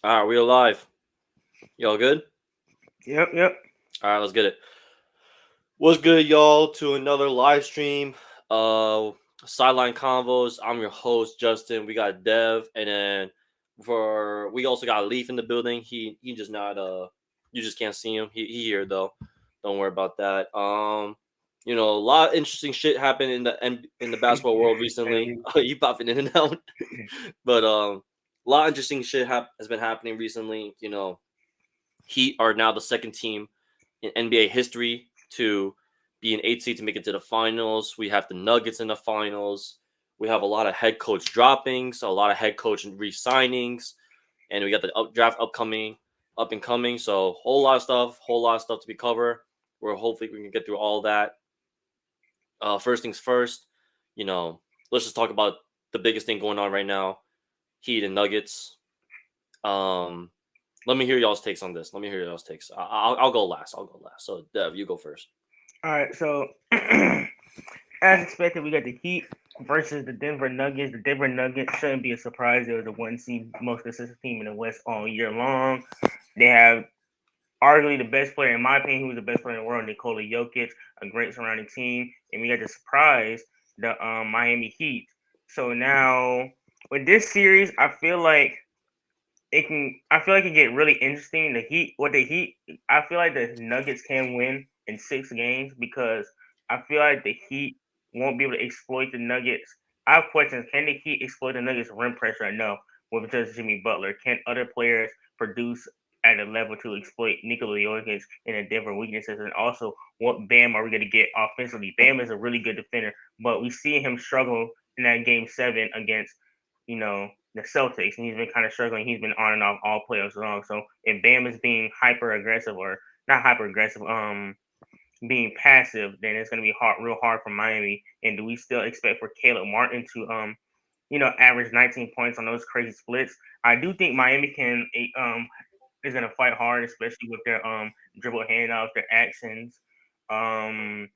All right, we alive. Y'all good? Yep, yep. All right, let's get it. What's good, y'all? To another live stream. Uh, Sideline Convos. I'm your host, Justin. We got Dev, and then we also got Leaf in the building. He just not you just can't see him. He here though. Don't worry about that. A lot of interesting shit happened in the basketball world recently. And You popping in and out, but a lot of interesting shit has been happening recently. Heat are now the second team in NBA history to be an 8 seed to make it to the finals. We have the Nuggets in the finals. We have a lot of head coach droppings, a lot of head coach re-signings, and we got the draft up and coming. So whole lot of stuff to be covered. We're hopefully we can get through all that. First things first, you know, let's just talk about the biggest thing going on right now: Heat and Nuggets. Um, Let me hear y'all's takes on this. Let me hear y'all's takes. I'll go last. I'll go last. So Dev, you go first. all right, so as expected, we got the Heat versus the Denver Nuggets. The Denver Nuggets shouldn't be a surprise. They're the one seed, most consistent team in the West all year long. They have arguably the best player, in my opinion, who was the best player in the world, Nikola Jokic, a great surrounding team, and we got to surprise the Miami Heat. So now with this series, I feel like it get really interesting. I feel like the Nuggets can win in 6 games because I feel like the Heat won't be able to exploit the Nuggets. I have questions. Can the Heat exploit the Nuggets rim pressure? No, with just Jimmy Butler. Can other players produce at a level to exploit Nikola Jokic and the Denver weaknesses? And also, what Bam are we going to get offensively? Bam is a really good defender, but we see him struggle in that game 7 against, the Celtics, and he's been kind of struggling. He's been on and off all playoffs long. So if Bam is being hyper aggressive or not hyper aggressive, being passive, then it's going to be real hard for Miami. And do we still expect for Caleb Martin to, average 19 points on those crazy splits? I do think Miami is going to fight hard, especially with their dribble handoffs, their actions. Um,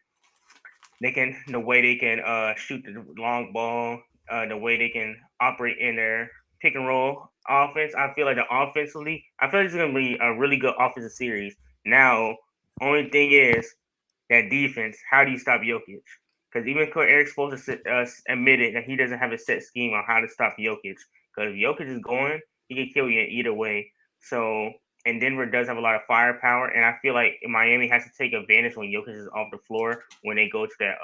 the way they can shoot the long ball, the way they can operate in their pick and roll offense. I feel like I feel like it's gonna be a really good offensive series. Now, only thing is that defense. How do you stop Jokic? Because even Coach Eric Spoelstra admitted that he doesn't have a set scheme on how to stop Jokic. Because if Jokic is going, he can kill you in either way. So, and Denver does have a lot of firepower, and I feel like Miami has to take advantage when Jokic is off the floor when they go to that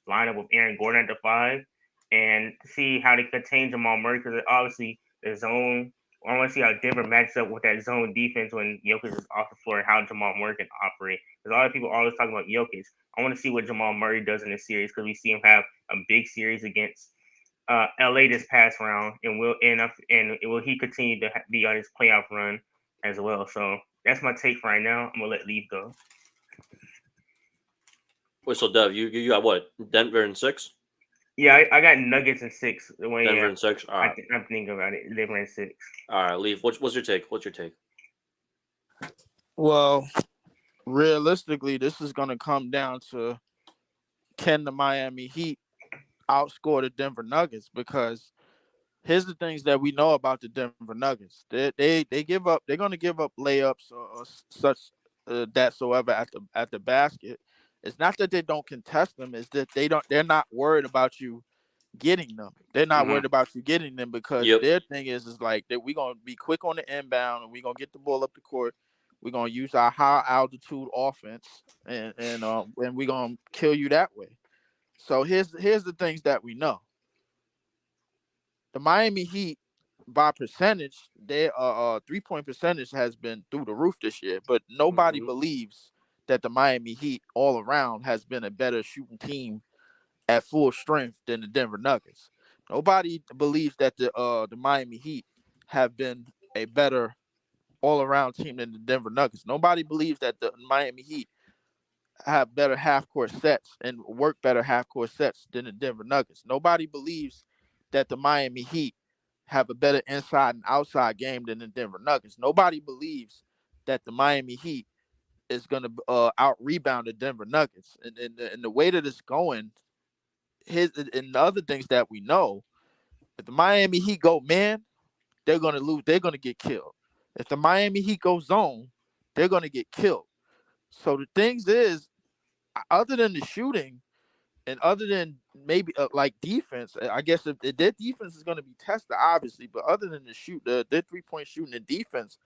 lineup with Aaron Gordon at the 5, and see how they contain Jamal Murray. Because obviously the zone. I want to see how Denver matches up with that zone defense when Jokic is off the floor and how Jamal Murray can operate. Because a lot of people always talk about Jokic. I want to see what Jamal Murray does in this series because we see him have a big series against LA this past round, and will he continue to be on his playoff run as well? So that's my take for right now. I'm gonna let Leaf go. Wait, so Dev, you got what? Denver in six. Yeah, I got Nuggets in 6. The way Denver in six. All right. I'm thinking about it, they were in 6. All right. Leave. What's your take? What's your take? Well, realistically, this is going to come down to can the Miami Heat outscore the Denver Nuggets? Because here's the things that we know about the Denver Nuggets. They give up. They're going to give up layups or such that soever at the basket. It's not that they don't contest them. It's that they're not worried about you getting them. They're not Mm-hmm. worried about you getting them because Yep. their thing is like that we're gonna be quick on the inbound and we're gonna get the ball up the court. We're gonna use our high altitude offense and we're gonna kill you that way. So here's the things that we know. The Miami Heat by percentage, their 3-point percentage has been through the roof this year, but nobody Mm-hmm. believes that the Miami Heat all around has been a better shooting team at full strength than the Denver Nuggets. Nobody believes that the Miami Heat have been a better all around team than the Denver Nuggets. Nobody believes that the Miami Heat have better half court sets and work better half court sets than the Denver Nuggets. Nobody believes that the Miami Heat have a better inside and outside game than the Denver Nuggets. Nobody believes that the Miami Heat is going to out rebound the Denver Nuggets. And the way that it's going, his and the other things that we know, if the Miami Heat go man, they're gonna lose. They're gonna get killed. If the Miami Heat go zone, they're gonna get killed. So the things is, other than the shooting and other than maybe like defense, I guess if their defense is going to be tested, obviously, but other than their 3-point shooting and defense,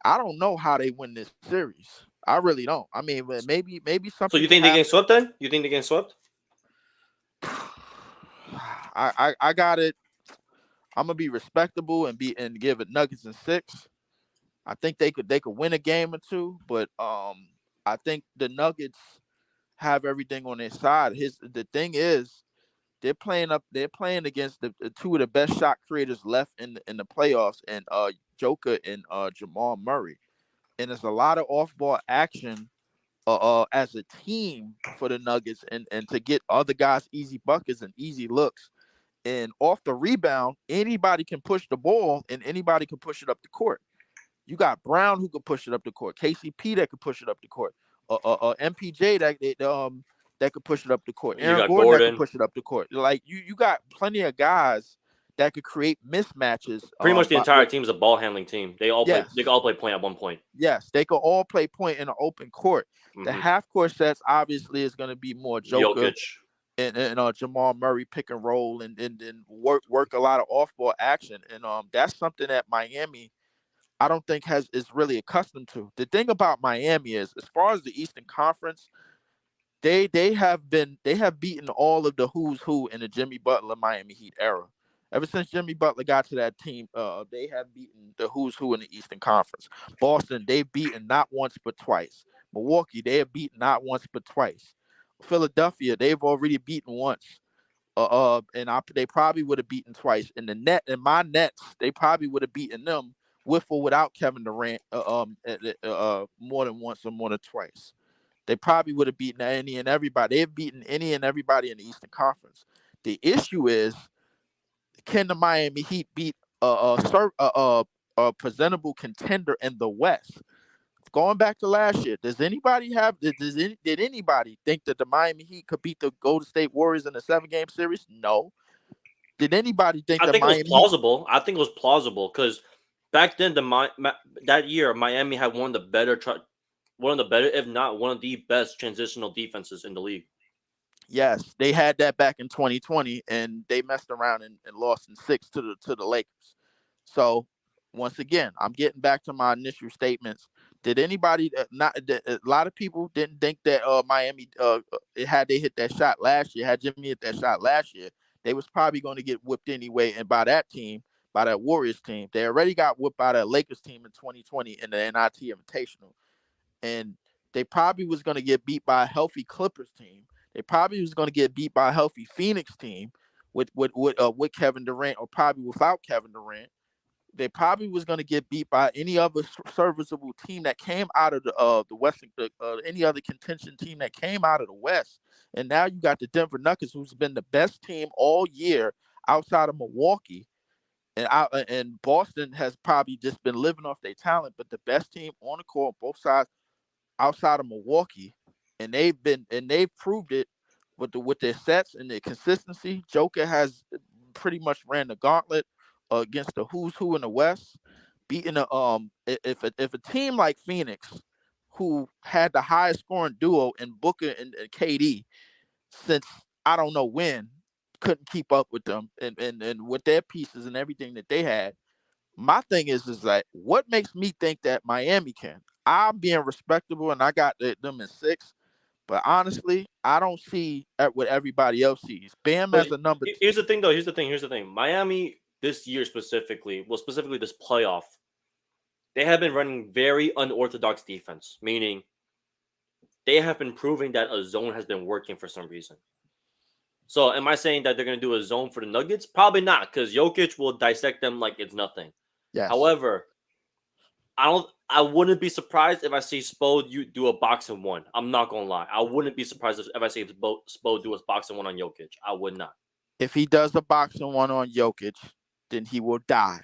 I don't know how they win this series. I really don't. I mean, maybe So something you can think they happen. get swept then? You think they get swept? I got it. I'm gonna be respectable and give it Nuggets in 6. I think they could win a game or two, but I think the Nuggets have everything on their side. The thing is, they're playing against the two of the best shot creators left in the playoffs, and Joker and Jamal Murray. And there's a lot of off-ball action as a team for the Nuggets, and to get other guys easy buckets and easy looks. And off the rebound, anybody can push the ball and anybody can push it up the court. You got Brown who could push it up the court, KCP that could push it up the court, MPJ that could push it up the court, You Aaron got Gordon that Gordon. could push it up the court. Like you got plenty of guys that could create mismatches. Pretty much the entire team is a ball handling team. They all play. They all play point at one point. Yes, they could all play point in an open court. The half court sets obviously is going to be more Joker Jokic and Jamal Murray pick and roll and work a lot of off ball action, and that's something that Miami, I don't think is really accustomed to. The thing about Miami is, as far as the Eastern Conference, they have beaten all of the who's who in the Jimmy Butler Miami Heat era. Ever since Jimmy Butler got to that team, they have beaten the who's who in the Eastern Conference. Boston, they've beaten not once but twice. Milwaukee, they have beaten not once but twice. Philadelphia, they've already beaten once. They probably would have beaten twice. In my Nets, they probably would have beaten them with or without Kevin Durant more than once or more than twice. They probably would have beaten any and everybody. They've beaten any and everybody in the Eastern Conference. The issue is, can the Miami Heat beat a presentable contender in the West? Going back to last year, did anybody think that the Miami Heat could beat the Golden State Warriors in a 7-game series? No. Did anybody think it was plausible? I think it was plausible because back then, that year, Miami had one of the better, if not one of the best transitional defenses in the league. Yes, they had that back in 2020, and they messed around and lost in 6 to the Lakers. So once again, I'm getting back to my initial statements. Did anybody a lot of people didn't think that Miami had they hit that shot last year, had Jimmy hit that shot last year, they was probably going to get whipped anyway, and by that Warriors team. They already got whipped by that Lakers team in 2020 in the NIT Invitational. And they probably was going to get beat by a healthy Clippers team. They probably was going to get beat by a healthy Phoenix team with Kevin Durant, or probably without Kevin Durant. They probably was going to get beat by any other serviceable team that came out of the Western, any other contention team that came out of the West. And now you got the Denver Nuggets, who's been the best team all year outside of Milwaukee. And Boston has probably just been living off their talent, but the best team on the court, both sides, outside of Milwaukee, and they've proved it with their sets and their consistency. Joker has pretty much ran the gauntlet against the who's who in the West, beating if a team like Phoenix, who had the highest scoring duo in Booker and KD since I don't know when, couldn't keep up with them and with their pieces and everything that they had. My thing is like, what makes me think that Miami can? I'm being respectable and I got them in 6, but honestly, I don't see what everybody else sees. Bam as a number. Here's the thing, though. Here's the thing. Miami this year specifically this playoff, they have been running very unorthodox defense, meaning they have been proving that a zone has been working for some reason. So am I saying that they're going to do a zone for the Nuggets? Probably not, because Jokic will dissect them like it's nothing. Yes. However, I wouldn't be surprised if I see Spo do a box and one. I'm not going to lie. I wouldn't be surprised if I see Spo do a box and one on Jokic. I would not. If he does a box and one on Jokic, then he will die.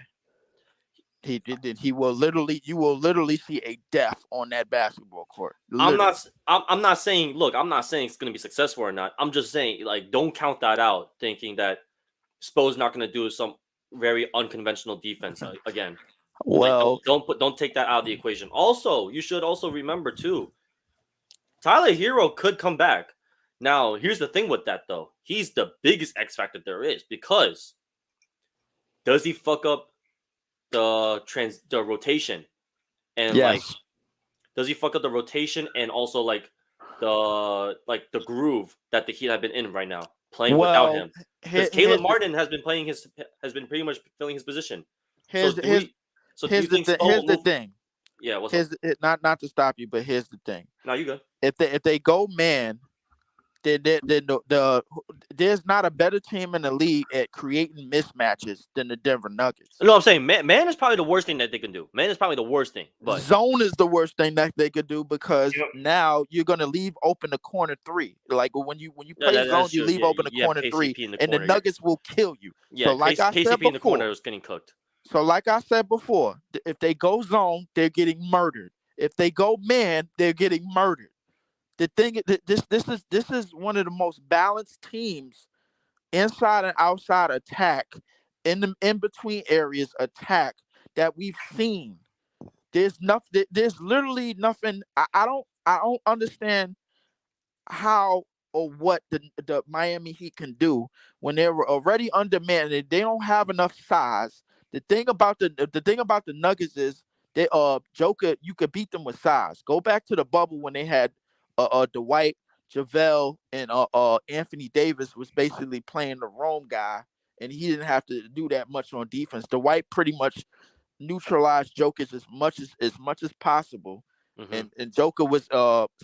You will literally see a death on that basketball court. Literally. I'm not saying it's going to be successful or not. I'm just saying, like, don't count that out thinking that Spo's not going to do some very unconventional defense again. Like Well, don't take that out of the equation. Also, you should also remember too, Tyler Hero could come back. Now, here's the thing with that though. He's the biggest X factor there is because does he fuck up the rotation and like yes. does he fuck up the rotation and also like the groove that the Heat have been in right now playing without Well, him because Caleb here's the Martin has been pretty much filling his position. So here's the, do we? So do you think Spo here's will the move? thing. Yeah, what's up? Not to stop you, but here's the thing. No, you good. If they go man, then there's not a better team in the league at creating mismatches than the Denver Nuggets. No, I'm saying man is probably the worst thing that they can do. Man is probably the worst thing. But Zone is the worst thing that they could do because Yep. now you're gonna leave open the corner three. Like when you play zone, that's you true. leave Yeah, open the you have corner three, KCP in the and the corner. Nuggets will kill you. Yeah, So like I said KCP in the corner before, was getting cooked. so like I said before, if they go zone, they're getting murdered. If they go man, they're getting murdered. The thing, this is one of the most balanced teams inside and outside attack in the in between areas attack that we've seen. There's nothing. There's literally nothing. I don't understand how or what the Miami Heat can do when they were already undermanned. They don't have enough size. The thing about the Nuggets is they Joker. You could beat them with size. Go back to the bubble when they had Dwight, JaVale, and Anthony Davis was basically playing the Rome guy, and he didn't have to do that much on defense. Dwight pretty much neutralized Jokic as much as possible. Mm-hmm. And Joker was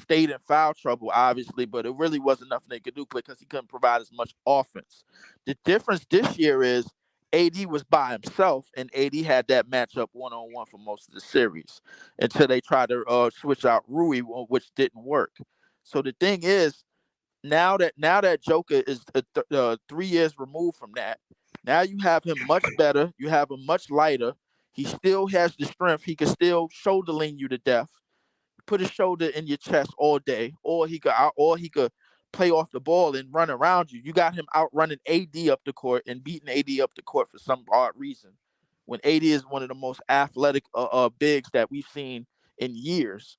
stayed in foul trouble, obviously, but it really wasn't nothing they could do because he couldn't provide as much offense. The difference this year is AD was by himself, and AD had that matchup one-on-one for most of the series until they tried to switch out Rui, which didn't work. So the thing is, now that Joker is 3 years removed from that, now you have him much better. You have him much lighter. He still has the strength. He can still shoulder lean you to death. Put his shoulder in your chest all day, or he could play off the ball and run around you. You got him out running AD up the court and beating AD up the court for some odd reason. When AD is one of the most athletic bigs that we've seen in years,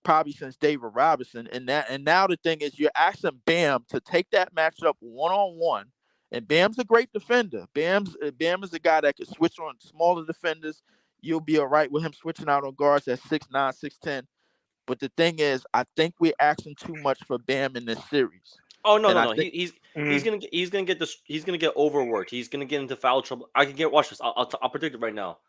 probably since David Robinson. And now the thing is, you're asking Bam to take that matchup one-on-one. And Bam's a great defender. Bam is a guy that can switch on smaller defenders. You'll be all right with him switching out on guards at 6'9", 6'10". But the thing is, I think we're asking too much for Bam in this series. Oh no, And no, I no. think He's gonna get this. He's gonna get overworked. He's gonna get into foul trouble. I can get watch this. I'll predict it right now.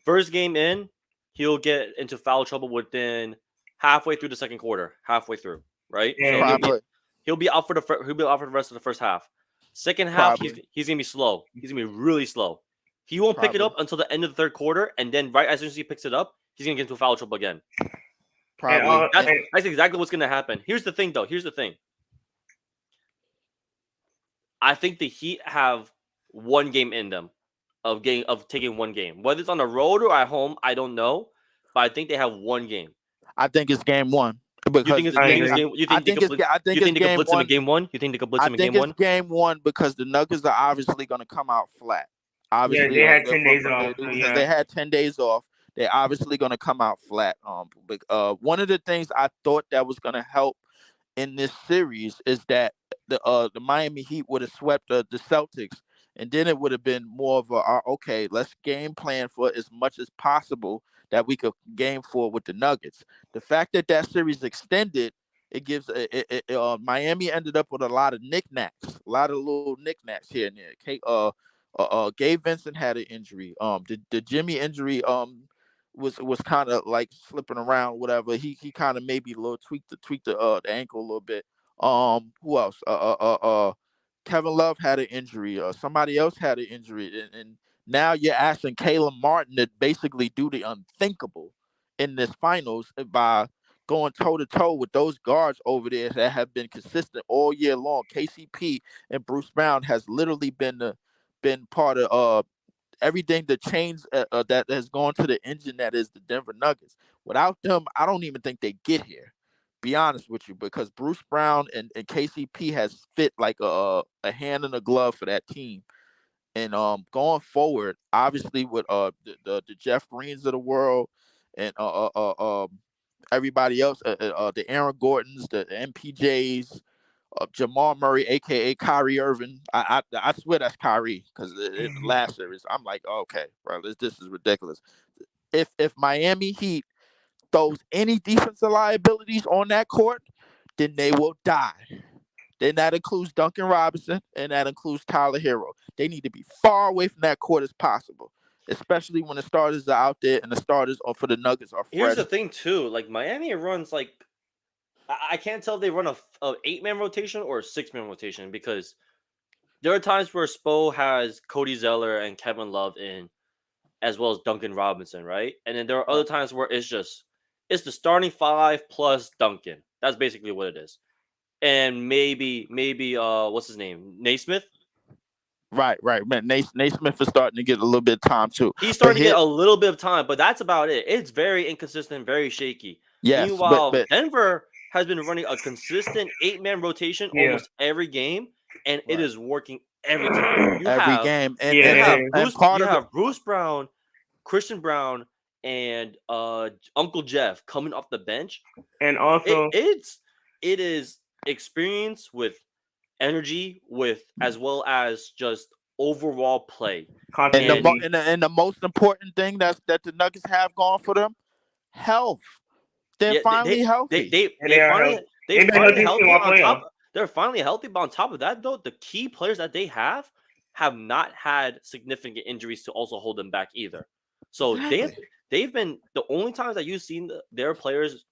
First game in, he'll get into foul trouble within halfway through the second quarter. Halfway through, right? Yeah, So probably, he'll be out for the rest of the first half. Second half, probably, he's gonna be slow. He's gonna be really slow. He won't pick it probably, up until the end of the third quarter, and then right as soon as he picks it up, he's gonna get into foul trouble again. probably. That's exactly what's gonna happen. Here's the thing, though. Here's the thing. I think the Heat have one game in them of taking one game. Whether it's on the road or at home, I don't know. But I think they have one game. I think it's game one. You Because think it's the thing game? is, You I think they think could it's I think you it's think they could game blitz him in one. game one? You think they could blitz I him in think game it's one? game one because the Nuggets are obviously going to come out flat. Yeah, Obviously, they had 10 days off. because they had 10 days off. They're obviously going to come out flat. One of the things I thought that was going to help in this series is that the Miami Heat would have swept the Celtics, and then it would have been more of a okay, let's game plan for as much as possible that we could game for with the Nuggets. The fact that series extended, it gives Miami ended up with a lot of knickknacks, a lot of little knickknacks here and there. Gabe Vincent had an injury. The Jimmy injury was kind of like slipping around, whatever. He kind of maybe a little tweaked the ankle a little bit. Who else? Kevin Love had an injury. Somebody else had an injury, and now you're asking Caleb Martin to basically do the unthinkable in this finals by going toe to toe with those guards over there that have been consistent all year long. KCP and Bruce Brown has literally been part of everything, the chains that has gone to the engine that is the Denver Nuggets. Without them, I don't even think they get here. Be honest with you, because Bruce Brown and KCP has fit like a hand in a glove for that team. And going forward, obviously with the Jeff Greens of the world and everybody else, the Aaron Gordons, the MPJs, Jamal Murray, aka Kyrie Irving. I swear that's Kyrie because in the last series, I'm like, okay, bro, this is ridiculous. If Miami Heat throws any defensive liabilities on that court, then they will die. Then that includes Duncan Robinson and that includes Tyler Hero. They need to be far away from that court as possible, especially when the starters are out there and the starters are for the Nuggets are Here's fresh. the thing too, like Miami runs like I can't tell if they run a 8-man rotation or a 6-man rotation because there are times where Spo has Cody Zeller and Kevin Love in, as well as Duncan Robinson, right? And then there are other times where it's the starting 5 plus Duncan. That's basically what it is. And maybe what's his name? Naismith? Right. Man, Nate Smith is starting to get a little bit of time too. He's starting to get a little bit of time, but that's about it. It's very inconsistent, very shaky. Yes, Meanwhile, Denver has been running a consistent 8-man rotation almost every game, and it is working every time. You game. And you have Bruce Brown, Christian Brown, and Uncle Jeff coming off the bench. And also it is experience with energy with as well as just overall play. And the most important thing that the Nuggets have going for them, health. They're finally healthy. They're finally healthy on top. They're finally healthy, but on top of that, though, the key players that they have not had significant injuries to also hold them back either. So they've been the only times that you've seen their players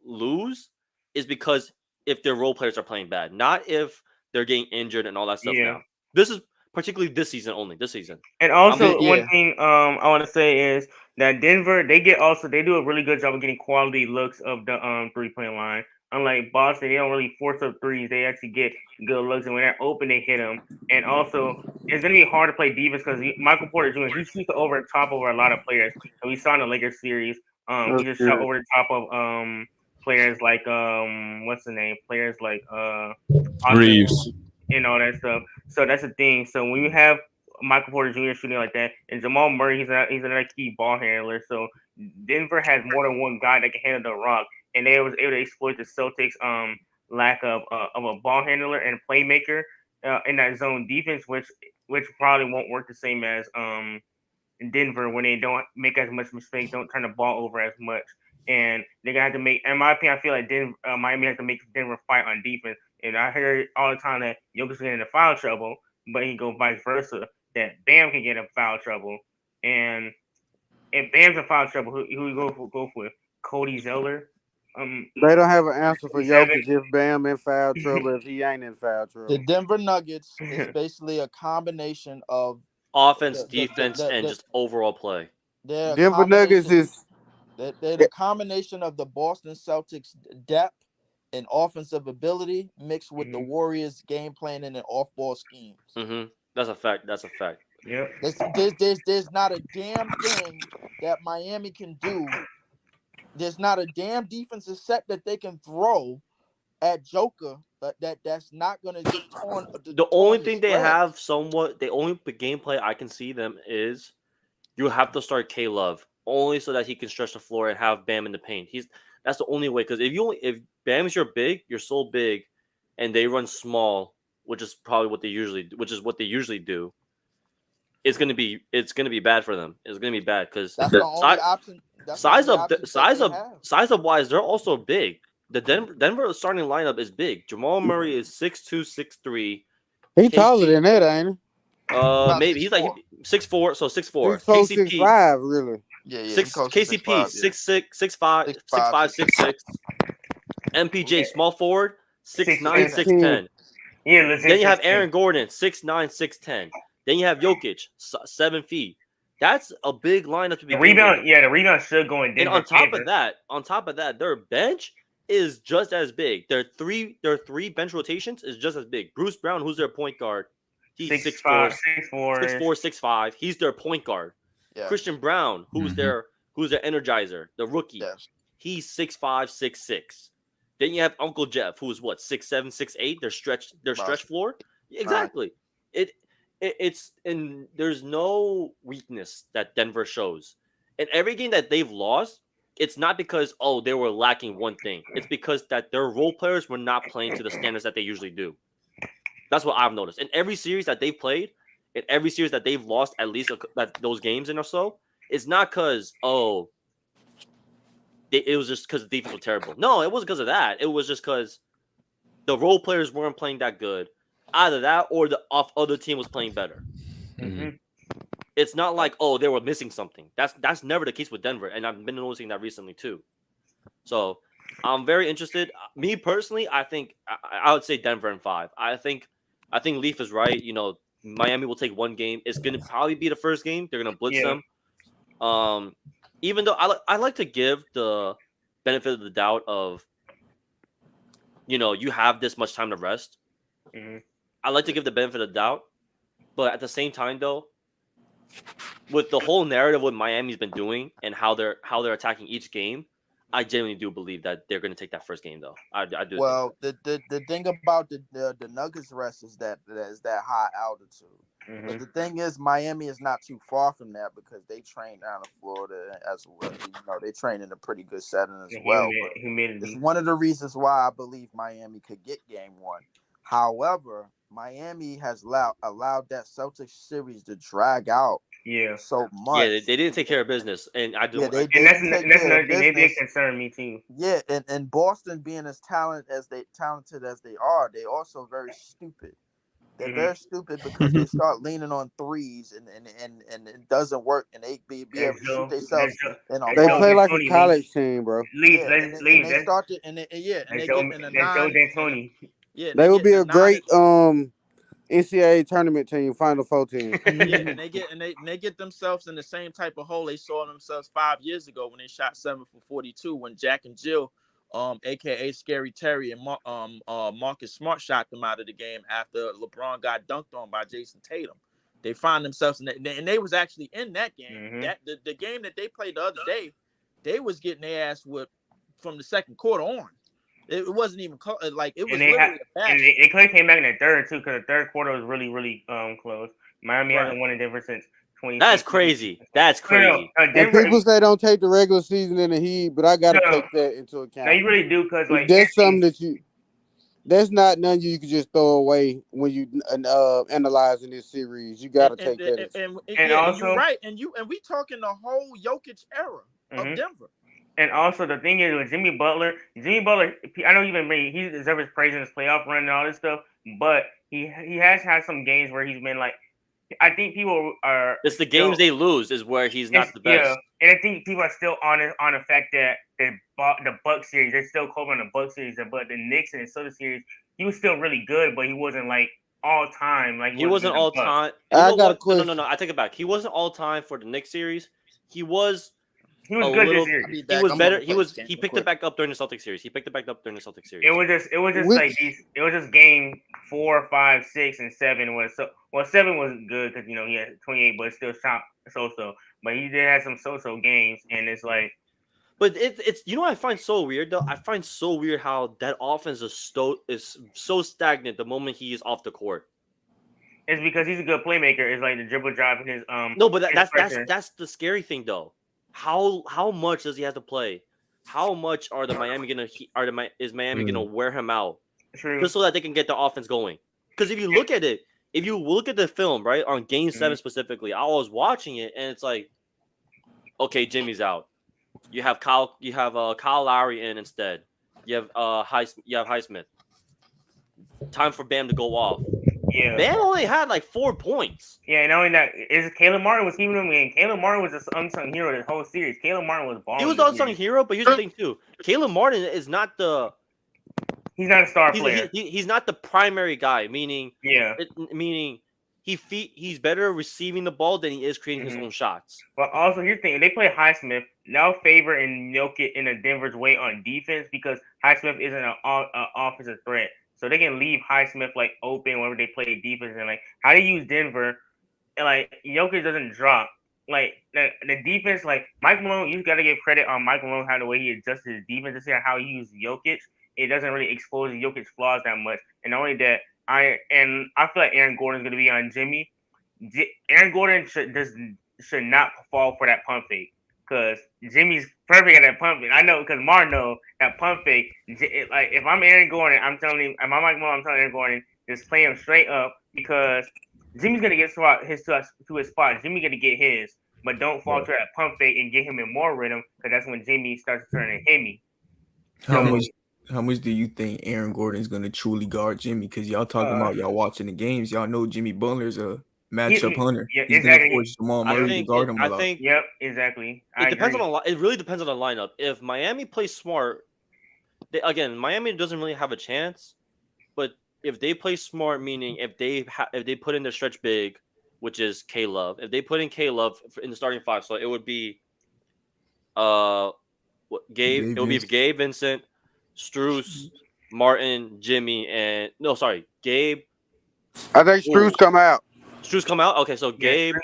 lose is because if their role players are playing bad, not if they're getting injured and all that stuff. Now, this is particularly this season only. This season, and also one thing I want to say is that Denver they do a really good job of getting quality looks of the 3-point line. Unlike Boston, they don't really force up threes. They actually get good looks, and when they're open, they hit them. And also, it's going to be hard to play defense because Michael Porter Jr. he shoots over the top over a lot of players. And we saw in the Lakers series, he just shot over the top of players like what's the name? Players like Reeves and all that stuff. So that's the thing. So when you have Michael Porter Jr. shooting like that, and Jamal Murray, he's another key ball handler. So Denver has more than one guy that can handle the rock, and they was able to exploit the Celtics lack of a ball handler and playmaker in that zone defense, which probably won't work the same as Denver when they don't make as much mistakes, don't turn the ball over as much. And they're gonna have to make, in my opinion, I feel like Miami has to make Denver fight on defense. And I hear all the time that Jokic getting into foul trouble, but he go vice versa. That Bam can get in foul trouble, and if Bam's in foul trouble, who you go for? Cody Zeller. They don't have an answer for Jokic if Bam in foul trouble if he ain't in foul trouble. The Denver Nuggets is basically a combination of offense, defense, and just overall play. Denver Nuggets is they're the combination of the Boston Celtics depth and offensive ability mixed with the Warriors' game plan and off-ball schemes. Mm-hmm. That's a fact. Yeah. There's not a damn thing that Miami can do. There's not a damn defensive set that they can throw at Joker that's not going to get torn. The only thing they have the only gameplay I can see them is you have to start K-Love only so that he can stretch the floor and have Bam in the paint. That's the only way, because if Bam is your big, you're so big, and they run small, which is what they usually do. It's gonna be bad for them. It's gonna be bad because that's the only option. Size up wise, they're also big. The Denver starting lineup is big. Jamal Murray is 6'2", 6'3". He taller than that, ain't he? Maybe he's like 6'4", so 6'4". 6'4", 6'5", really. Yeah. KCP 6'6", 6'5", 6'5", 6'6". MPJ small forward 6'9", 6'10". Yeah. Then you have Aaron Gordon 6'9", 6'10". Then you have Jokic 7 feet. That's a big lineup to be. The rebound should go in Denver. And on top of that, their bench is just as big. Their three bench rotations is just as big. Bruce Brown, who's their point guard, he's 6'4", 6'5". He's their point guard. Yeah. Christian Brown, who's their energizer, the rookie. Yes. He's 6'5", 6'6". Then you have Uncle Jeff, who's 6'7", 6'8". Their stretch floor. Exactly. Right. there's no weakness that Denver shows. In every game that they've lost, it's not because they were lacking one thing. It's because that their role players were not playing to the standards that they usually do. That's what I've noticed. In every series that they've played, in every series that they've lost at least those games in or so, it's not because it was just because the defense was terrible. No, it wasn't because of that. It was just because the role players weren't playing that good. Either that or the other team was playing better. Mhm. It's not like they were missing something. That's never the case with Denver, and I've been noticing that recently too. So I'm very interested. Me personally, I think I would say Denver in 5. I think Leaf is right. You know, Miami will take one game. It's gonna probably be the first game. They're gonna blitz them. Even though I like to give the benefit of the doubt of, you have this much time to rest. Mhm. I like to give the benefit of the doubt, but at the same time, though, with the whole narrative what Miami's been doing and how they're attacking each game, I genuinely do believe that they're going to take that first game, though. I do. Well, the thing about the Nuggets rest is that high altitude. Mhm. But the thing is, Miami is not too far from that because they train down in Florida as well. They train in a pretty good setting as well. But Humidity. it's one of the reasons why I believe Miami could get game 1. However, Miami has allowed that Celtics series to drag out so much. Yeah, they didn't take care of business, and I do. Yeah, that's another thing. Maybe it concerned me too. Yeah, and Boston being as talented as they are, they also very stupid. They're very stupid because they start leaning on threes and it doesn't work, and they be able to shoot themselves in a They hole. play like a college team, bro. Leave. They start to and they get in a 9. Yeah, they would be a great NCAA tournament team, Final Four team. Yeah, and they get themselves in the same type of hole they saw themselves 5 years ago when they shot 7 for 42 when Jack and Jill, aka Scary Terry and Marcus Smart shot them out of the game after LeBron got dunked on by Jason Tatum. They find themselves in that, and they was actually in that game. Mm-hmm. That the game that they played the other day, they was getting their ass whipped from the second quarter on. It wasn't even like it was literally a bad. And they could have came back in the third too, because the third quarter was really, really close. Miami hasn't won in Denver since 20. That's crazy. That's crazy. And people say don't take the regular season in the Heat, but I gotta take that into account. No, you really do, because like that's something that that's not none you can just throw away when you analyzing this series. You gotta take that. And also, you're right, and we talking the whole Jokic era of Denver. And also, the thing is with Jimmy Butler, I know he deserves his praise in his playoff run and all this stuff, but he has had some games where he's been like, I think people are. It's the games they lose is where he's not the best. Yeah, and I think people are still on the fact that the Bucks series, they're still covering the Bucks series, but the Knicks and the Celtics series, he was still really good, but he wasn't like all time. Like he wasn't all time. I got a question. No, I take it back. He wasn't all time for the Knicks series. He was good this year. He was better. He picked it back up during the Celtics series. It was just game 4, 5, 6, and 7 was 7 was good because he had 28, but still shot so. But he did have some so games, and it's like. But it's I find so weird though. I find so weird how that offense is so stagnant the moment he is off the court. It's because he's a good playmaker. It's like the dribble drive and his No, but that's the scary thing though. How much does he have to play? How much are the Miami gonna wear him out? True. Just so that they can get the offense going? Because if you look at the film, right, on Game 7 specifically, I was watching it and it's like, okay, Jimmy's out. You have Kyle Lowry in instead. You have Highsmith. Time for Bam to go off. Yeah. Bam only had like 4 points. Yeah, and only that is Caleb Martin was keeping him in. Caleb Martin was this unsung hero the whole series. Caleb Martin was balling. He was the unsung hero, but here's the thing too. Caleb Martin is not he's not a star player. He's not the primary guy, meaning he's better receiving the ball than he is creating his own shots. But also, here's the thing: if they play Highsmith, now favor in Jokic in the Denver's way on defense because Highsmith isn't an offensive threat. So they can leave Highsmith like open whenever they play defense, and like how they use Denver, and like Jokic doesn't drop. Like the defense, like Mike Malone, you got to give credit on Mike Malone how the way he adjusted his defense to see how he used Jokic. It doesn't really expose Jokic's flaws that much, and only that I feel like Aaron Gordon's gonna be on Jimmy, Aaron Gordon should not fall for that pump fake because Jimmy's perfect at that pump fake. I know because Martin know that pump fake. Like if I'm Aaron Gordon, I'm telling him. If I'm Mike Malone, I'm telling Aaron Gordon just play him straight up because Jimmy's gonna get to his spot. Jimmy's gonna get his, but don't fall to that pump fake and get him in more rhythm because that's when Jimmy starts to turn and hit me. How much do you think Aaron Gordon is going to truly guard Jimmy? Because y'all talking about y'all watching the games. Y'all know Jimmy Butler's a matchup hunter. Yeah, He's exactly. going to force Jamal Murray to guard him a lot. Yep, exactly. It depends on it really depends on the lineup. If Miami plays smart, Miami doesn't really have a chance. But if they play smart, meaning if they put in their stretch big, which is K Love, if they put in K Love in the starting five, so it would be Gabe. It would be Gabe Vincent, Strus, Martin, Jimmy, and Gabe. I think Strus come out. Strus come out. Okay, so Gabe.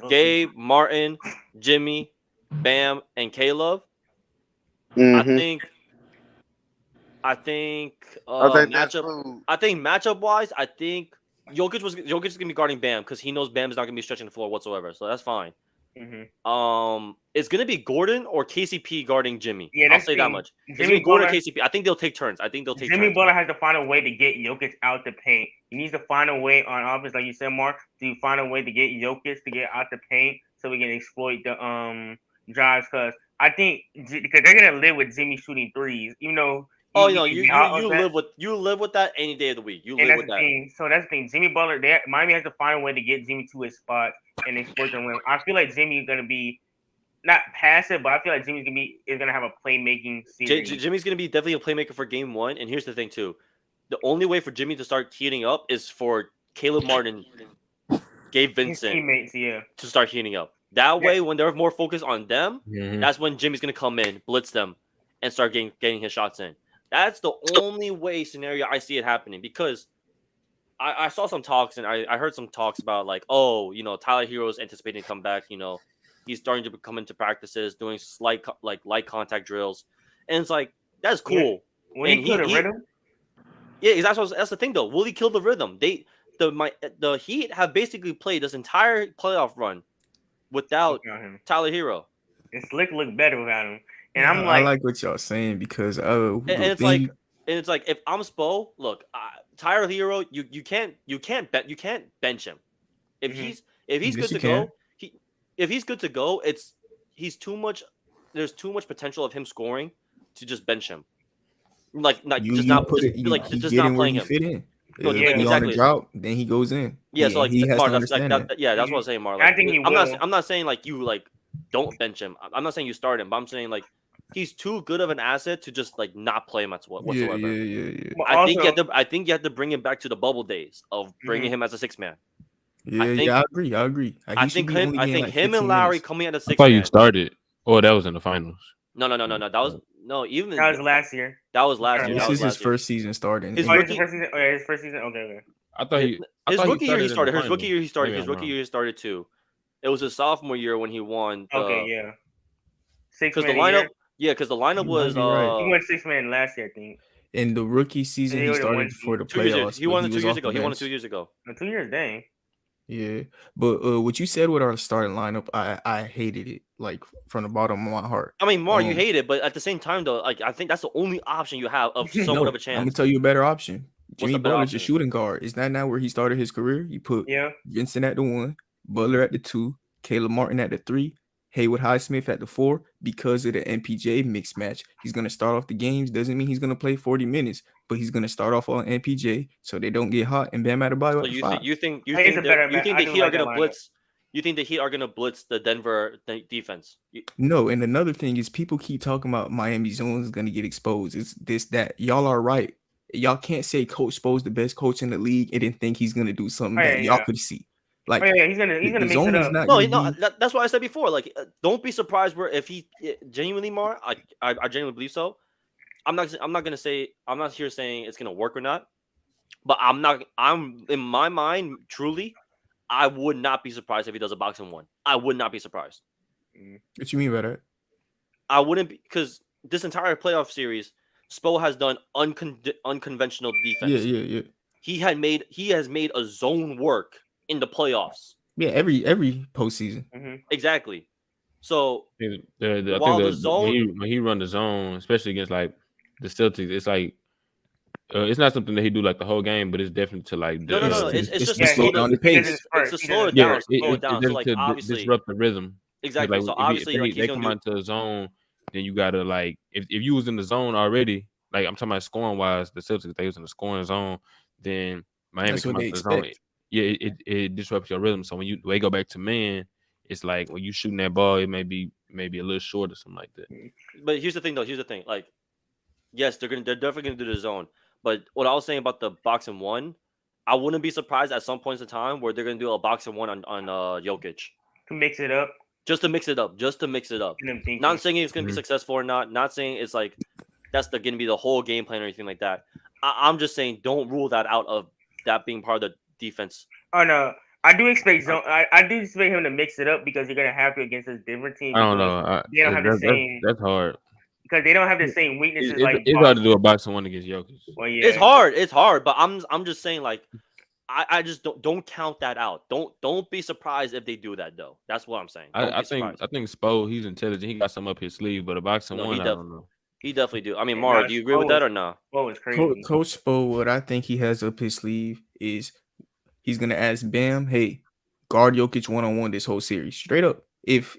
Gabe, Martin, Jimmy, Bam, and K Love. Mm-hmm. I think matchup wise, I think Jokic is gonna be guarding Bam because he knows Bam is not gonna be stretching the floor whatsoever, so that's fine. Mm-hmm. It's gonna be Gordon or KCP guarding Jimmy. Yeah, I'll say that much. It's gonna be Gordon or KCP. I think they'll take turns. Jimmy Butler has to find a way to get Jokic out the paint. He needs to find a way on offense, like you said, Mark, to find a way to get Jokic to get out the paint so we can exploit the drives. Because I think because they're gonna live with Jimmy shooting threes, even though. You live with that any day of the week. You live with that. So that's the thing. Jimmy Butler, Miami has to find a way to get Jimmy to his spot and exploit the rim. I feel like Jimmy's gonna be not passive, but I feel like Jimmy's gonna have a playmaking series. Jimmy's gonna be definitely a playmaker for game one. And here's the thing too: the only way for Jimmy to start heating up is for Caleb Martin, Gabe Vincent, his teammates, to start heating up. That way, when they're more focused on them, that's when Jimmy's gonna come in, blitz them, and start getting his shots in. That's the only scenario I see it happening because I saw some talks and I heard some talks about like, Tyler Hero's anticipating to come back. He's starting to come into practices, doing light contact drills, and it's like that's cool. Yeah. Will he kill the rhythm? Yeah, that's the thing though. Will he kill the rhythm? The Heat have basically played this entire playoff run without Tyler Hero. And Slick looked better without him. And I like what y'all saying because it's like if I'm Spo, look, Tyler Hero, you can't bench him. If he's good to go, if he's good to go, he's too much. There's too much potential of him scoring to just bench him. Not playing him. Fit in. No, exactly. On a drought, then he goes in. Yeah, so he has to understand that. That's what I'm saying, Marlon. I think he will. I'm not saying like you don't bench him. I'm not saying you start him, but I'm saying like he's too good of an asset to just like not play him whatsoever. Yeah. I think you have to bring him back to the bubble days of bringing him as a 6-man. Yeah, I agree. I think him and Lowry coming at a 6-man. I thought you started. Oh, that was in the finals. No. That was that was last year. That was last year. This is his first season starting. His first season. His first season. Okay. I thought his rookie year he started. His rookie year he started too. It was his sophomore year when he won. Because the lineup. Yeah, because the lineup was. He went 6-man last year, I think. In the rookie season, he started before the playoffs. He won it 2 years ago. 2 years ago. 2 years, dang. Yeah, but what you said with our starting lineup, I hated it like from the bottom of my heart. I mean, Mar, you hate it, but at the same time, though, like I think that's the only option you have of somewhat of a chance. I'm gonna tell you a better option. Jimmy Butler's a shooting guard. Is that not where he started his career? You put Vincent at the 1, Butler at the 2, Caleb Martin at the 3, Haywood Highsmith at the 4. Because of the MPJ mixed match, he's gonna start off the games. Doesn't mean he's gonna play 40 minutes, but he's gonna start off on MPJ so they don't get hot and Bam Adebayo at the 5. You think the Heat are gonna blitz? You think the Heat are gonna blitz the Denver defense? No, and another thing is people keep talking about Miami zone is gonna get exposed. It's this that y'all are right. Y'all can't say Coach Spo's the best coach in the league and didn't think he's gonna do something that y'all could see. Like he's gonna mix it up. That's what I said before. Like, don't be surprised if he genuinely, Mar. I genuinely believe so. I'm not here saying it's gonna work or not, but I'm in my mind truly. I would not be surprised if he does a boxing 1. I would not be surprised. What you mean by that? I wouldn't be, because this entire playoff series, Spo has done unconventional defense. Yeah. He has made a zone work in the playoffs. Yeah, every postseason. Exactly. So I think while the zone, when he run the zone, especially against like the Celtics, it's like it's not something that he do like the whole game, but it's definitely to like no. It's just to slow down the pace. It's to slow it Yeah, down. Slow it down. So like to obviously disrupt the rhythm. Exactly. Like So if obviously, like they come into the zone, then you gotta like if you was in the zone already, like I'm talking about scoring wise, the Celtics they was in the scoring zone, then Miami That's come what out they to the zone. expect. Yeah, it disrupts your rhythm. So when they go back to man, it's like when you shooting that ball, it may be a little short or something like that. But here's the thing, though. Here's the thing. Like, yes, they're definitely gonna do the zone. But what I was saying about the box and one, I wouldn't be surprised at some points in time where they're gonna do a box and one on Jokic to mix it up. Just to mix it up. Not saying it's gonna be successful or not. Not saying it's like that's gonna be the whole game plan or anything like that. I'm just saying don't rule that out of that being part of the defense. Oh no. I do expect zone. I do expect him to mix it up because you're gonna have to against this different team. I don't know. They don't have the same. That's hard because they don't have the same weaknesses. It's hard to do a box and one against Jokic. Well, yeah, it's hard. But I'm just saying like I just don't count that out. Don't be surprised if they do that though. That's what I'm saying. I think Spo, he's intelligent. He got some up his sleeve, but a box and one, I don't know. He definitely do. I mean, Mara, do you agree with that or not? Spo is crazy. Coach Spo, what I think he has up his sleeve is he's gonna ask Bam, hey, guard Jokic one-on-one this whole series. Straight up. If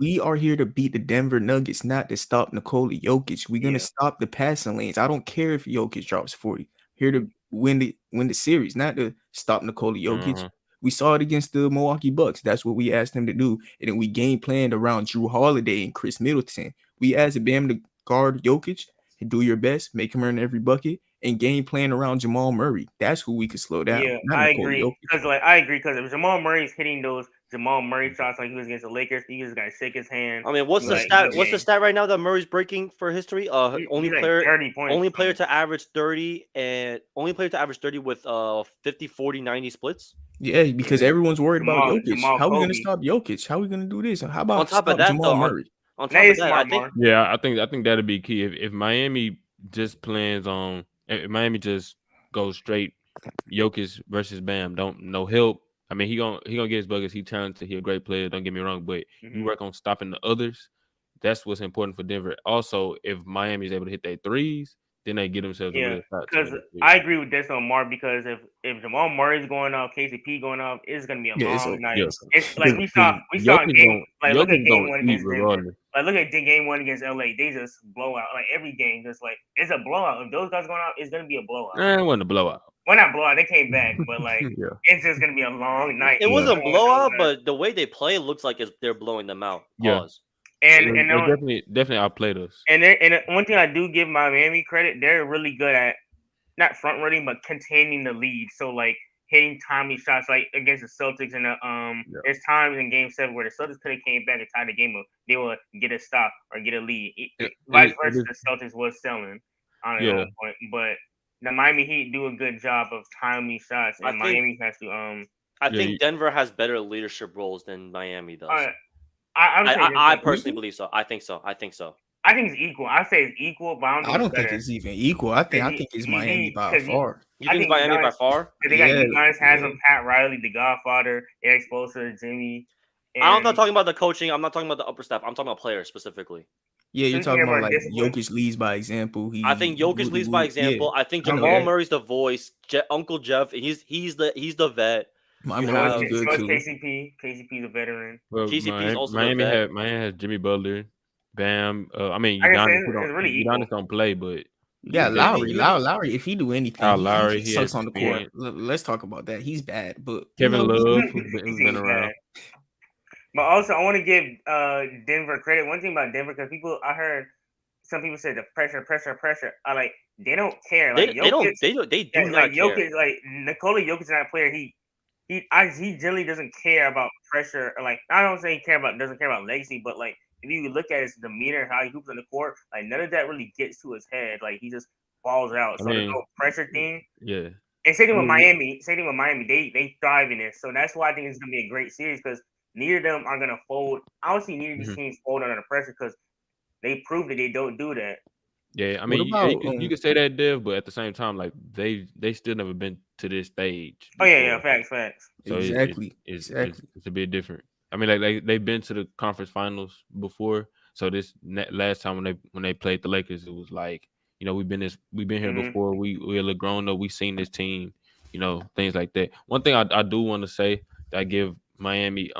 we are here to beat the Denver Nuggets, not to stop Nikola Jokic, we're gonna stop the passing lanes. I don't care if Jokic drops 40. Here to win the series, not to stop Nikola Jokic. We saw it against the Milwaukee Bucks. That's what we asked him to do. And then we game planned around Drew Holiday and Chris Middleton. We asked Bam to guard Jokic and do your best, make him earn every bucket, and game plan around Jamal Murray. That's who we could slow down. Yeah, I agree. Because if Jamal Murray's hitting those Jamal Murray shots like he was against the Lakers, he just gonna shake his hand. I mean, what's the stat? What's the stat right now that Murray's breaking for history? Only player, 30 points. Only player to average 30 with 50, 40, 90 splits. Yeah, because everyone's worried about Jokic. How are we gonna stop Jokic? How are we gonna do this? How about on top of that, Jamal Murray? On top of that, I think. Yeah, I think that'd be key. If Miami just plans on, if Miami just goes straight Jokic versus Bam, no help. I mean, he gonna get his buckets. He's talented. He's a great player. Don't get me wrong, but you work on stopping the others. That's what's important for Denver. Also, if Miami's able to hit their threes, then they get themselves a real shot. Because I agree with this on Mark because if Jamal Murray's going off, KCP going off, it's gonna be a long night. It's like we saw game like look at game one against Denver. Like look at game one against LA. They just blow out. Like every game, just like it's a blowout. If those guys going out, it's gonna be a blowout. It wasn't a blowout. Well, not blowout. They came back, but like it's just gonna be a long night. It wasn't a blowout, but the way they play looks like they're blowing them out. Pause. And definitely outplayed us. And one thing I do give Miami credit, they're really good at not front running but containing the lead. So like hitting timely shots, like against the Celtics, and there's times in Game 7 where the Celtics could have came back and tied the game up. They will get a stop or get a lead. Vice versa, the Celtics was selling on their own point, but the Miami Heat do a good job of timely shots, and Miami has to. I think Denver has better leadership roles than Miami does. I personally believe so. I think so. I think it's equal. I say it's equal, but I don't think it's even equal. I think it's Miami by far. You think Miami by far? They got Giannis, has him, Pat Riley, the Godfather, Eric Spoelstra, Jimmy. I'm not talking about the coaching. I'm not talking about the upper staff. I'm talking about players specifically. Yeah, you're talking about like Jokic leads by example. I think Jokic leads by example. I think Jamal Murray's the voice. Uncle Jeff, he's the vet. My man is good too. KCP's a veteran. Well, KCP's also Miami has Jimmy Butler, Bam. I mean, Giannis don't play, but Lowry. If he do anything, Lowry he sucks on the court. Let's talk about that. He's bad, but Kevin Love, who's been around. But also, I want to give Denver credit. One thing about Denver, because I heard some people say the pressure. I like they don't care. Like they do not care. Like Nikola Jokic is not a player. He generally doesn't care about pressure. Like I don't say doesn't care about legacy, but like if you look at his demeanor, how he hoops on the court, like none of that really gets to his head. Like he just falls out. So the whole pressure thing. Yeah. And same thing with Miami. They thrive in this. So that's why I think it's gonna be a great series because neither of them are gonna fold. I don't see neither of these teams fold under pressure because they proved that they don't do that. Yeah, I mean, you can say that, Dev, but at the same time, like they still never been to this stage. Oh yeah, facts. So exactly. It's a bit different. I mean, like they've been to the conference finals before. So this last time when they played the Lakers, it was like, you know, we've been here before. We're a little grown up. We've seen this team, you know, things like that. One thing I do want to say that I give Miami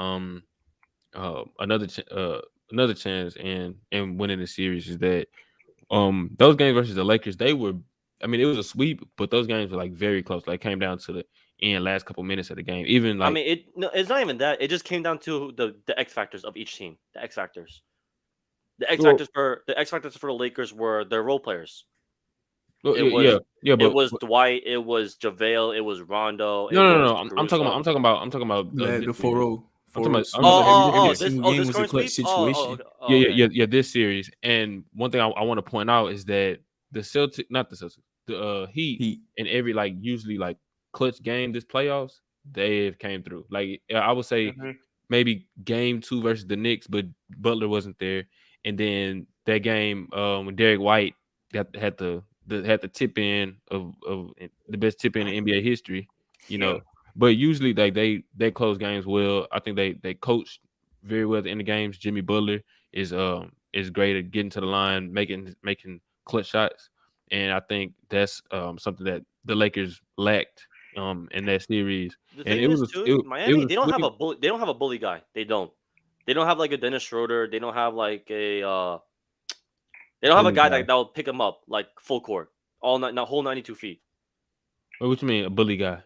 another chance in winning the series is that those games versus the Lakers, they were, I mean, it was a sweep, but those games were like very close. Like came down to the end, last couple minutes of the game. Even like, I mean, it's not even that. It just came down to the X factors of each team. The X factors. The X factors for the Lakers were their role players. Well, It but was Dwight, it was JaVale, it was Rondo. No. I'm talking about the 4-0. This current sweep? Situation. Okay. This series. And one thing I want to point out is that the Celtics, not the Celtics, the Heat in every like usually like clutch game this playoffs, they've came through. Like I would say maybe game 2 versus the Knicks, but Butler wasn't there. And then that game when Derek White had the tip in of the best tip in NBA history, you know. But usually they close games well. I think they coached very well in the games. Jimmy Butler is great at getting to the line, making clutch shots, and I think that's something that the Lakers lacked in that series. The thing is, Miami, they don't have a bully guy. They don't have like a Dennis Schroeder. They don't have like a they don't have a guy that will pick him up like full court, whole 92 feet. What you mean, a bully guy?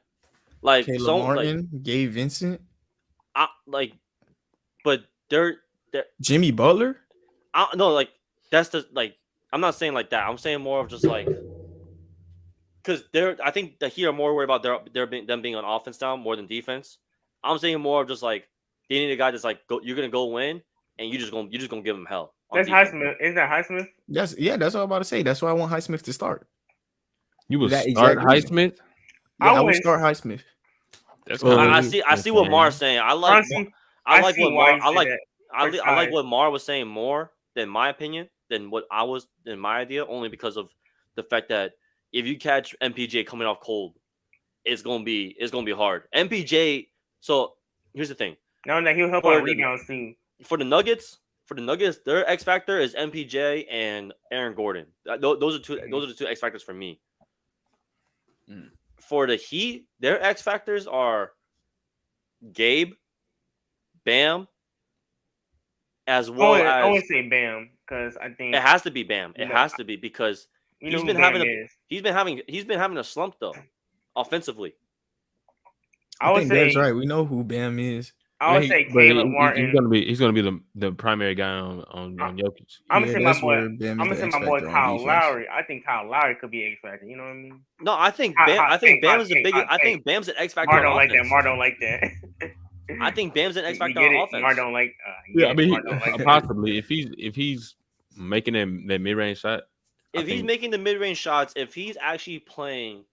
Like Caleb Martin, Gabe Vincent. But they're Jimmy Butler. No, like that's the like. I'm not saying like that. I'm saying more of just like because I think the Heat are more worried about them being on offense now more than defense. I'm saying more of just like they need a guy that's like you're gonna go win and you're just gonna give him hell. That's Highsmith. Isn't that Highsmith? That's what I'm about to say. That's why I want Highsmith to start. You would start Highsmith? Yeah, I would start Highsmith. That's I see what Mar's saying. I like what Mar was saying more than my opinion than what I was in my idea, only because of the fact that if you catch MPJ coming off cold, it's gonna be hard. MPJ. So here's the thing. No, that he'll help on rebounds too. For the Nuggets, their X factor is MPJ and Aaron Gordon. Those are the two X factors for me. For the Heat, their X factors are Gabe, Bam, as well as I would say Bam because I think it has to be Bam. It has to be because he's been having a slump though, offensively. I think that's right. We know who Bam is. I would say Caleb Martin. He's gonna be the primary guy on Jokic. I'm gonna say my boy Kyle Lowry. I think Kyle Lowry could be X factor. You know what I mean? No, I think Bam is the biggest. I think Bam's an X factor. Mar don't like that. Mar don't like that. I think Bam's an X factor on offense. Mar don't like. I mean, possibly if he's making that mid range shot. If he's making the mid range shots, if he's actually playing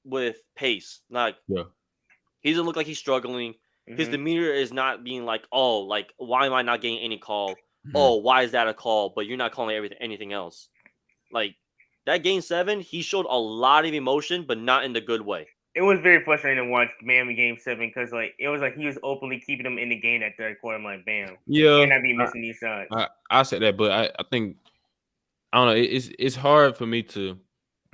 with pace, like he doesn't look like he's struggling. His demeanor is not being like, oh, like why am I not getting any call? Oh, why is that a call? But you're not calling anything else. Like that game 7, he showed a lot of emotion, but not in the good way. It was very frustrating to watch Miami game 7 because like it was like he was openly keeping them in the game that third quarter. I'm like, bam, yeah, and I'd be missing these shots. I said that, but I think I don't know. It's hard for me to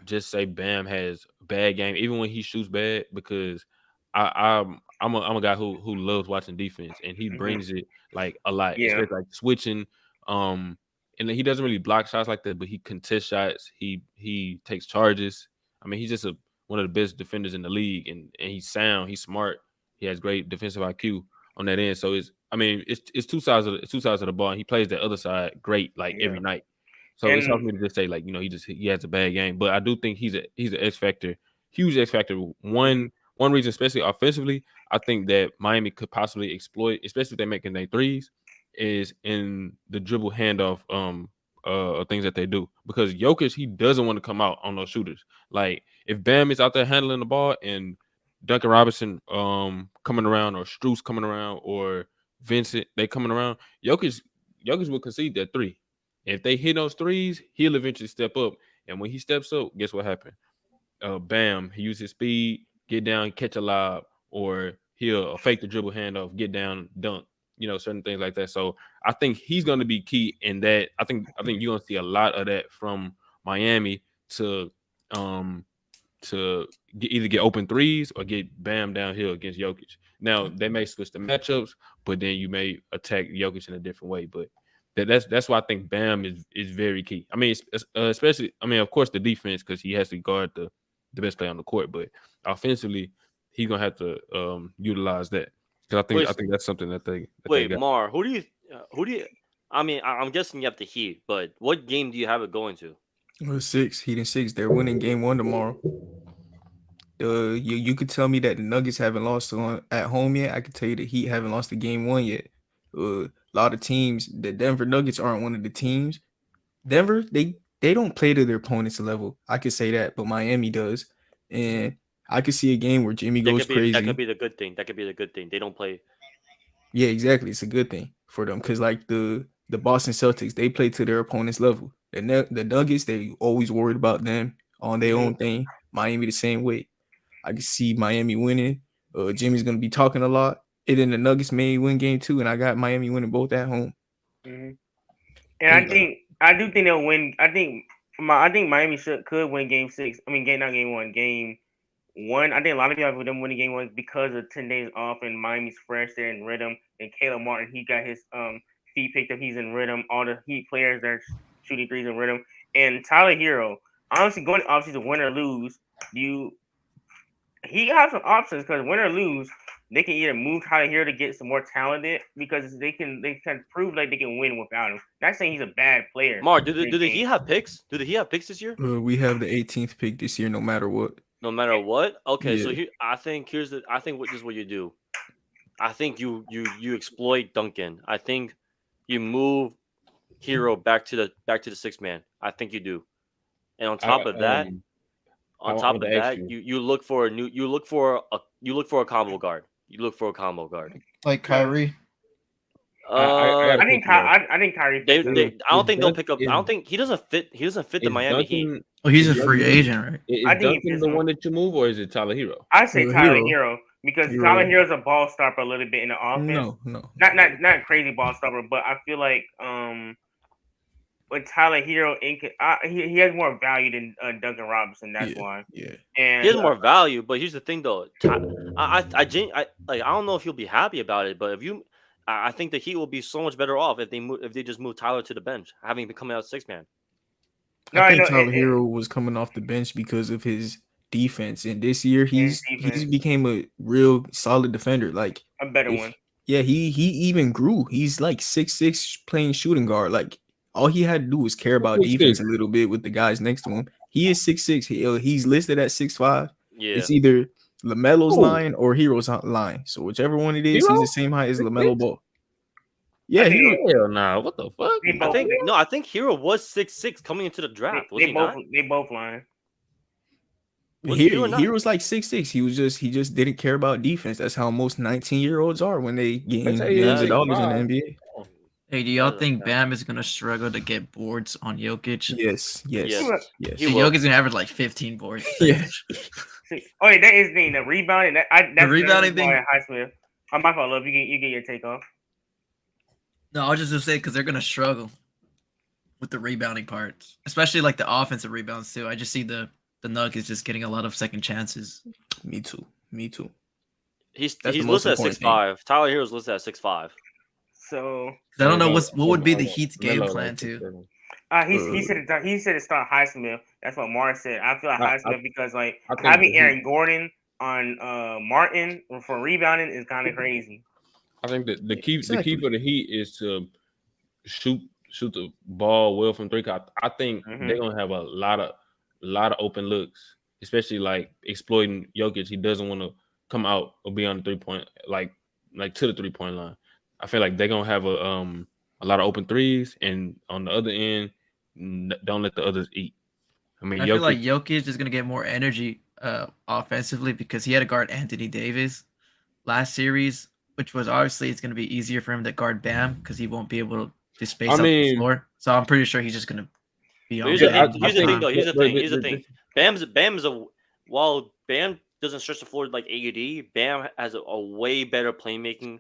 just say Bam has a bad game, even when he shoots bad, because I'm a guy who loves watching defense, and he brings it like a lot. Yeah, especially like switching. And he doesn't really block shots like that, but he contests shots. He takes charges. I mean, he's just one of the best defenders in the league, and he's sound. He's smart. He has great defensive IQ on that end. So it's two sides of the ball, and he plays the other side great every night. So it's hard for me to just say he has a bad game, but I do think he's an X factor, huge X factor. One reason, especially offensively, I think that Miami could possibly exploit, especially if they're making their threes, is in the dribble handoff things that they do. Because Jokic, he doesn't want to come out on those shooters. Like if Bam is out there handling the ball and Duncan Robinson coming around, or Strus coming around, or Vincent they coming around, Jokic will concede that 3. If they hit those threes, he'll eventually step up. And when he steps up, guess what happened? Bam, he used his speed. get down, catch a lob, or he'll fake the dribble handoff, get down, dunk. Certain things like that. So I think he's going to be key in that. I think you're going to see a lot of that from Miami to either get open threes or get Bam downhill against Jokic. Now they may switch the matchups, but then you may attack Jokic in a different way. But that's why I think Bam is very key. I mean, especially, of course, the defense, because he has to guard the best player on the court. But offensively, he's gonna have to utilize that. Because I think that's something that they got. Mar, who do you? I mean, I'm guessing you have the Heat, but what game do you have it going to? Well, 6, Heat and 6. They're winning game 1 tomorrow. You could tell me that the Nuggets haven't lost at home yet. I could tell you the Heat haven't lost the game 1 yet. A lot of teams, the Denver Nuggets aren't one of the teams. Denver, they don't play to their opponent's level. I could say that, but Miami does, and I could see a game where Jimmy goes crazy. That could be the good thing. They don't play. Yeah, exactly. It's a good thing for them because, like the Boston Celtics, they play to their opponent's level. The Nuggets, they always worried about them on their own thing. Miami the same way. I can see Miami winning. Jimmy's gonna be talking a lot, and then the Nuggets may win game 2, and I got Miami winning both at home. Mm-hmm. And I do think they'll win. I think Miami could win game 6. I mean, not game 1, game 1. I think a lot of people have them winning game 1 because of 10 days off and Miami's fresh there in rhythm. And Caleb Martin, he got his feet picked up. He's in rhythm. All the Heat players that are shooting threes in rhythm. And Tyler Hero, honestly, going to win or lose, he has some options because win or lose, they can either move Tyler Hero to get some more talented because they can prove like they can win without him. Not saying he's a bad player. Mark, do the Heat have picks? Do the Heat have picks this year? We have the 18th pick this year, no matter what. No matter what? Okay, Yeah. so this is what you do. I think you exploit Duncan. I think you move Hero back to the 6th man. I think you do. And on top of that, you look for a combo guard. Like Kyrie. I think Kyrie. I don't think they'll pick up. I don't think he doesn't fit. He doesn't fit the Miami Heat. Oh, he's a free agent, right? Is Duncan the one that you move, or is it Tyler Hero? I say Tyler Hero because Tyler Hero's a ball stopper a little bit in the offense. No, not crazy ball stopper, but I feel like with Tyler Hero, he has more value than Duncan Robinson. That's why. Yeah, and he has more value. But here's the thing, though. I don't know if you'll be happy about it, but I think the Heat will be so much better off if they just move Tyler to the bench, having been coming out 6 man. I think Tyler Hero was coming off the bench because of his defense, and this year he's became a real solid defender, like a better one. Yeah, he even grew. He's like 6'6", playing shooting guard. Like all he had to do was care about defense a little bit with the guys next to him. He is 6'6". He's listed at 6'5". Yeah, it's either LaMelo's line or Hero's line. So whichever one it is, he's the same height as LaMelo Ball. Yeah, hell nah. What the fuck? I think Hero was 6'6" coming into the draft. They both lying. Hero's like 6'6". He just didn't care about defense. That's how most 19-year-olds are when they gain millions of dollars in the NBA. Hey, do y'all think Bam is gonna struggle to get boards on Jokic? Yes. Jokic's gonna average like 15 boards. Yeah. Oh, yeah, that is the thing. The rebounding. The rebounding thing. Highsmith. I'm my fault, love. You get your take off. No, I was just gonna say because they're gonna struggle with the rebounding parts, especially like the offensive rebounds too. I just see the Nuggets just getting a lot of second chances. Me too. He's listed at 6'5". Tyler Hero's listed at 6'5". So I don't know what would be the Heat's game plan too. He said to start Highsmith. That's what Mark said. I feel like Highsmith because like having Aaron Gordon on Martin for rebounding is kind of crazy. I think the key for the Heat is to shoot the ball well from 3. I think they're gonna have a lot of open looks, especially like exploiting Jokic. He doesn't want to come out or be on the 3-point like to the 3-point line. I feel like they're gonna have a lot of open threes, and on the other end, don't let the others eat. I feel like Jokic is gonna get more energy offensively because he had to guard Anthony Davis last series, which was obviously it's gonna be easier for him to guard Bam because he won't be able to space out the floor. So I'm pretty sure he's just gonna be on. Here's the thing. Bam is while Bam doesn't stretch the floor like AD, Bam has a way better playmaking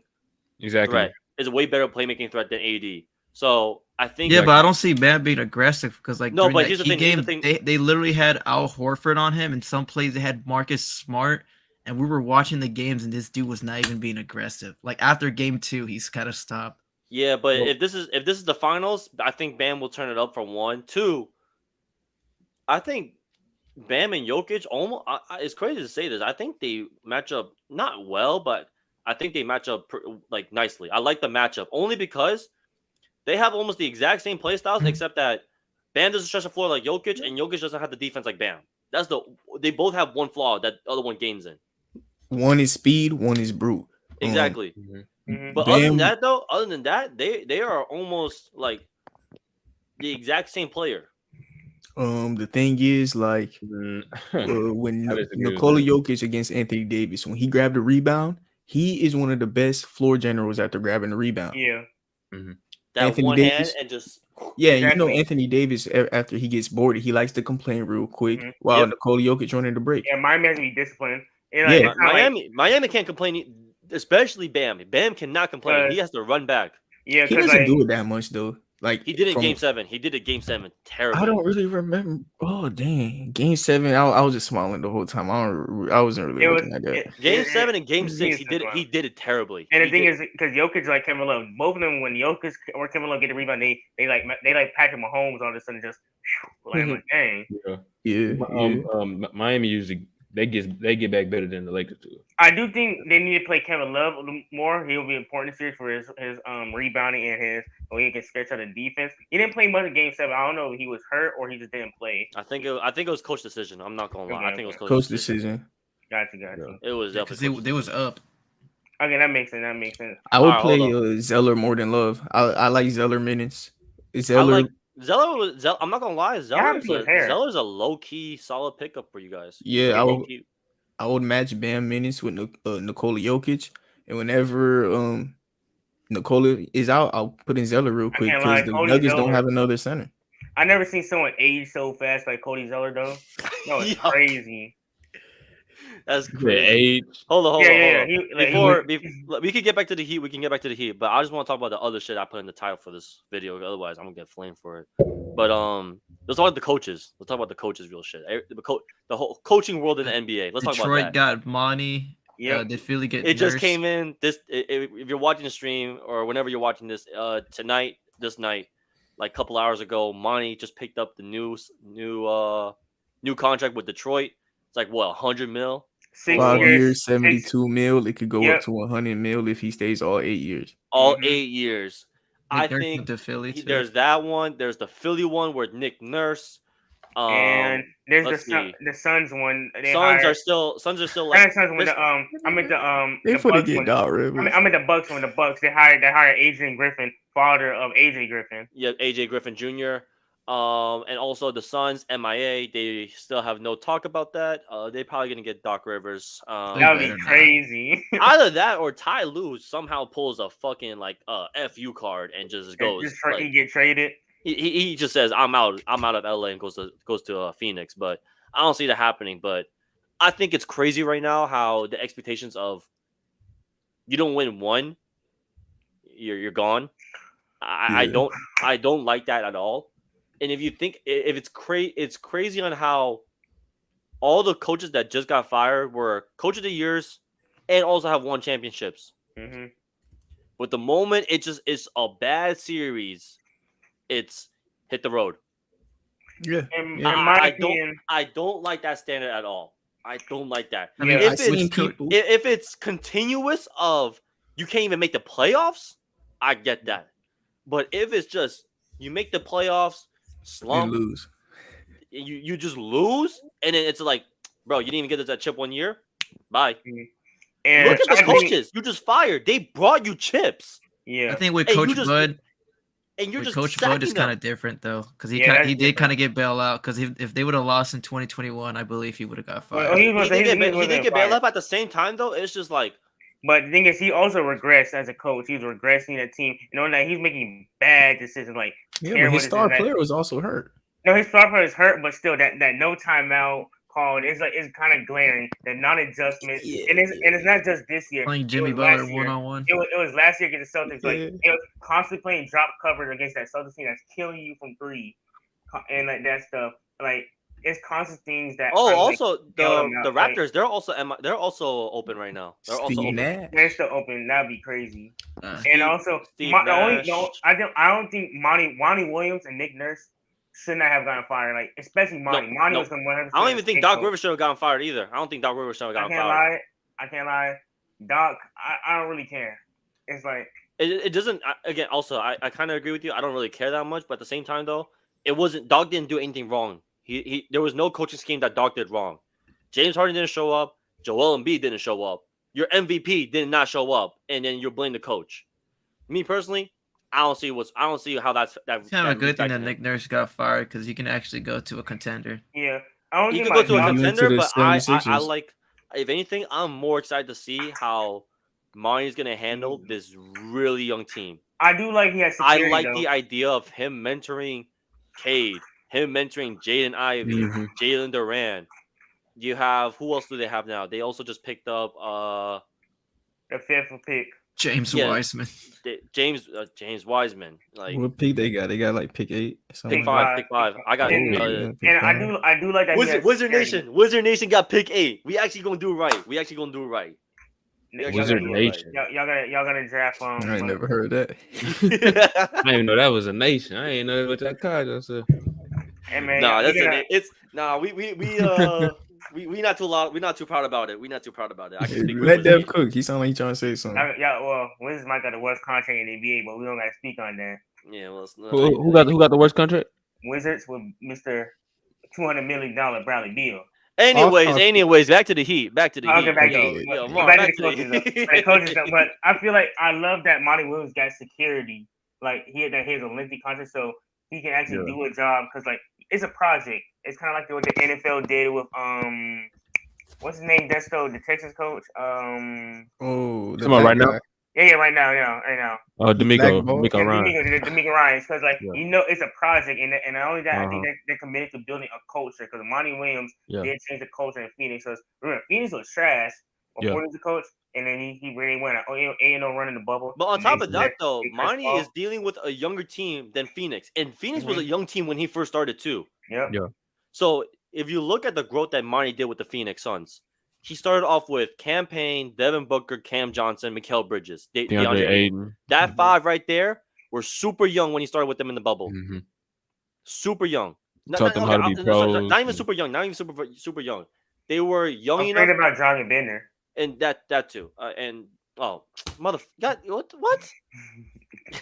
Exactly. threat. Is a way better playmaking threat than AD. So I think but I don't see Bam being aggressive because like no, during but that here's the key thing. game, they literally had Al Horford on him, and some plays they had Marcus Smart, and we were watching the games, and this dude was not even being aggressive. Like after game 2, he's kind of stopped. Yeah, but if this is the finals, I think Bam will turn it up for 1. 2, I think Bam and Jokic almost. It's crazy to say this. I think they match up not well, but I think they match up like nicely. I like the matchup only because they have almost the exact same play styles, except that Bam doesn't stretch the floor like Jokic, and Jokic doesn't have the defense like Bam. They both have one flaw that the other one gains in. One is speed, one is brute. Exactly. But Bam, other than that, they are almost like the exact same player. The thing is, like, when Nikola Jokic against Anthony Davis, when he grabbed the rebound, he is one of the best floor generals after grabbing the rebound. Yeah. That Anthony one Davis, hand and just exactly. Anthony Davis, after he gets bored, he likes to complain real quick while Nikola Jokic running the break. Yeah, Miami has to be disciplined. Miami can't complain, especially Bam. Bam cannot complain. He has to run back. Yeah, he doesn't do it that much though. Like he did it in Game 7. He did it Game 7 terribly. I don't really remember. Oh dang, Game 7. I was just smiling the whole time. I wasn't really looking at that. Game 7 and Game 6, he did it terribly. And the thing is, because Jokic like Kevin Love, both of them when Jokic or Kevin Love get the rebound, they like Patrick Mahomes all of a sudden just like dang. Yeah. Miami usually they get back better than the Lakers do. I do think they need to play Kevin Love a little more. He'll be important this series for his rebounding and his way he can stretch out the defense. He didn't play much in Game 7. I don't know if he was hurt or he just didn't play. I think it was coach decision. I'm not gonna lie. I think it was coach decision. Gotcha. It was because they was up. Okay, that makes sense. I would play Zeller more than Love. I like Zeller minutes. Zeller. Zeller, I'm not gonna lie. Zeller's a low key solid pickup for you guys. Yeah, I would match Bam minutes with Nikola Jokic, and whenever Nikola is out, I'll put in Zeller real quick because the Nuggets don't have another center. I never seen someone age so fast like Cody Zeller though. That was crazy. That's crazy. Hold on. Before we can get back to the Heat, but I just want to talk about the other shit I put in the title for this video. Otherwise, I'm gonna get flamed for it. But let's talk about the coaches. Let's talk about the coaches' real shit. The whole coaching world in the NBA. Let's talk about that. Detroit got Monty. Yeah, did Philly get? It just came in. If you're watching the stream or whenever you're watching this this night, like a couple hours ago, Monty just picked up the new contract with Detroit. It's like what, $100 million? 5 years, $72 million. It could go up to $100 million if he stays all 8 years. All 8 years. I think the Philly there's that one. There's the Philly one with Nick Nurse. And there's the Suns one. Suns are still like. I'm at the Before they get Doc Rivers. I'm at the Bucks when the Bucks they hired Adrian Griffin, father of AJ Griffin. Yeah, AJ Griffin Jr. And also the Suns, MIA, they still have no talk about that. They're probably gonna get Doc Rivers. That would be crazy. Either that or Ty Lue somehow pulls a fucking like FU card and just goes. He get traded. He just says I'm out of LA and goes to Phoenix, but I don't see that happening. But I think it's crazy right now how the expectations of you don't win one, you're gone. I don't like that at all. And if you think it's crazy on how all the coaches that just got fired were coach of the years and also have won championships. Mm-hmm. But the moment it's a bad series, it's hit the road. Yeah. I don't like that standard at all. I don't like that. I mean, if it's continuous of you can't even make the playoffs, I get that. But if it's just you make the playoffs, slump, you lose. You just lose, and then it's like, bro, you didn't even get that chip 1 year. Bye. And look at the coaches you just fired. They brought you chips. Yeah, I think with Coach Bud, and you're just Coach Bud is kind of different though, because he did kind of get bailed out. Because if they would have lost in 2021, I believe he would have got fired. He did get bailed out at the same time though. It's just like. But the thing is, he also regressed as a coach. He's regressing the team. You know, that he's making bad decisions. Like, but his star player was also hurt. No, his star player is hurt, but still, that no timeout called. It's kind of glaring. The non-adjustment, and it's not just this year. Playing Jimmy Butler 1-on-1. It was last year against the Celtics. Like Yeah. it was constantly playing drop coverage against that Celtics team that's killing you from three, and like that stuff. Like it's constant things that. Also the Raptors, they're also open right now. They're also open. They're still open. That'd be crazy. Uh-huh. And also, I don't think Monty Williams and Nick Nurse should not have gotten fired. Like especially Monty. Monty was going to 100%. I don't even think Doc Rivers should have gotten fired either. I don't think Doc Rivers should have gotten fired. I can't lie. Doc, I don't really care. It's like it doesn't. Again, also I kind of agree with you. I don't really care that much, but at the same time though, Doc didn't do anything wrong. There was no coaching scheme that Doc did wrong. James Harden didn't show up. Joel Embiid didn't show up. Your MVP did not show up, and then you're blaming the coach. Me personally, I don't see how that's that. It's kind of a good thing that Nick Nurse got fired because you can actually go to a contender. Yeah, you can go to a contender, but I like. If anything, I'm more excited to see how Monty's gonna handle this really young team. I do like he has security, I like the idea of him mentoring Cade, him mentoring Jaden Ivey, Jalen Duran. You have who else do they have now? They also just picked up the fifth pick. James Wiseman. James Wiseman. Like what pick they got? They got like pick 8. Pick 5. I got and I do like that. Wizard Nation got pick 8. We actually gonna do it right. Wizard Nation. Y'all gonna draft I ain't never heard that. I didn't know that was a nation. I ain't know what that card was. Hey man, we not too loud. We're not too proud about it. I can speak let Dev cook. He sound like he trying to say something. Wizards might got the worst contract in the NBA, but we don't gotta speak on that. Yeah, well, who got the worst contract? Wizards with Mr. $200 million Bradley Beal. Anyways, back to the Heat. Back to the Heat. Back to the coaches. But I feel like I love that Monty Williams got security. Like he had his lengthy contract, so he can actually do a job because like it's a project. It's kind of like what the NFL did with what's his name? Desto, the Texas coach. Right now. Yeah, right now. Oh, D'Amico Ryan. D'Amico Ryan, because it's a project, and not only that, I think they're committed to building a culture. Because Monty Williams did change the culture in Phoenix. So remember, Phoenix was trash before he was the coach, and then he really went 8-0 running the bubble. But on top of that, though, Monty is dealing with a younger team than Phoenix, and Phoenix was a young team when he first started too. Yeah. So if you look at the growth that Monty did with the Phoenix Suns. He started off with Cam Payne, Devin Booker, Cam Johnson, Mikal Bridges, DeAndre Ayton. That 5 right there were super young when he started with them in the bubble. Mm-hmm. Super young. Taught them how to be pros. Not even super young. Not even super young. They were young enough. I'm about Dragon Bender. And that too. What?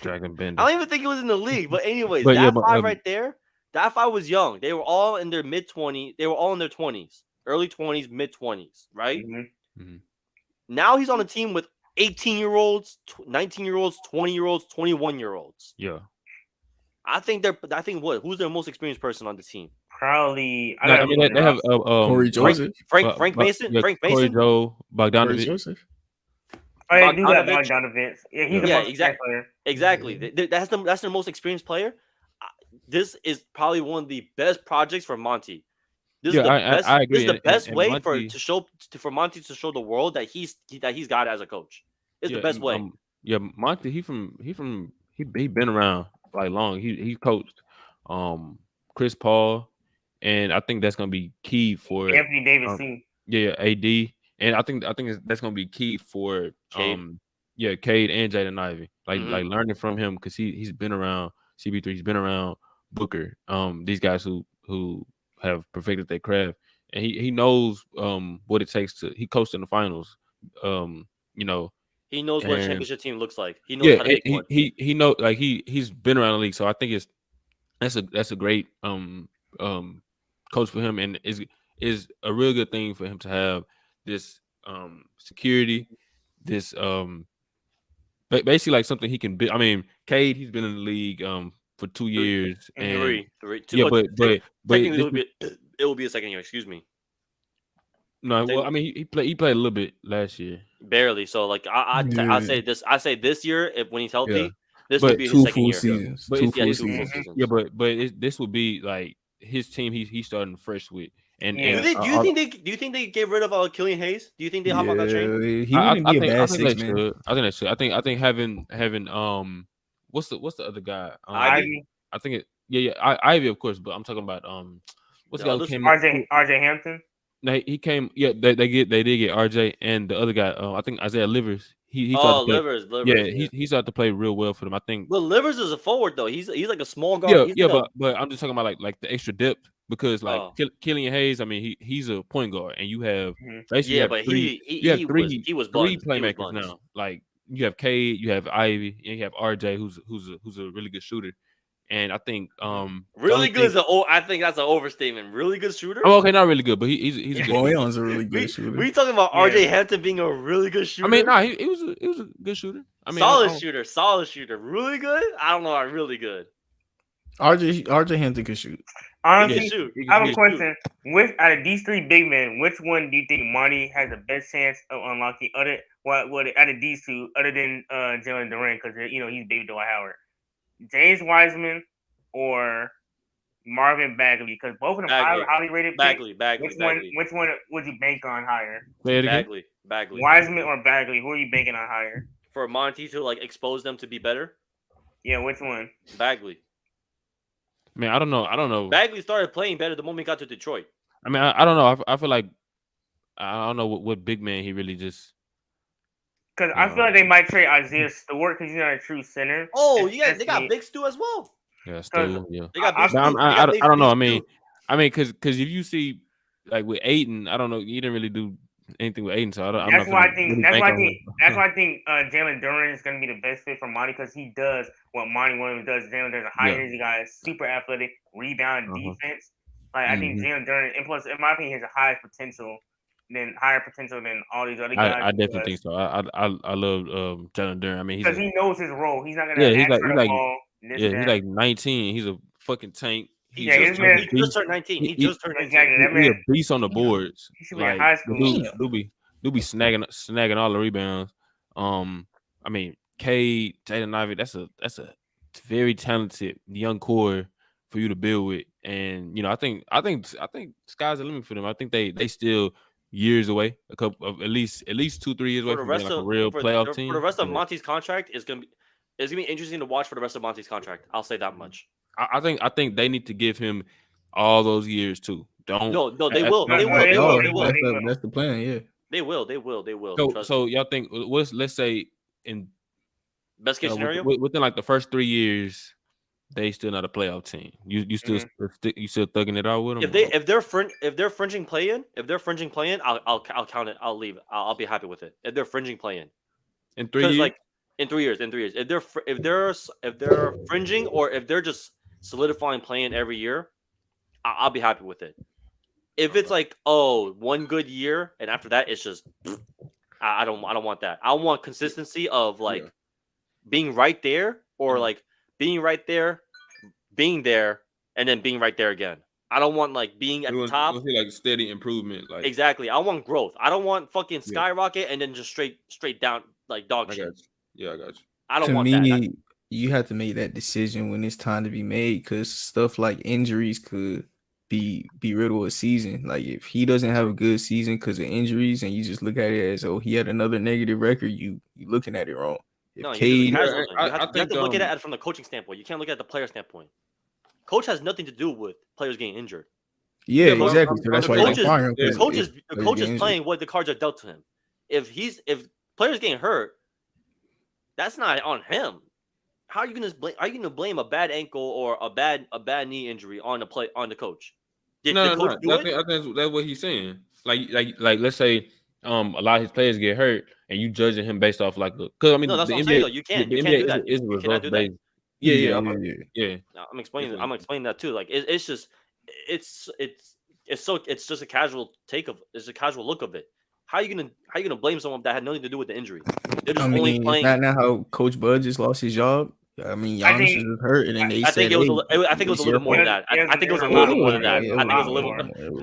Dragon Bender. I don't even think he was in the league. But anyways, that 5 right there, that 5 was young. They were all in their mid-20s. They were all in their 20s. Early 20s, mid-20s, right? Mm-hmm. Now he's on a team with 18-year-olds, 19-year-olds, 20-year-olds, 21-year-olds. Yeah. Who's their most experienced person on the team? Probably. They have Corey Joseph. Frank Mason. Frank Mason. Corey Joe, Bogdanovic. Joseph. Oh, yeah, do that Bogdanovic. Yeah, he's the most exactly. player. Exactly. That's their most experienced player. This is probably one of the best projects for Monty. I agree. This is the best way Monty, for Monty to show the world that he's got it as a coach. It's the best way. Monty, he been around like long. He coached Chris Paul, and I think that's gonna be key for Anthony Davis too. AD, and I think that's gonna be key for Cade and Jaden Ivey, like learning from him because he's been around CP3, he's been around Booker, these guys who have perfected their craft, and he knows what it takes to. He coached in the finals, He knows what a championship team looks like. He knows how to make one. He knows, like he's been around the league, so I think that's a great coach for him, and is a real good thing for him to have this security, this basically like something he can build. I mean, Cade, he's been in the league for 2 years and three. But it will be a second year. Excuse me. No, well, I mean, he played a little bit last year, barely. So like I say this year, when he's healthy, this but would be his second year. Seasons. But this would be like his team. He's starting fresh with. And, Yeah. and Do you think they get rid of Killian Hayes? Do you think they hop on that train? He wouldn't be a bad think they six man. should. I think they should. I think having what's the other guy? Ivy. I think it Ivy of course, but I'm talking about what's the guy who came RJ Hampton. No, he came. Yeah, they did get RJ and the other guy. I think Isaiah Livers. He Livers. Yeah, he started to play real well for them. I think. But Livers is a forward though. He's like a small guard. But I'm just talking about like the extra depth because like Killian Hayes. I mean, he's a point guard, and you have basically he was three playmakers now. Like you have Cade, you have Ivy, and you have RJ, who's a really good shooter. And I think really good is I think that's an overstatement. Really good shooter. Oh, okay, not really good, but he's a good Boyan's a really good shooter. We talking about RJ Hampton being a really good shooter. I mean, no, he was a good shooter. I mean, solid shooter. Really good? I don't know about really good. RJ Hampton can shoot. Honestly, I have a question. Out of these three big men, which one do you think Monty has the best chance of unlocking? Out of these two, other than Jalen Duren, because he's baby Dwight Howard. James Wiseman or Marvin Bagley, because both of them highly rated. Bagley. Which one would you bank on higher? Bagley. Wiseman or Bagley? Who are you banking on higher? For Monty to like expose them to be better? Yeah, which one? Bagley. Man, I don't know. Bagley started playing better the moment he got to Detroit. I mean, I don't know. I feel like I don't know what big man he really just. Because I feel like they might trade Isaiah Stewart because he's not a true center. Oh, they got Big Stu as well. Yeah, Stu. Yeah, they got Big Stu. I don't know. I mean, because if you see like with Ayton, I don't know. He didn't really do anything with Ayton, so that's why I think Jalen Duren is going to be the best fit for Monty because he does what Monty Williams does. Jalen Duren's a high energy guy, super athletic, rebound, defense. Like I think Jalen Duren, and plus, in my opinion, he has a higher potential than all these other guys. I definitely think so. I love Jalen Duren. I mean, because he knows his role. He's not gonna he's like 19. He's a fucking tank. He just turned 19. He just turned 19. He's a beast on the boards. He should be in high school. Do be snagging all the rebounds. I mean, Cade, Jaden Ivey. That's a very talented young core for you to build with. And I think sky's the limit for them. I think they still years away, a couple of at least 2-3 years away from being like a real playoff team. For the rest of Monty's contract, it's gonna be interesting to watch for the rest of Monty's contract. I'll say that much. I think they need to give him all those years too. They will. That's the plan. Yeah, they will. So y'all think let's say in best case scenario within like the first 3 years. They still not a playoff team. You still thugging it out with them. If they're fringing play-in, I'll count it. I'll leave. I'll be happy with it. If they're fringing play-in in 3 years, like in 3 years, if they're fringing or if they're just solidifying play-in every year, I'll be happy with it. If it's like one good year and after that it's just I don't want that. I want consistency of like being right there or like being right there, being there, and then being right there again. I don't want like being at the top. Like steady improvement. Like exactly. I want growth. I don't want fucking skyrocket and then just straight down like dog shit. Yeah, I got you. I don't want that. You have to make that decision when it's time to be made because stuff like injuries could be riddle a season. Like if he doesn't have a good season because of injuries and you just look at it as he had another negative record, you looking at it wrong. No, you have to look at it from the coaching standpoint. You can't look at the player standpoint. Coach has nothing to do with players getting injured. Yeah, exactly. So that's why the coach is playing what the cards are dealt to him. If players getting hurt, that's not on him. How are you gonna blame a bad ankle or a bad knee injury on the coach? Did the coach do it? I think that's what he's saying. Like let's say a lot of his players get hurt and you judging him based off like because I mean no, that's the what I'm NBA, saying though. You can't do that. Is you cannot do that. Yeah. No, I'm explaining that too. Like it's just a casual it's a casual look of it. How are you gonna blame someone that had nothing to do with the injury? They're just only playing. Not how Coach Bud just lost his job. I mean, Giannis was hurt, and then they I said, think it was. I think it was a little bit more than that. I think it was a little bit more than that. I think it was a little.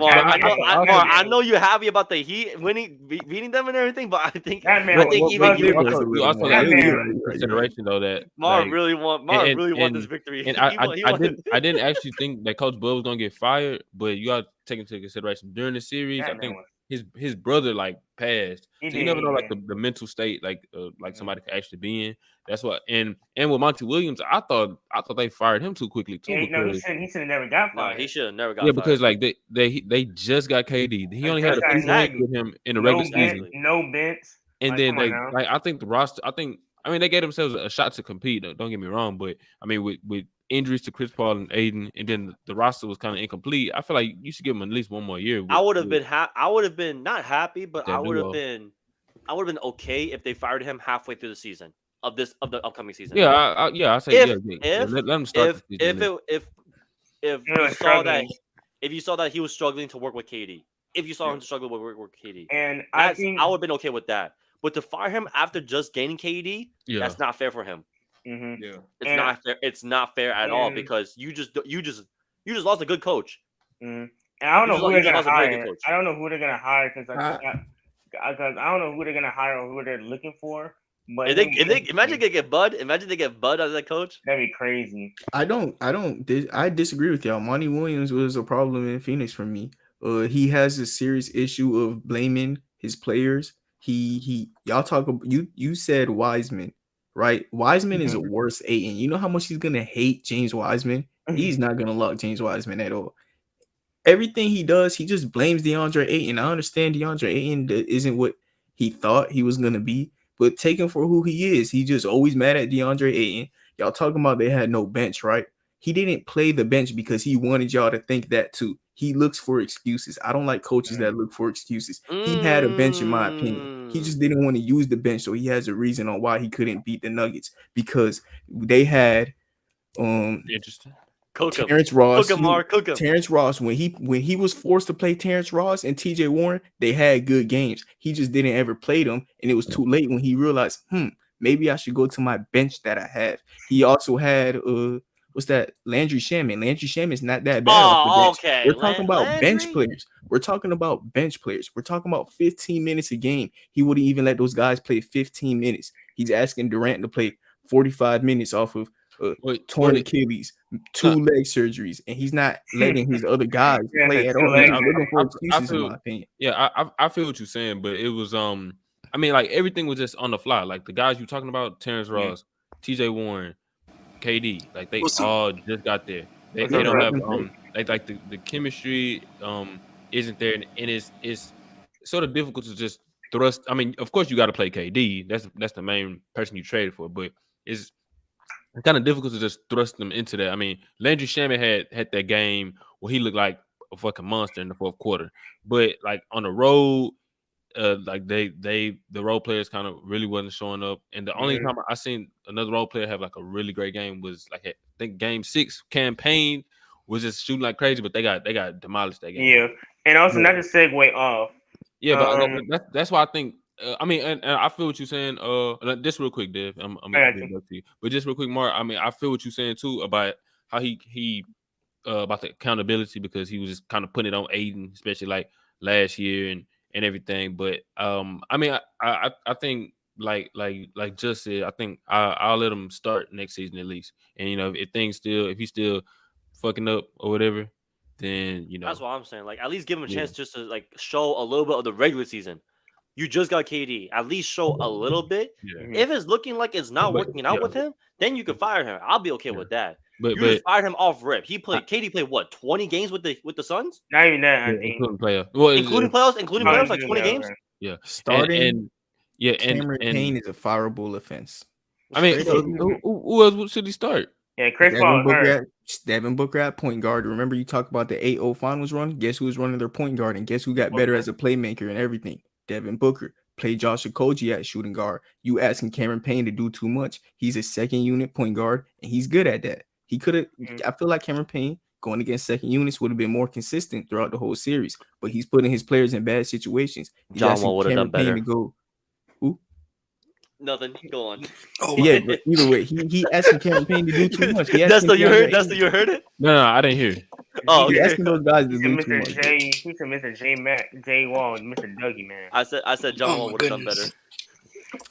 I know you're happy about the Heat beating them and everything, but I think even you also got consideration though that Mar really want this victory. And I didn't actually think that Coach Bud was gonna get fired, but you got to take into consideration during the series. I think his brother like passed, so you never know like the mental state like somebody could actually be in. That's what and with Monty Williams, I thought they fired him too quickly too. No, he should have never got fired. No, he should have never got fired. Yeah, because like they just got KD. He only had a few games with him in the regular season. No bench. And then I think the roster. I mean they gave themselves a shot to compete. Don't get me wrong, but I mean with injuries to Chris Paul and Aiden, and then the roster was kind of incomplete. I feel like you should give him at least one more year. I would have been not happy, but I would have been okay if they fired him halfway through the season of the upcoming season. Yeah, I say let him start. If you saw that he was struggling to work with KD, if you saw him struggle with work with KD, and I think I would have been okay with that. But to fire him after just gaining KD, that's not fair for him. Mm-hmm. Yeah, not fair. It's not fair at all because you just lost a good coach. Mm-hmm. And I don't know who they're gonna hire. I don't know who they're gonna hire because I don't know who they're gonna hire or who they're looking for. But imagine they get Bud. Imagine they get Bud as a coach. That'd be crazy. I disagree with y'all. Monty Williams was a problem in Phoenix for me. He has a serious issue of blaming his players. Y'all talk about you said Wiseman, right? Wiseman is a worse Ayton. You know how much he's gonna hate James Wiseman? He's not gonna love James Wiseman at all. Everything he does, he just blames DeAndre Ayton. I understand DeAndre Ayton isn't what he thought he was gonna be, but take him for who he is. He just always mad at DeAndre Ayton. Y'all talking about they had no bench, right? He didn't play the bench because he wanted y'all to think that too. He looks for excuses. I don't like coaches that look for excuses. He had a bench, in my opinion. He just didn't want to use the bench, so he has a reason on why he couldn't beat the Nuggets because they had interesting. Terrence Ross. Terrence Ross, when he was forced to play Terrence Ross and TJ Warren, they had good games. He just didn't ever play them, and it was too late when he realized, maybe I should go to my bench that I have. He also had what's that? Landry Shamet. Landry Shamet is not that bad. Okay. We're talking about bench players. We're talking about bench players. We're talking about 15 minutes a game. He wouldn't even let those guys play 15 minutes. He's asking Durant to play 45 minutes off of torn Achilles, 2 leg surgeries, and he's not letting his other guys play at all. He's looking for excuses, in my opinion. Yeah, I feel what you're saying, but it was I mean, like everything was just on the fly. Like the guys you're talking about, Terrence Ross, TJ Warren, KD, like they all just got there. They don't have like the chemistry isn't there, and it's sort of difficult to just thrust. I mean, of course you got to play KD. That's the main person you traded for, but it's kind of difficult to just thrust them into that. I mean, Landry Shamet had that game where he looked like a fucking monster in the fourth quarter, but like on the road, like the role players kind of really wasn't showing up. And the only time I seen another role player have like a really great game was like I think game 6 campaign was just shooting like crazy, but they got demolished that game. Yeah, and also not to segue off. Yeah, but that's why I think. I mean, and I feel what you're saying. Just real quick, Dev. I'm gonna get back to you, but just real quick, Mark. I mean, I feel what you're saying too about how he about the accountability because he was just kind of putting it on Aiden, especially like last year and everything. But I mean, I think like just said, I think I'll let him start next season at least. And you know, if he's still fucking up or whatever, then you know that's what I'm saying. Like at least give him a chance just to like show a little bit of the regular season. You just got KD. At least show a little bit. Yeah. If it's looking like it's not working out with him, then you can fire him. I'll be okay with that. But you just fired him off rip. KD played what 20 games with the Suns? Not even that. Including playoffs. Including playoffs, like 20 games. Yeah, starting. Cameron Payne is a fireable offense. I mean, who else should he start? Yeah, Chris Paul hurt. Devin Booker at point guard. Remember you talked about the 8-0 finals run? Guess who was running their point guard, and guess who got better as a playmaker and everything? Devin Booker. Play Josh Okogie at shooting guard. You asking Cameron Payne to do too much. He's a second unit point guard, and he's good at that. He could have. I feel like Cameron Payne going against second units would have been more consistent throughout the whole series. But he's putting his players in bad situations. John Wall would have done better. Who? Nothing. Go on. Oh, yeah, but either way, he asking Cameron Payne to do too much. That's what you heard. That's what you heard it. No, I didn't hear. Oh, He okay. asking those guys to do too Mr. much. He said Mr. J Wall, Mr. Dougie, man. I said John Wall would have done better.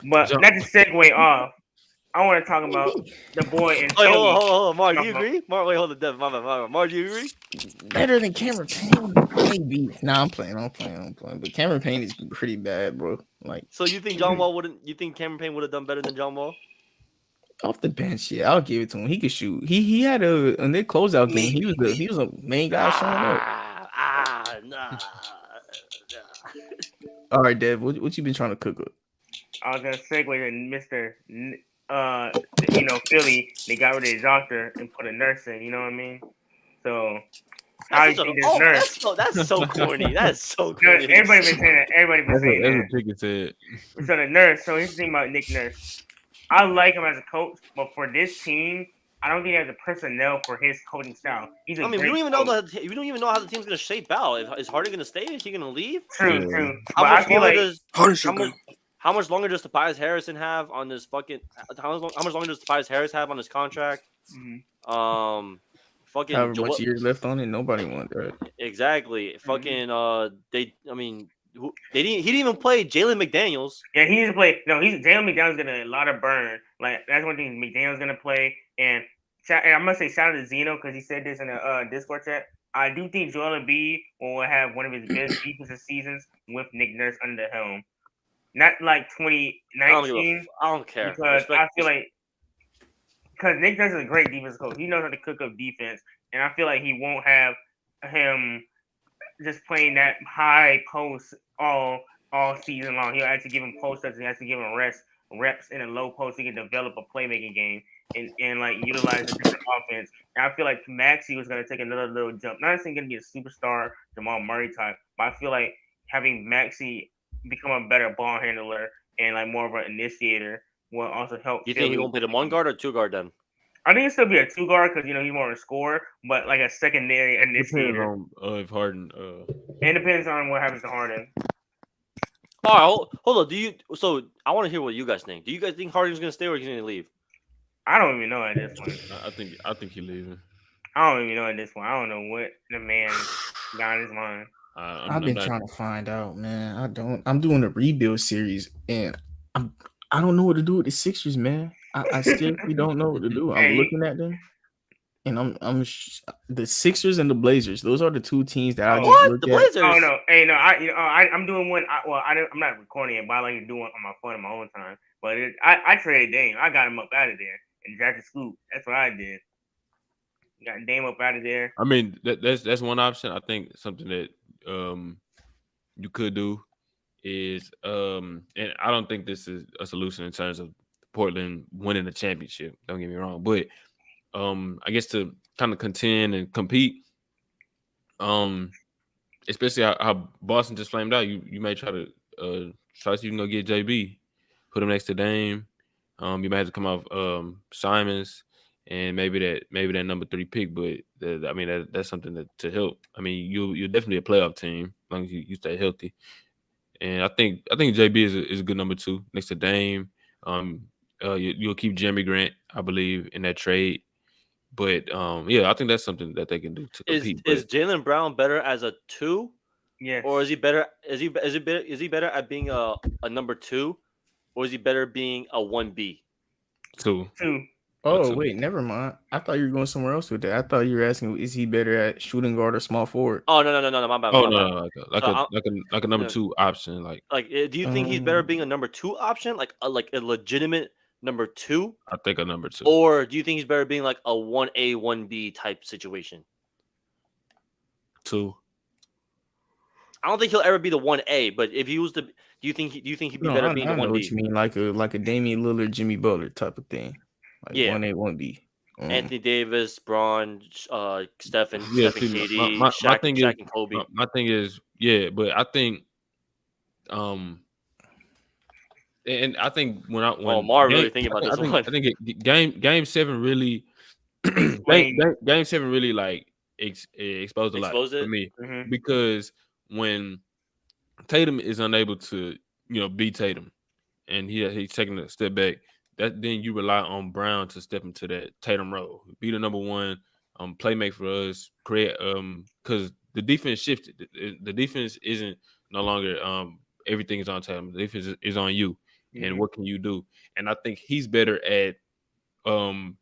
But not to segue off, I want to talk about the boy in Philly. Hold on. Mark, do you agree? Mark, wait, hold on, Devin. My Mark, do you agree? Better than Cameron Payne, maybe. Nah, I'm playing. But Cameron Payne is pretty bad, bro. Like, so you think John Wall wouldn't? You think Cameron Payne would have done better than John Wall? Off the bench, yeah, I'll give it to him. He could shoot. He had in their closeout game. He was a main guy showing up. Nah. All right, Dev, what you been trying to cook up? I was gonna segue to Mr. Philly. They got rid of the doctor and put a nurse in. You know what I mean? So that's so corny. That's so corny. Everybody been saying that. Everybody been saying that. That's what Pickett said. So the nurse. So here's the thing about Nick Nurse. I like him as a coach, but for this team, I don't think he has the personnel for his coaching style. We don't even know how the team's gonna shape out. Is Harden gonna stay? Is he gonna leave? True. How much longer does Tobias Harrison have on this fucking? How much longer does Tobias Harris have on his contract? Mm-hmm. Fucking. However much years left on it, nobody wanted that. Exactly. Fucking. He didn't even play Jalen McDaniels. Yeah, he didn't play. No, Jalen McDaniels getting a lot of burn. Like that's one thing McDaniels gonna play. And I must say shout out to Zeno because he said this in a Discord chat. I do think Joel Embiid will have one of his best defensive seasons with Nick Nurse under the helm. Not like 2019. I don't care because I feel like because Nick Nurse is a great defense coach. He knows how to cook up defense, and I feel like he won't have him just playing that high post all season long. He'll actually give him post ups and has to give him reps in a low post. He can develop a playmaking game and like utilize the different offense. And I feel like Maxey was going to take another little jump. Not saying going to be a superstar Jamal Murray type, but I feel like having Maxey become a better ball handler and like more of an initiator will also help. You think he's going to play the 1 guard or 2 guard then? I think it'll still be a 2 guard because he's more of a scorer, but like a secondary initiator. Depends on if Harden. It depends on what happens to Harden. All right, hold on. So I want to hear what you guys think. Do you guys think Harden's going to stay or he's going to leave? I don't even know at this point. I think he's leaving. I don't even know at this point. I don't know what the man got in his mind. I've been trying to find out, man. I'm doing a rebuild series, and I don't know what to do with the Sixers, man. I seriously don't know what to do. I'm looking at them, and the Sixers and the Blazers. Those are the two teams that I just look the Blazers? Oh no, hey no, I'm doing one. I'm not recording it, but I like to do one on my phone in my own time. But I traded Dame. I got him up out of there and drafted Scoop. That's what I did. Got Dame up out of there. I mean, that's one option. I think something that you could do is and I don't think this is a solution in terms of Portland winning the championship. Don't get me wrong, but I guess to kind of contend and compete, especially how Boston just flamed out, you may try to get JB, put him next to Dame. You might have to come off Simons and maybe that number 3 pick, but that's something to help. I mean, you're definitely a playoff team as long as you stay healthy. And I think JB is a good number 2 next to Dame. You'll keep Jeremy Grant, I believe, in that trade. But I think that's something that they can do to compete. Is Jaylen Brown better as a 2? Yeah. Or is he better? Is he better at being a number 2, or is he better being a 1B? 2. Oh wait, never mind. I thought you were going somewhere else with that. I thought you were asking, is he better at shooting guard or small forward? Oh no, my bad. Oh no, like a number 2 option. Like do you think he's better being a number 2 option, like a legitimate number 2? I think a number 2. Or do you think he's better being like a 1A, 1B type situation? 2. I don't think he'll ever be the 1A, but if he was do you think he'd be better being the 1B? I know what you mean, like a Damian Lillard, Jimmy Butler type of thing. Like 1A, 1B. Anthony Davis, Braun, Stephen, KD, my Shaq, thing Shaq is, and Kobe. My thing is, but I think, and I think when Mar really thinking about this one. I think game 7 really, game 7 really like exposed a lot for me because when Tatum is unable to beat Tatum. and he's taking a step back, that then you rely on Brown to step into that Tatum role, be the number one, playmate for us, create because the defense shifted. The defense isn't no longer everything is on Tatum. The defense is on you, and what can you do? And I think he's better at going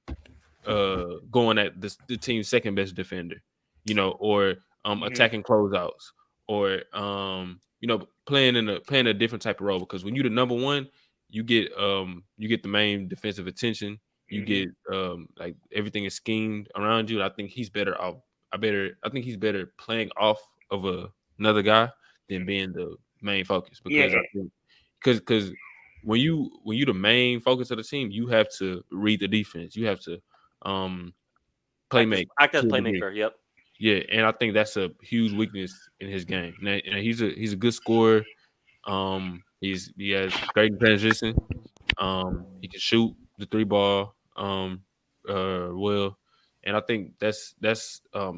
at the team's second best defender, or attacking closeouts, or playing a different type of role, because when you're the number one, you get the main defensive attention. You get like everything is schemed around you. I think he's better off. I think he's better playing off of another guy than being the main focus, because I think because when you the main focus of the team, you have to read the defense. You have to act as playmaker. Yep. Yeah, and I think that's a huge weakness in his game. And he's a good scorer. He has great transition. He can shoot the 3-ball well, and I think that's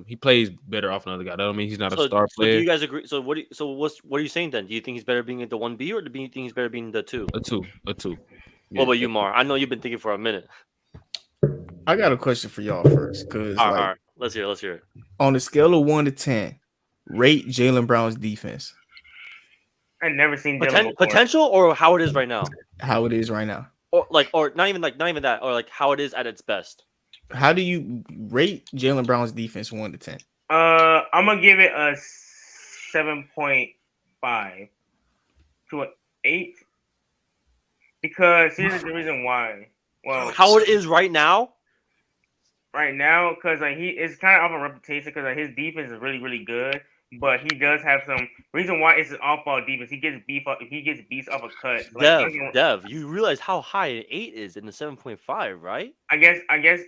he plays better off another guy. That don't mean he's not a star player. Do you guys agree? So what are you saying then? Do you think he's better being at the 1B, or do you think he's better being the 2? A two. Yeah. What about you, Mar? I know you've been thinking for a minute. I got a question for y'all first, because all right. Let's hear it. On a scale of 1 to 10, rate Jaylen Brown's defense. I've never seen potential, or how it is right now. How it is right now, or not even that, or like how it is at its best. How do you rate Jaylen Brown's defense 1 to 10? I'm gonna give it a 7.5 to an 8, because here's the reason why. Well, how it is right now. Right now, because like it's kind of off a reputation, because like, his defense is really, really good, but he does have some reason why it's an off-ball defense. He gets beat off a cut. Like, Dev, you realize how high an 8 is in the 7.5, right? I guess, because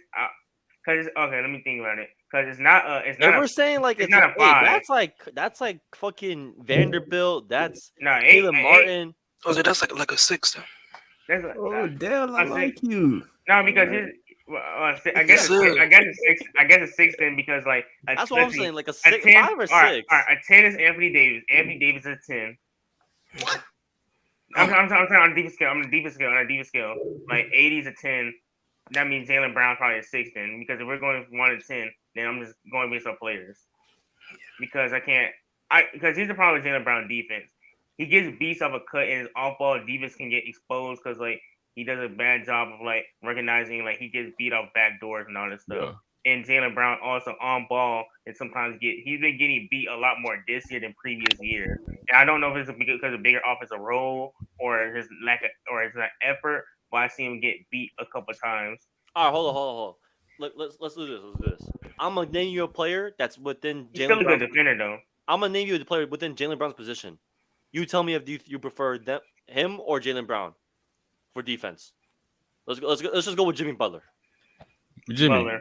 okay, let me think about it. Because it's not. We're saying like it's not a 5. That's like fucking Vanderbilt. That's Caleb Martin. Oh, so that's like a 6 then. Dale, I like you. No, because his. I guess a 6 then, because like that's what I'm saying, like a 6, 5 or 6. All right, a 10 is Anthony Davis. Anthony Davis is a 10. What? I'm saying on a deeper scale. On a deeper scale, like 80 is a 10. That means Jaylen Brown probably a 6 then, because if we're going from 1 to 10, then I'm just going based on players. Because because here's the problem with Jaylen Brown defense. He gets beats off a cut, and his off-ball defense can get exposed because like he does a bad job of like recognizing, like he gets beat off back doors and all this stuff. Yeah. And Jaylen Brown also on ball, and sometimes he's been getting beat a lot more this year than previous years. And I don't know if it's because of bigger offensive role or his his effort, but I see him get beat a couple times. All right, hold on. Let's do this. I'm gonna name you a player that's within. He's still a good defender though. I'm gonna name you a player within Jaylen Brown's position. You tell me if you prefer him or Jaylen Brown for defense. Let's just go with Jimmy Butler. Jimmy.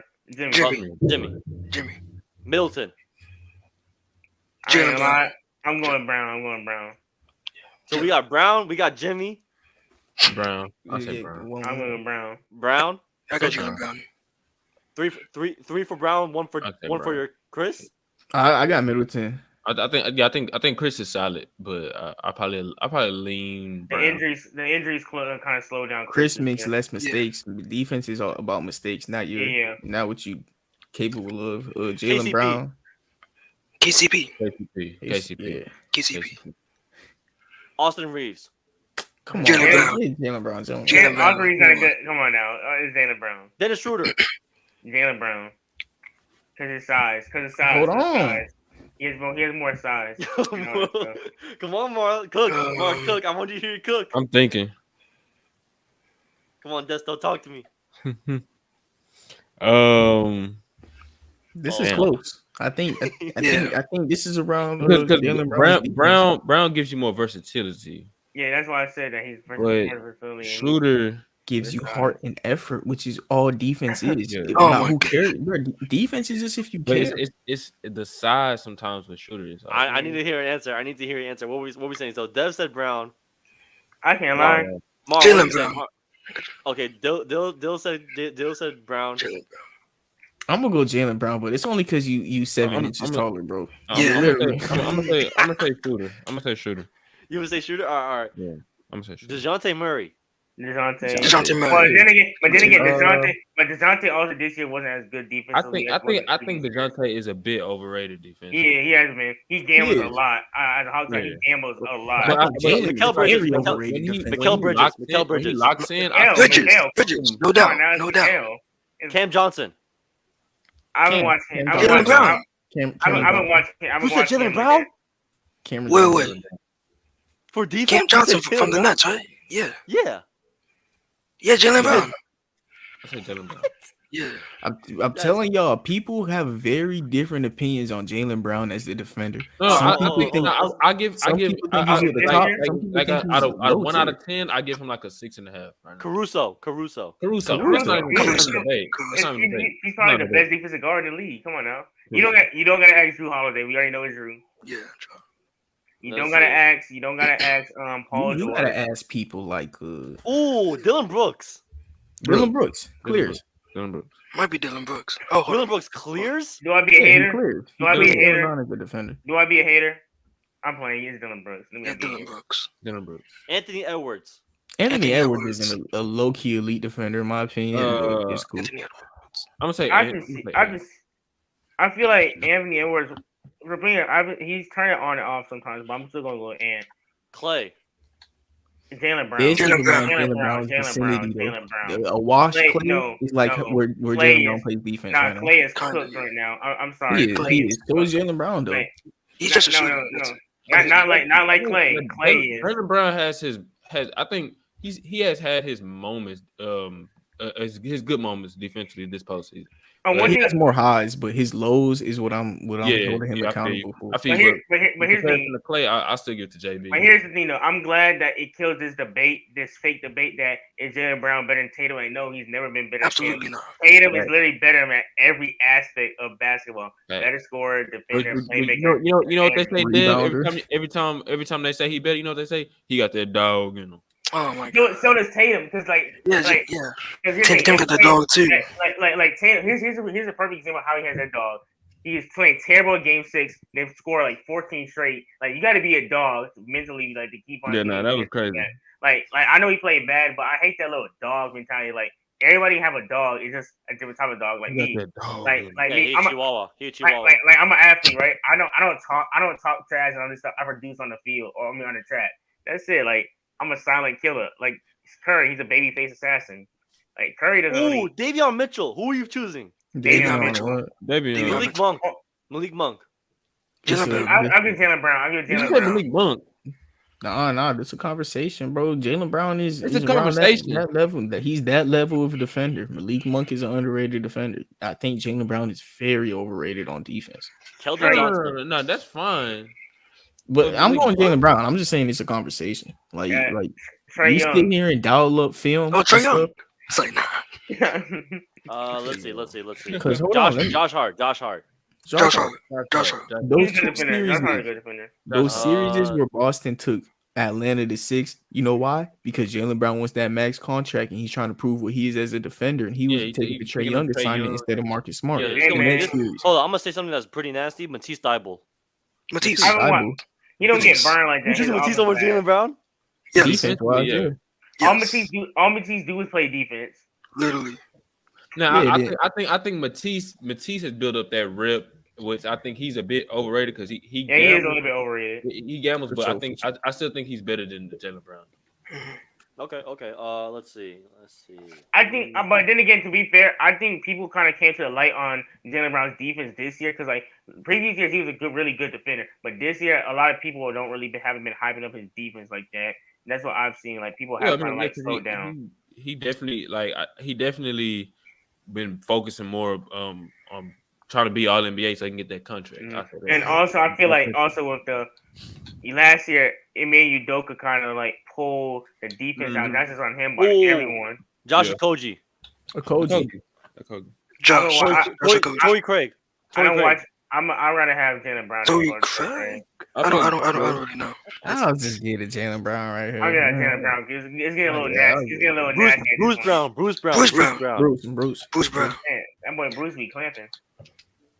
Middleton. Jaylen Brown. I'm going Brown. So we got Brown. We got Jimmy. Brown. I say Brown. I'm going Brown. Brown. I got Jaylen Brown. Three for Brown. One for your Chris. I got Middleton. I think Chris is solid, but I probably lean Brown. The injuries kind of slow down. Chris makes less mistakes. Yeah. Defense is all about mistakes, not not what you capable of. Jaylen Brown, KCP. Austin Reeves. Come on, Jaylen Brown. Austin Reeves kind of good. Come on now, it's Jaylen Brown. Dennis Schroeder. Jaylen Brown. Because his size. Hold on. He has more size. Come on, Mark. Cook. I want you to hear you cook. I'm thinking. Come on, Desto, talk to me. This is close. I think this is around. Brown gives you more versatility. Yeah, that's why I said that he's versatility. Schroeder gives you heart and effort, which is all defense is. Who cares? Defense is just if you care. It's the size sometimes with shooters. I need to hear an answer. What we saying? So Dev said Brown. I can't lie. Jaylen Brown. Okay, Dill said Brown. I'm gonna go Jaylen Brown, but it's only because you 7 inches taller, bro. I'm gonna say Shooter. You would say Shooter? All right. Yeah. I'm gonna say sure. DeJounte Murray. DeJounte Murray. But then again, DeJounte also this year wasn't as good defensively. I think DeJounte is a bit overrated defensively. Yeah, he has been. He gambles a lot. As a Hawks, he gambles a lot. Mikal Bridges. When he locks in, Bridges, no doubt. Cam Johnson. I haven't watched him. Jaylen Brown. I haven't watched him. Who said Jaylen Brown? Wait. For defense, Cam Johnson from the Nets, right? Yeah, Jaylen Brown. I said Jaylen Brown. Yeah, I'm telling y'all, people have very different opinions on Jaylen Brown as the defender. No, I give out of 1 out of 10, I give him like a 6.5. Right Caruso. He's probably the best defensive guard in the league. Come on now. You don't gotta ask Drew Holiday. We already know it's Drew. Yeah. You don't gotta ask Paul. You gotta ask people like Dylan Brooks. Clears. Dylan Brooks. Might be Dylan Brooks. Dylan Brooks clears? Do I be a hater? Do I be a hater? Brown is a defender. Do I be a hater? I'm playing against Dylan Brooks. Dylan Brooks. Anthony Edwards. Anthony Edwards is a low-key elite defender, in my opinion. It's cool. I'm gonna say I feel like Anthony Edwards. He's turning on and off sometimes, but I'm still gonna go with Ant. Clay. Jaylen Brown. Jaylen Brown. A wash Clay is like where Jaylen Brown plays defense. Nah, Clay is cooked right now. I'm sorry. He is. So is Jaylen Brown though. He's just a shooter. Not like Clay. Clay is. Jaylen Brown has I think he has had his moments, his good moments defensively this postseason. He has more highs, but his lows is what I'm holding him accountable for. But here's the thing. The Clay, I still give it to JB. But here's the thing, though. I'm glad that it kills this fake debate that is Jaylen Brown better than Tatum. Like, no, he's never been better. Absolutely not. Tatum is literally better at every aspect of basketball. Better scorer, defender, playmaker. You know what they say, Deb? Every time they say he better, you know what they say? He got that dog, you know. Oh my god. So does Tatum, because Tatum got that dog too. Like Tatum. Here's a perfect example of how he has that dog. He is playing terrible in Game 6. They've scored like 14 straight. Like, you got to be a dog mentally, like, to keep on. Yeah, that was crazy. Like I know he played bad, but I hate that little dog mentality. Like, everybody have a dog. It's just a different type of dog. Like me, me. I'm Chihuahua. Like I'm an athlete, right? I don't talk trash and all this stuff. I produce on the field or on the track. That's it. Like, I'm a silent killer. Like Curry, he's a babyface assassin. Like Curry doesn't. Ooh, Davion Mitchell. Who are you choosing? Davion Mitchell. Malik Monk. I'll give Jaylen Brown. Malik Monk. Nah, it's a conversation, bro. Jaylen Brown is a conversation. That level. He's that level of a defender. Malik Monk is an underrated defender. I think Jaylen Brown is very overrated on defense. No, that's fine. But I'm going Jaylen Brown. I'm just saying it's a conversation. Like you sit here and dial up film. Oh, Trae Young. It's like, nah. Let's see. Because Josh Hart. Those series where Boston took Atlanta to 6. You know why? Because Jaylen Brown wants that max contract and he's trying to prove what he is as a defender. And he was taking the Trae Young assignment instead of Marcus Smart. Hold on, I'm gonna say something that's pretty nasty. Matisse Thybulle. You don't get burned like that. You choose Matisse over Jaylen Brown? Yes. Defense, All Matisse do is play defense. Literally. Now, I think Matisse has built up that rep, which I think he's a bit overrated because he is a little bit overrated. He gambles, but I still think he's better than Jaylen Brown. Okay. Let's see. I think, but then again, to be fair, I think people kind of came to the light on Jaylen Brown's defense this year because, like, previous years he was a really good defender, but this year a lot of people haven't been hyping up his defense like that. And that's what I've seen. Like, people have slowed down. He definitely been focusing more on trying to be all NBA so he can get that contract. Mm-hmm. And also, I feel like with the last year, Ime Udoka kind of like pulled the defense out. Not just on him, but everyone. Josh Okogie. Torrey Craig. I'd rather have Jaylen Brown. Torrey Craig. I don't really know. I'll just get a Jaylen Brown right here. I'll get a Jaylen Brown. It's getting a little nasty. It's getting a little nasty. Bruce Brown. Bruce Brown. Man, that boy Bruce be clamping.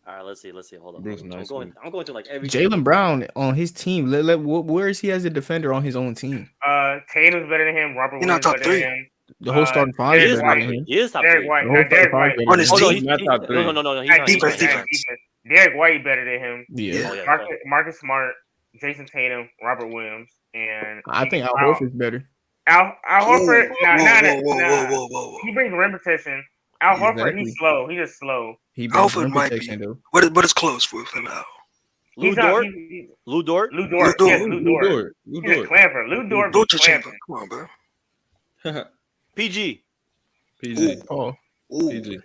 All right, let's see. Hold on. Bruce I'm Nice. going to like every. Jaylen Brown on his team. Where is he as a defender on his own team? Tatum's better than him. Robert Williams top better than him. The whole starting five He is is better top than three. him. He is top Derek three. White. The whole Not Derek starting White. five On his Oh no, team. he's not top three. no. He's At not. defense, Defense. Derek White better than him. Yeah. Oh, yeah. Marcus Smart, Jason Tatum, Robert Williams, and I think Al Horford's better. Al Horford. Whoa. He brings rim protection. Al Horford, Exactly. he's slow. He's just slow. He brings Alford rim might be. protection though. But it's close for him out. Lou Dort. Lou Dort. Lou Yes, Dort. Lou Dort. He's just clever. Lou Dort be Don't touch him. clever. Come on, bro. PG. PG. Oh, Ooh. PG.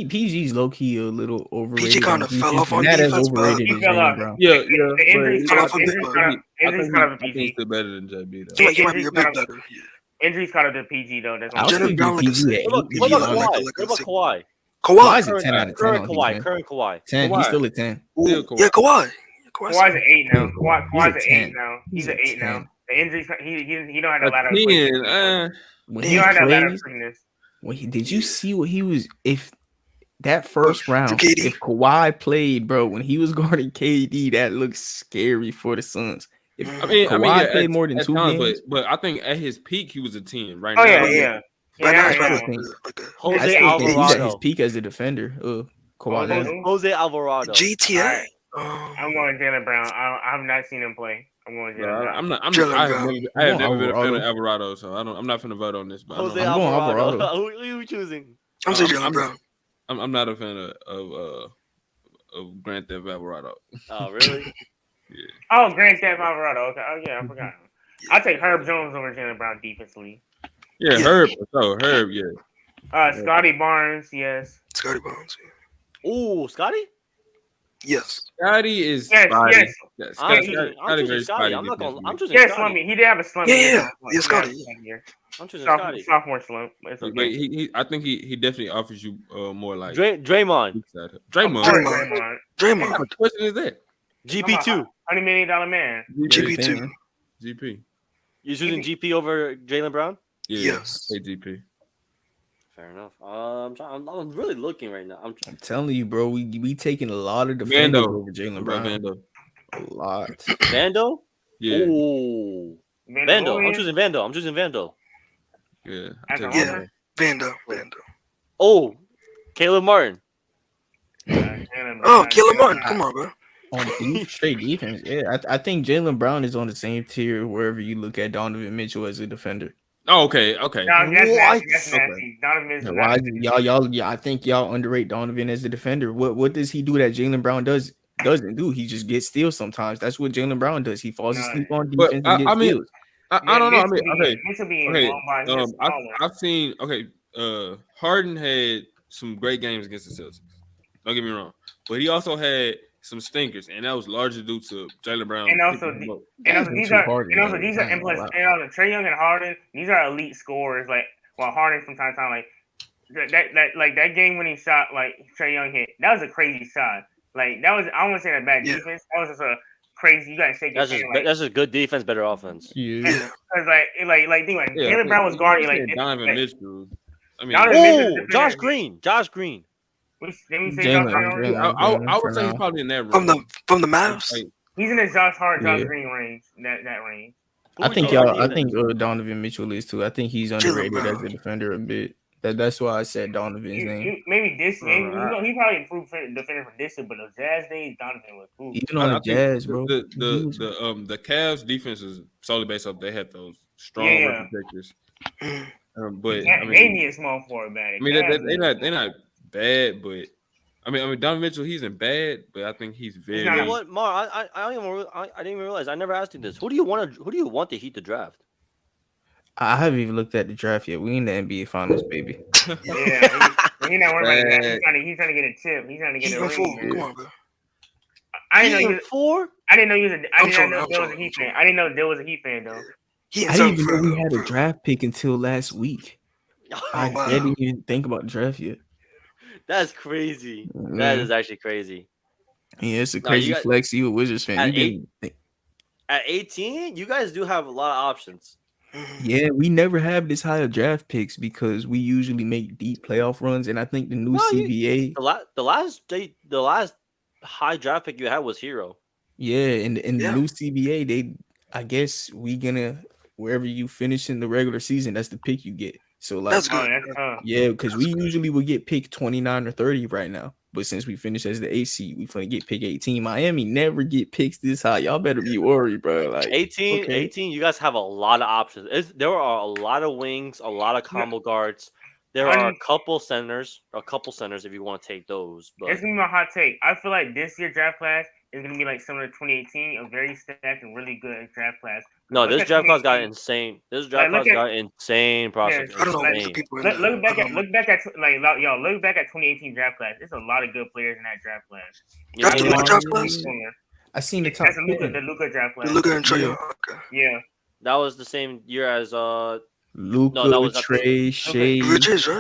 PG's low key a little overrated. PG kinda on fell defense, off on but not as defense, bro. overrated He as fell Jaylen off. Brown. Yeah. The injuries but- kind of but- injuries kind of I think PG. he's still better than JB though. He might be a Injuries bit kind of better. Yeah. injuries kind of the PG though. That's I'll what still Jaylen give Brown like a PG six. an 8. What to be about honest. Kawhi? like What about a Kawhi? Kawhi's a Kawhi. 10 out of 10 Current on Kawhi. defense. Current Kawhi. 10. Kawhi. He's still a 10. Still Ooh, Kawhi. yeah, Kawhi. Kawhi's an 8 now. Kawhi's He's an a 8 10. now. He's He's a an 8 now. 10. The injuries he don't have A the ladder quickness. 10. When He he don't have that ladder plays, quickness. did you see what he was? If that first round, KD. if Kawhi played, bro, when he was guarding KD, that looks scary for the Suns. If Kawhi yeah, played at- more than at 2 times, games, but I think at his peak he was a 10. Right Oh now, yeah. Right now, Yeah, it's yeah. like think- a I Jose still think he's at his Alvarado. peak as a defender. Kawhi Jose- Leonard. Jose Alvarado. GTA. I'm going Jaylen Brown. I have not seen him play. I'm going Jaylen Bro, Brown. I'm not. Jaylen I have Brown. never, I have Come never on, been a fan of Alvarado. Alvarado, so I'm not finna vote on this. But Jose I'm going Alvarado. Alvarado. Who are you choosing? I'm saying I'm- Jaylen Brown. I'm not a fan of Grand Theft Alvarado. Oh, really? Oh, Grand Theft Alvarado. Okay. Oh yeah, I forgot. I'll take Herb Jones over Jaylen Brown defensively. Yeah, Yeah. Herb. So Herb, yeah. Scotty Barnes, yes. Scotty Barnes. Ooh, Scotty? Yes. Scotty is Yes, spotty. yes. Yeah, I'm Scotty choosing very Scotty. spotty I'm not going. I'm defensively. choosing Yeah, Scotty. slumpy. He did have a slump. Yeah, Scotty. Yeah. I'm choosing Scotty. Sophomore slump. It's But okay. I think he definitely offers you more like Draymond. weak side. Of Draymond. course, Draymond. Draymond. Draymond. What question is that? GP2. $100 million man. GP2. GP. You choosing GP over Jaylen Brown? Yeah, Yes. Hey, GP. Fair enough. I'm really looking right now. I'm telling you, bro, we taking a lot of defenders Vando. over Jaylen What Brown. about Vando? A lot. Vando? Yeah, Ooh. Vando. I'm choosing Vando. yeah. As a I'll take Yeah. homer? Vando. Oh, Caleb Martin. Oh, Caleb Martin. Come on, bro. On straight defense, yeah. I think Jaylen Brown is on the same tier wherever you look at Donovan Mitchell as a defender. Oh, okay. No, that's nasty. Donovan is Why I think y'all underrate Donovan as a defender. What does he do that Jaylen Brown doesn't do? He just gets steals sometimes. That's what Jaylen Brown does. He falls asleep on But defense and gets I mean, steals. I don't know. I mean, okay. This will be Okay, involved by his smaller. I've seen. Okay, Harden had some great games against the Celtics. Don't get me wrong, but he also had some stinkers, and that was largely due to Jaylen Brown. And also, these are Trae Young and Harden. These are elite scorers. Like, well, Harden from time to time, like that game winning shot, like Trae Young hit. That was a crazy shot. Like that was. I don't want to say that bad defense. That was just a crazy. You gotta shake your hand. Like, That's just good defense, better offense. Yeah. Because like think like Jaylen Brown was guarding like Donovan Mitchell. I mean, Oh, Josh Green. Let me say Jaylen, Josh Green. I would say he's probably in that range. From the Mavs. Like, He's in the Josh Yeah. Green range. That range. Who I would think you y'all. choose I think Donovan Mitchell is too. I think he's underrated as a defender a bit. That's why I said Donovan's name. Maybe this. Maybe he probably improved defender for this, but the Jazz days, Donovan was cool. Even on the I think Jazz, bro. The Cavs defense is solely based off they had those strong rim protectors. But I mean, maybe a small forward bad. I mean, they're not bad, but I mean, Donovan Mitchell, he's in bad, but I think he's very. You know what, Mar? I didn't even realize. I never asked you this. Who do you want to heat the draft? I haven't even looked at the draft yet. We in the NBA Finals, baby. Yeah, he's not worried about that. He's trying to get a chip. He's trying to get a ring. Come on, bro. I didn't know he was four. I didn't know he was a. I didn't know there was a Heat fan. I didn't know there was a Heat fan though. I didn't even know we had a draft pick until last week. I didn't even think about the draft yet. That's crazy. That is actually crazy. Yeah, it's a crazy flex. You a Wizards fan. At 18, you guys do have a lot of options. Yeah, we never have this high of draft picks because we usually make deep playoff runs, and I think the new CBA. The last high draft pick you had was Hero. Yeah, in the new CBA, I guess we gonna wherever you finish in the regular season, that's the pick you get. So like, That's good. Yeah, because we usually would get pick 29 or 30 right now. But since we finished as the 8th seed, we finna get pick 18. Miami never get picks this high. Y'all better be worried, bro. Like 18, you guys have a lot of options. There are a lot of wings, a lot of combo guards. There are a couple centers if you want to take those. But it's gonna be my hot take. I feel like this year's draft class is gonna be like similar to 2018, a very stacked and really good draft class. No, this draft class got insane. This draft class got insane prospects. I don't know. Look back at 2018 draft class. There's a lot of good players in that draft class. I seen the top. That's the Luka draft class. The Luka and Trae. Okay. Yeah. That was the same year as Luka, Trae, Shea,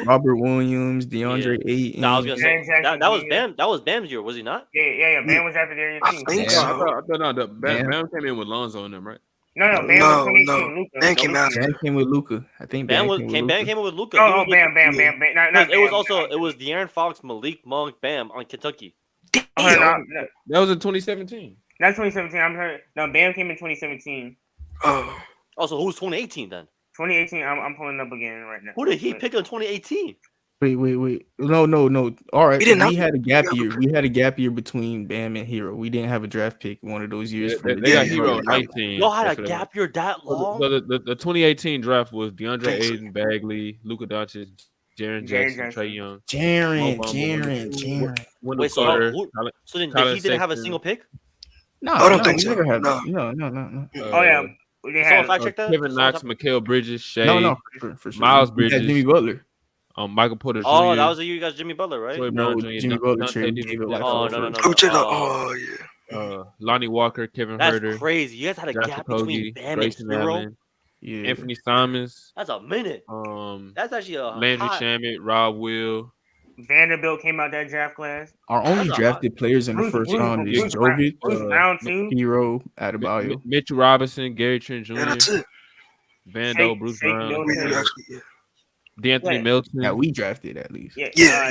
Robert Williams, DeAndre Ayton. No, I was gonna say that was Bam. That was Bam's year, was he not? Yeah. Bam was after there too. I thought Bam came in with Lonzo in them, right? No. Bam was 2018 Luka. Bam came out. Bam came with Luka. I think Bam came in with Luka. Oh, Bam. It was De'Aaron Fox, Malik Monk, Bam on Kentucky. That was in 2017. That's 2017. I'm heard. No, Bam came in 2017. Oh. Also, who's 2018 then? 2018. I'm pulling up again right now. Who did he pick in 2018? Wait. No. All right. We had a gap year. We had a gap year between Bam and Hero. We didn't have a draft pick one of those years. They got Hero 19. Y'all had a gap year that long? So the 2018 draft was DeAndre Ayton, Bagley, Luka Doncic, Jaren Jackson, Trae Young. Jaren. Wait, so then he didn't have a single pick? No, I don't think so. No. Oh yeah. Fact check that. Kevin Knox, Mikal Bridges, Shea, for sure. Miles Bridges, Jimmy Butler. Michael Porter Jr. Oh, that was the year you got Jimmy Butler, right? Jimmy Butler traded David. Oh yeah. Lonnie Walker, Kevin That's Huerter. Crazy. You guys had a gap between Bam and Hero. Yeah. Anthony Simons. That's a minute. That's actually a Landry Shamet, Rob Will. Vanderbilt came out that draft class. Our only drafted players in the first round is Jovic, Hero, Adebayo, Mitchell Robinson, Gary Trent Jr. Yeah, that's it. Vando, Bruce Brown, D'Anthony Melton. Yeah, we drafted at least. Yeah,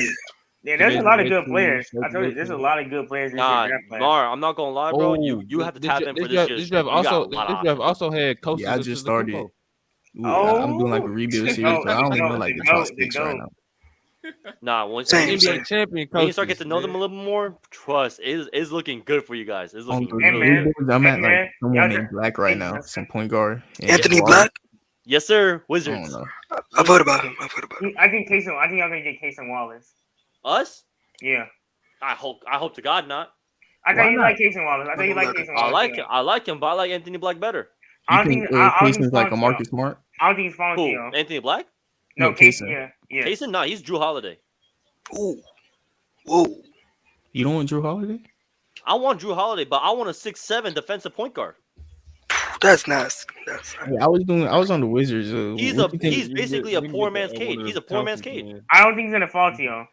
there's a lot of good players. I told you, there's a lot of good players in this draft class. Mar, I'm not gonna lie, bro. You have to tap in for this year. This draft also had coaches. Yeah, I just started. I'm doing like a rebuild series, but I don't even know like the top picks right now. Nah, once NBA champion, when you start getting to know them a little more, trust it's looking good for you guys. It's looking good. I'm at like someone named Black right now, some point guard. Anthony Black. Yes, sir. Wizards. I've heard about him. I think y'all gonna get Cason Wallace. Us? Yeah. I hope to God not. I thought you like Cason Wallace. I like him, but I like Anthony Black better. I think Cason's like a Marcus Smart. I don't think he's falling to you. Anthony Black? No, Cason. Yeah. Cason, nah, he's Drew Holiday. Ooh. Whoa. You don't want Drew Holiday? I want Drew Holiday, but I want a 6'7" defensive point guard. That's nice. I was on the Wizards. He's basically a poor man's Cade. He's a poor man's Cade. I don't think he's gonna fall to you.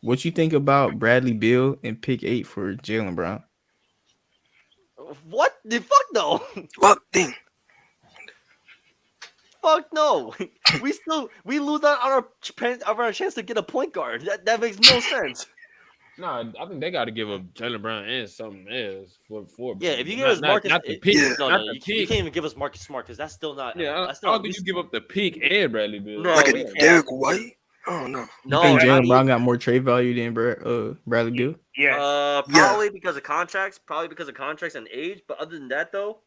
What you think about Bradley Beal and pick 8 for Jaylen Brown? What? The fuck no. What thing? Fuck no. We lose out on our chance to get a point guard. That makes no sense. No, I think they got to give up Jaylen Brown and something else for. Yeah, if you give us Marcus, not the pick. You can't even give us Marcus Smart because that's still not. Yeah, I don't think you give up the pick and Bradley Beal. No, like a Derek White. Oh no. You think Jaylen Brown got more trade value than Bradley Beal? Yeah. Probably because of contracts. Probably because of contracts and age. But other than that, though,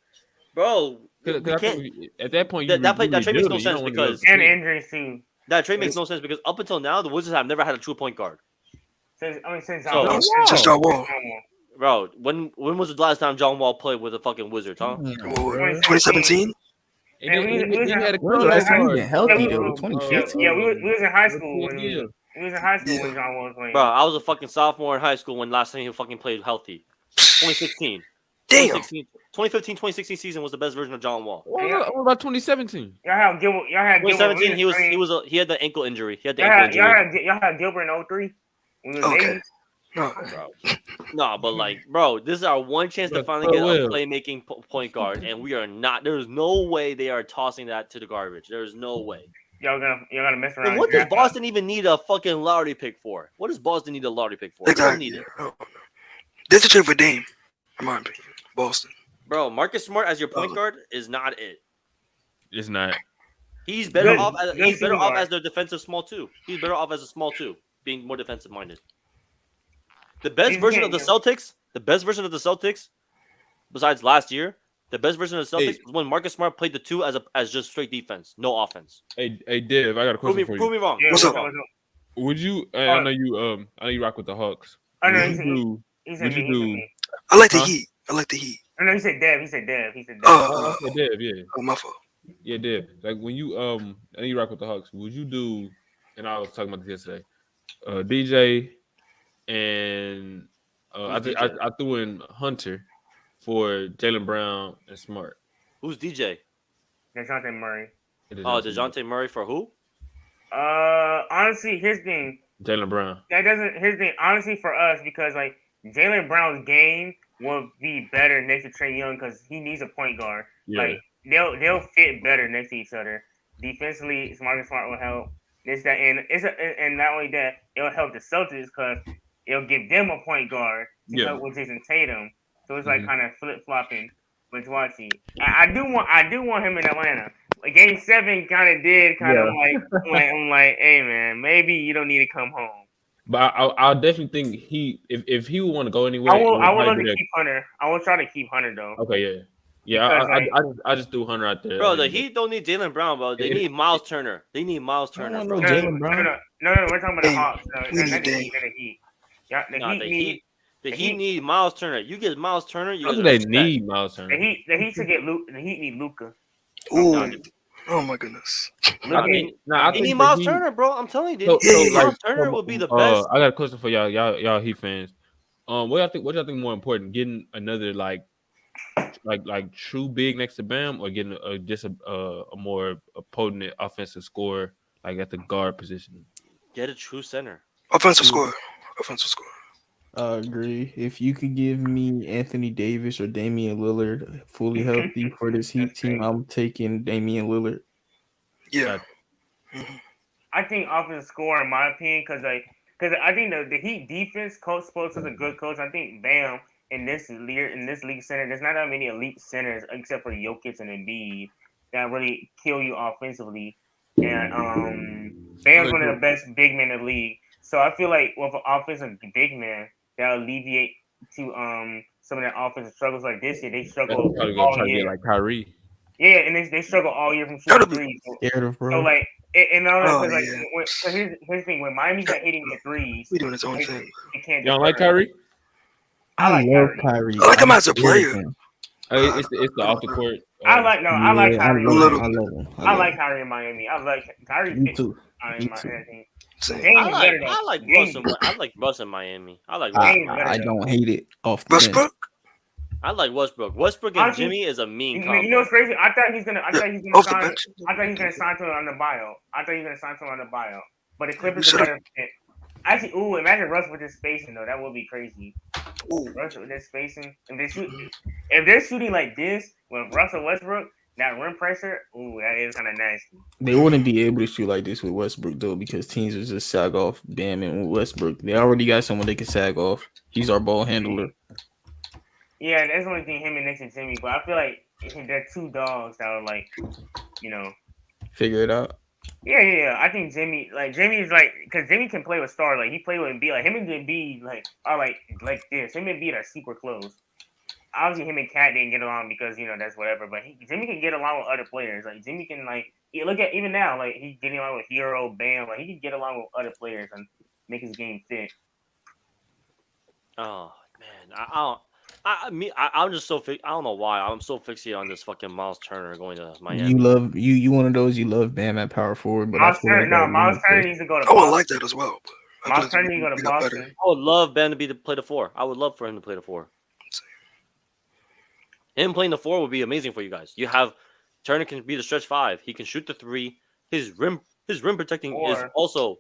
bro, at that point, that trade makes no sense because and injuries too. That trade makes no sense because up until now, the Wizards have never had a true point guard. Since John Wall. Bro, when was the last time John Wall played with the fucking Wizards, huh? 2017. We was healthy though. 2015. Yeah, we was in high school when John Wall was playing. Bro, I was a fucking sophomore in high school when last time he fucking played healthy. 2016. Damn. 2015-2016 season was the best version of John Wall. What about 2017? Y'all had 2017. He had the ankle injury. He had the ankle injury. Y'all had Gilbert in 03. Okay. No, but like, bro, this is our one chance to finally get a playmaking point guard, and we are not. There's no way they are tossing that to the garbage. There's no way. Y'all gonna mess around. And what does Boston even need a fucking lottery pick for? What does Boston need a lottery pick for? They don't need it. That's a trade for Dame, in my opinion. Boston. Bro, Marcus Smart as your point guard is not it. It's not. He's better off. He's better off as their defensive small two. He's better off as a small two, being more defensive minded. The best version of the Celtics. The best version of the Celtics, besides last year, the best version of the Celtics was when Marcus Smart played the two as just straight defense, no offense. Hey, Dev, I got a question for you. Prove me wrong. What's up? Would you? I know you. I know you rock with the Hawks. I know Would you do? I like the Heat. I like the Heat. I know he said Dev. He said Dev. Oh, Dev, yeah. Oh, my fault. Yeah, Dev. Like when you I know you rock with the Hawks. Would you do? And I was talking about this yesterday. DJ and I threw in Hunter for Jaylen Brown and Smart. Who's DJ? DeJounte Murray. Oh, DeJounte Murray for who? Honestly, his thing. Jaylen Brown. That doesn't his thing. Honestly, for us, because like Jaylen Brown's game will be better next to Trae Young because he needs a point guard. Yeah. Like they'll fit better next to each other. Defensively, Marcus Smart will help. And not only that, it'll help the Celtics because it'll give them a point guard to help with Jason Tatum. So it's like kind of flip flopping with Watchy. I do want him in Atlanta. Like Game 7 kind of did I'm like, hey man, maybe you don't need to come home. But I'll definitely think if he would want to go anywhere. I will love to keep Hunter. I will try to keep Hunter though. Okay, yeah. I just threw Hunter out there. Bro, the Heat don't need Jaylen Brown, bro. They need Miles Turner. They need Miles Turner. No, we're talking about the Hawks. The Heat. Yeah, the Heat need Miles Turner. You get Miles Turner. They need Miles Turner. The Heat should get Luke. The Heat need Luka. Ooh. Oh my goodness. They need Miles Turner, bro. I'm telling you, Miles Turner will be the best. I got a question for y'all Heat fans. What y'all think more important? Getting another like true big next to Bam, or getting a more potent offensive scorer like at the guard position? Get a true center. Offensive scorer. I agree. If you could give me Anthony Davis or Damian Lillard fully healthy for this Heat team, I'm taking Damian Lillard. Yeah. I think offensive scorer, in my opinion, because I think the Heat defense coach Spoelstra is a good coach. I think Bam in this league center, there's not that many elite centers except for Jokic and Embiid that really kill you offensively. And Bam's one of the best big men in the league. So I feel like with an offensive big man, that'll alleviate to some of the offensive struggles like this year. They struggle all year. Like Kyrie. Yeah, and they struggle all year from shooting threes. So like, and all that, here's the thing: when Miami's not hitting the threes, we doing his own thing. You don't like Kyrie? I love Kyrie. I like him as a player. It's the off the court. I like Kyrie. I like Kyrie in Miami. I like Kyrie. Me too. I like Russ. I like Russ in Miami. I don't hate it off the Westbrook. bench. I like Westbrook. Westbrook and Jimmy is a mean combo. You know what's crazy? I thought he's gonna sign to him on the buyout. But the Clippers are better fit. Actually, imagine Russ with his spacing though. That would be crazy. Russ with his spacing. If they're shooting like this with Russell Westbrook, that rim pressure, that is kind of nasty. They wouldn't be able to shoot like this with Westbrook though, because teams would just sag off Bam and Westbrook. They already got someone they can sag off. He's our ball handler. Yeah, that's the only thing him and next to Jimmy. But I feel like they're two dogs that are like, figure it out. Yeah. I think Jimmy's like, because Jimmy can play with stars. Like he played with Embiid. Like him and Embiid are like this. Him and Embiid are super close. Obviously, him and Cat didn't get along because that's whatever. But Jimmy can get along with other players. Like Jimmy can look at even now, like he's getting along with Hero, Bam. Like he can get along with other players and make his game fit. Oh man, I'm just so I don't know why I'm so fixated on this fucking Miles Turner going to Miami. You one of those you love Bam at power forward, but Miles Turner needs to go to Boston. I would like that as well. Miles Turner needs to go to Boston. I would love Ben to play the 4. I would love for him to play the 4. Him playing the 4 would be amazing for you guys. You have Turner can be the stretch 5. He can shoot the 3. His rim protecting is also.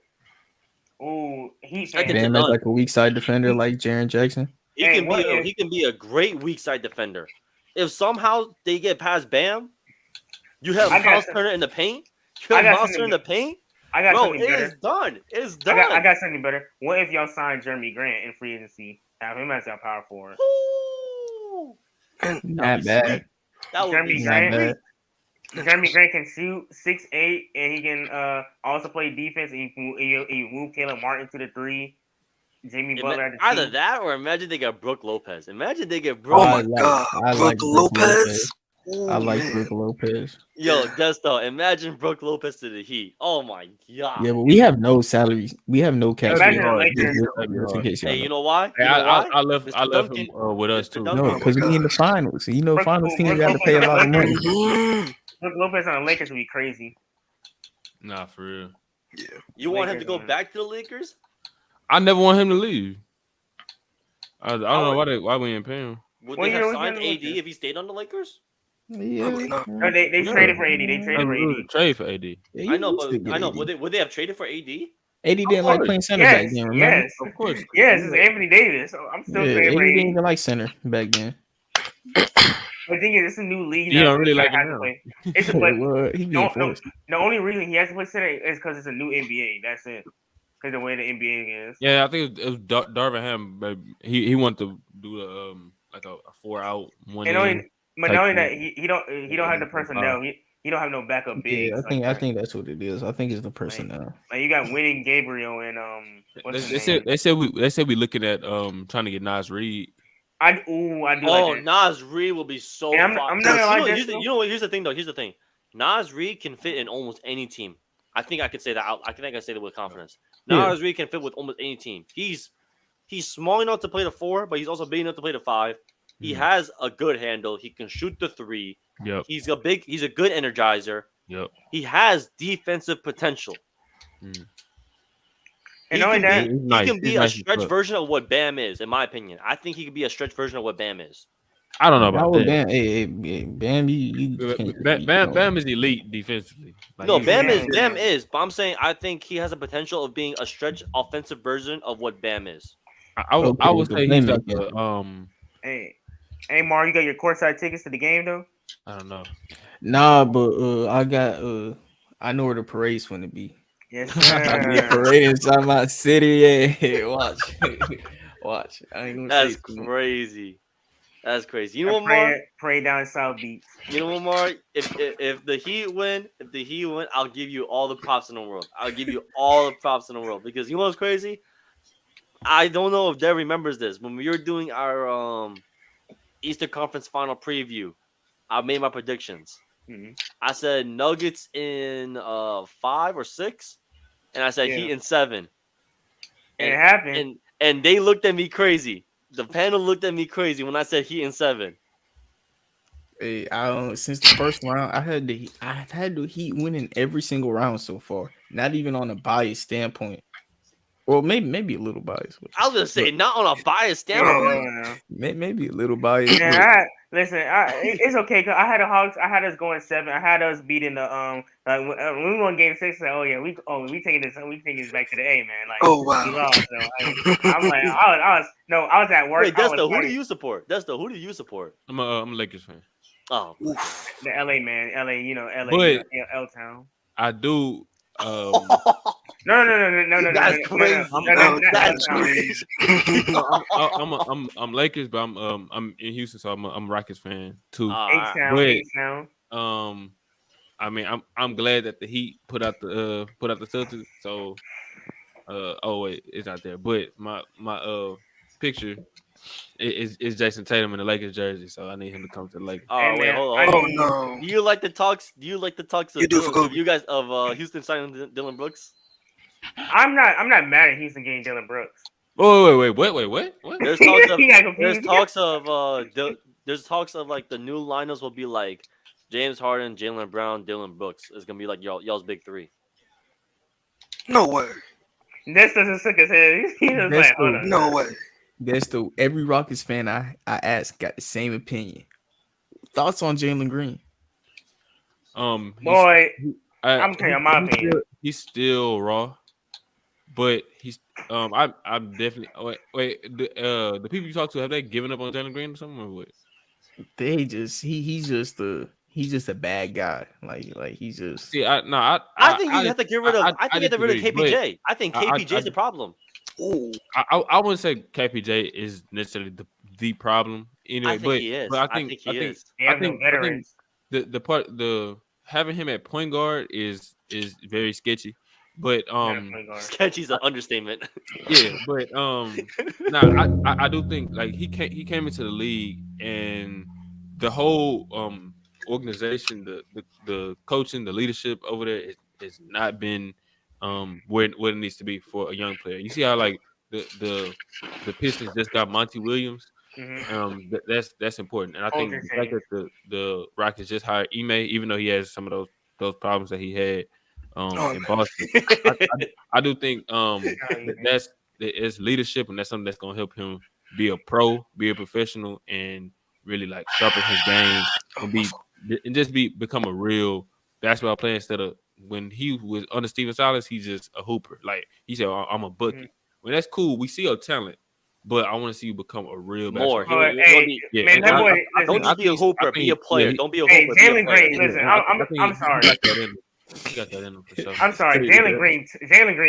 He's Bam is like a weak side defender like Jaren Jackson. He can be a great weak side defender. If somehow they get past Bam, you have Miles Turner in the paint. You have Miles Turner in the paint. I got Bro, something it better. is done. It's done. I got something better. What if y'all sign Jeremy Grant in free agency? Have him as our power forward. Not bad. That would Jeremy be Grant. sweet. Jeremy Grant can shoot 6'8", and he can also play defense. And you move Caleb Martin to the 3. Jimmy Butler at the 2. Either that or imagine they got Brooke Lopez. Imagine they get Oh Brooke. my God, Brooke Lopez. I like Brooke Lopez. Yo, Desto, imagine Brooke Lopez to the Heat. Oh my God. Yeah, but we have no salary. We have no cap. Imagine Hey, you know why? Hey, You know why? I left Mr. him Duncan. with us too. No, because we in the finals. So, you know, finals teams got to pay a lot of money. Brooke Lopez on the Lakers would be crazy. Nah, for real. Yeah. You want him to Lakers, go man. back to the Lakers? I never want him to leave. I don't know why we ain't paying him. Would Well, they you have know, signed we AD can- if he stayed on the Lakers? Yeah. No, they traded for AD. They traded for AD. Trade for AD. Yeah, I know, you but still get I know. AD. Would they have traded for AD? AD didn't like playing center back Yes, then, remember? yes, Of course. yes. It's Anthony Davis. So I'm still Yeah, trading AD for didn't AD. even like center back then. The thing is, it's a new league. You now, don't so really he like has him to now. play. It's but Well, he no, getting forced. the only reason he has to play center is because it's a new NBA. That's it. Because the way the NBA is. Yeah, I think it was Darvin Ham, but he wanted to do the like a 4-out 1 And in. only, but type not only thing. that, he don't have the personnel. He don't have no backup bigs. Yeah, I think that's what it is. I think it's the personnel. Like you got Winning Gabriel and what's his name? They said we looking at trying to get Nas Reed. I do like Oh, that. Nas Reed will be so And fun. I'm not gonna lie, Here's the thing though. Here's the thing. Nas Reed can fit in almost any team. I think I could say that. I think I can say that with confidence. Yeah. Nas Reed can fit with almost any team. He's small enough to play the 4, but he's also big enough to play the 5. He has a good handle. He can shoot the 3. Yep. He's a good energizer. Yep. He has defensive potential. And He only can that, be- He's He nice. can be He's a nice as stretch fuck. version of what Bam is, in my opinion. I think he could be a stretch version of what Bam is. I don't know about that. Bam, hey, Bam, you can't. Bam is elite defensively. Like, No, he's- Bam is, but I'm saying I think he has a potential of being a stretch offensive version of what Bam is. I would Okay, say the he's like playmaker. hey, Mar, you got your courtside tickets to the game though? I don't know. Nah, but I got I know where the parade's gonna be. Yes, I be sir. parade inside my city. Yeah, watch, watch. I ain't gonna That's say too much. crazy. That's crazy. You know what, Mark? Pray down South Beach. You know what, Mark? If the Heat win, I'll give you all the props in the world. I'll give you all the props in the world because you know what's crazy? I don't know if Dev remembers this. When we were doing our Eastern Conference Final preview, I made my predictions. Mm-hmm. I said Nuggets in 5 or 6, and I said Yeah. Heat in 7. And it happened. And they looked at me crazy. The panel looked at me crazy when I said Heat in 7. Hey, since the first round, I've had the Heat winning every single round so far. Not even on a biased standpoint. Well, maybe a little biased. I was gonna say not on a biased standpoint. Maybe a little biased. Yeah, it's okay. Cause I had the Hawks. I had us going 7. I had us beating the when we won Game 6. Like, we taking this back to the A, man. Like, Oh, wow. we lost, so, I'm like, I was at work. Wait, Desto, who do you support? Desto, who do you support? I'm a Lakers fan. Oh, the LA man, LA, LA, But- L Town. I do. No. That's crazy. That's crazy. I'm Lakers, but I'm in Houston, so I'm a Rockets fan too. Alright. But- H-Town. I mean, I'm glad that the Heat put out the Celtics. So, oh wait, it's not there. But my picture is Jason Tatum in the Lakers jersey, so I need him to come to the Lakers. Oh, Hey, wait, man, hold I on. Oh no. Do you like the talks? Do you like the talks of You do for Kobe. you guys of Houston signing Dylan Brooks? I'm not mad at Houston getting Dylan Brooks. Oh wait, what? There's talks of He got confused. there's talks of like the new lineups will be like James Harden, Jaylen Brown, Dylan Brooks. It's gonna be like y'all's big 3. No way. This doesn't suck his head. He was like, hold on. No way. Every Rockets fan I asked got the same opinion. Thoughts on Jalen Green? Boy, I'm telling you my opinion. He's still raw, but he's I'm definitely wait the people you talk to, have they given up on Jalen Green or something or what? They just he's he's just a bad guy. Like he's just. See, I think you have to get rid of. I think you have to get rid of KPJ. I think KPJ is the problem. I wouldn't say KPJ is necessarily the problem anyway, I think he is. But I think the having him at point guard is very sketchy. But sketchy's an understatement. Yeah, but I do think like he came into the league and the whole organization, the coaching, the leadership over there has not been where it needs to be for a young player. You see how like the Pistons just got Monty Williams. Mm-hmm. That's important, and I think the fact that the Rockets just hired Ime, even though he has some of those problems that he had in Boston, I do think it's leadership, and that's something that's gonna help him be a pro, be a professional, and really like sharpen his game and just become a real basketball player instead of when he was under Steven Silas, he's just a hooper. Like he said, I'm a bucket. Mm-hmm. Well, that's cool. We see your talent. But I want to see you become a real more. Don't just be a hooper. Be a player. Don't be a hooper. Hey, Jalen Green. Listen, I'm sorry. He got that in him for sure. I'm sorry, Jalen Green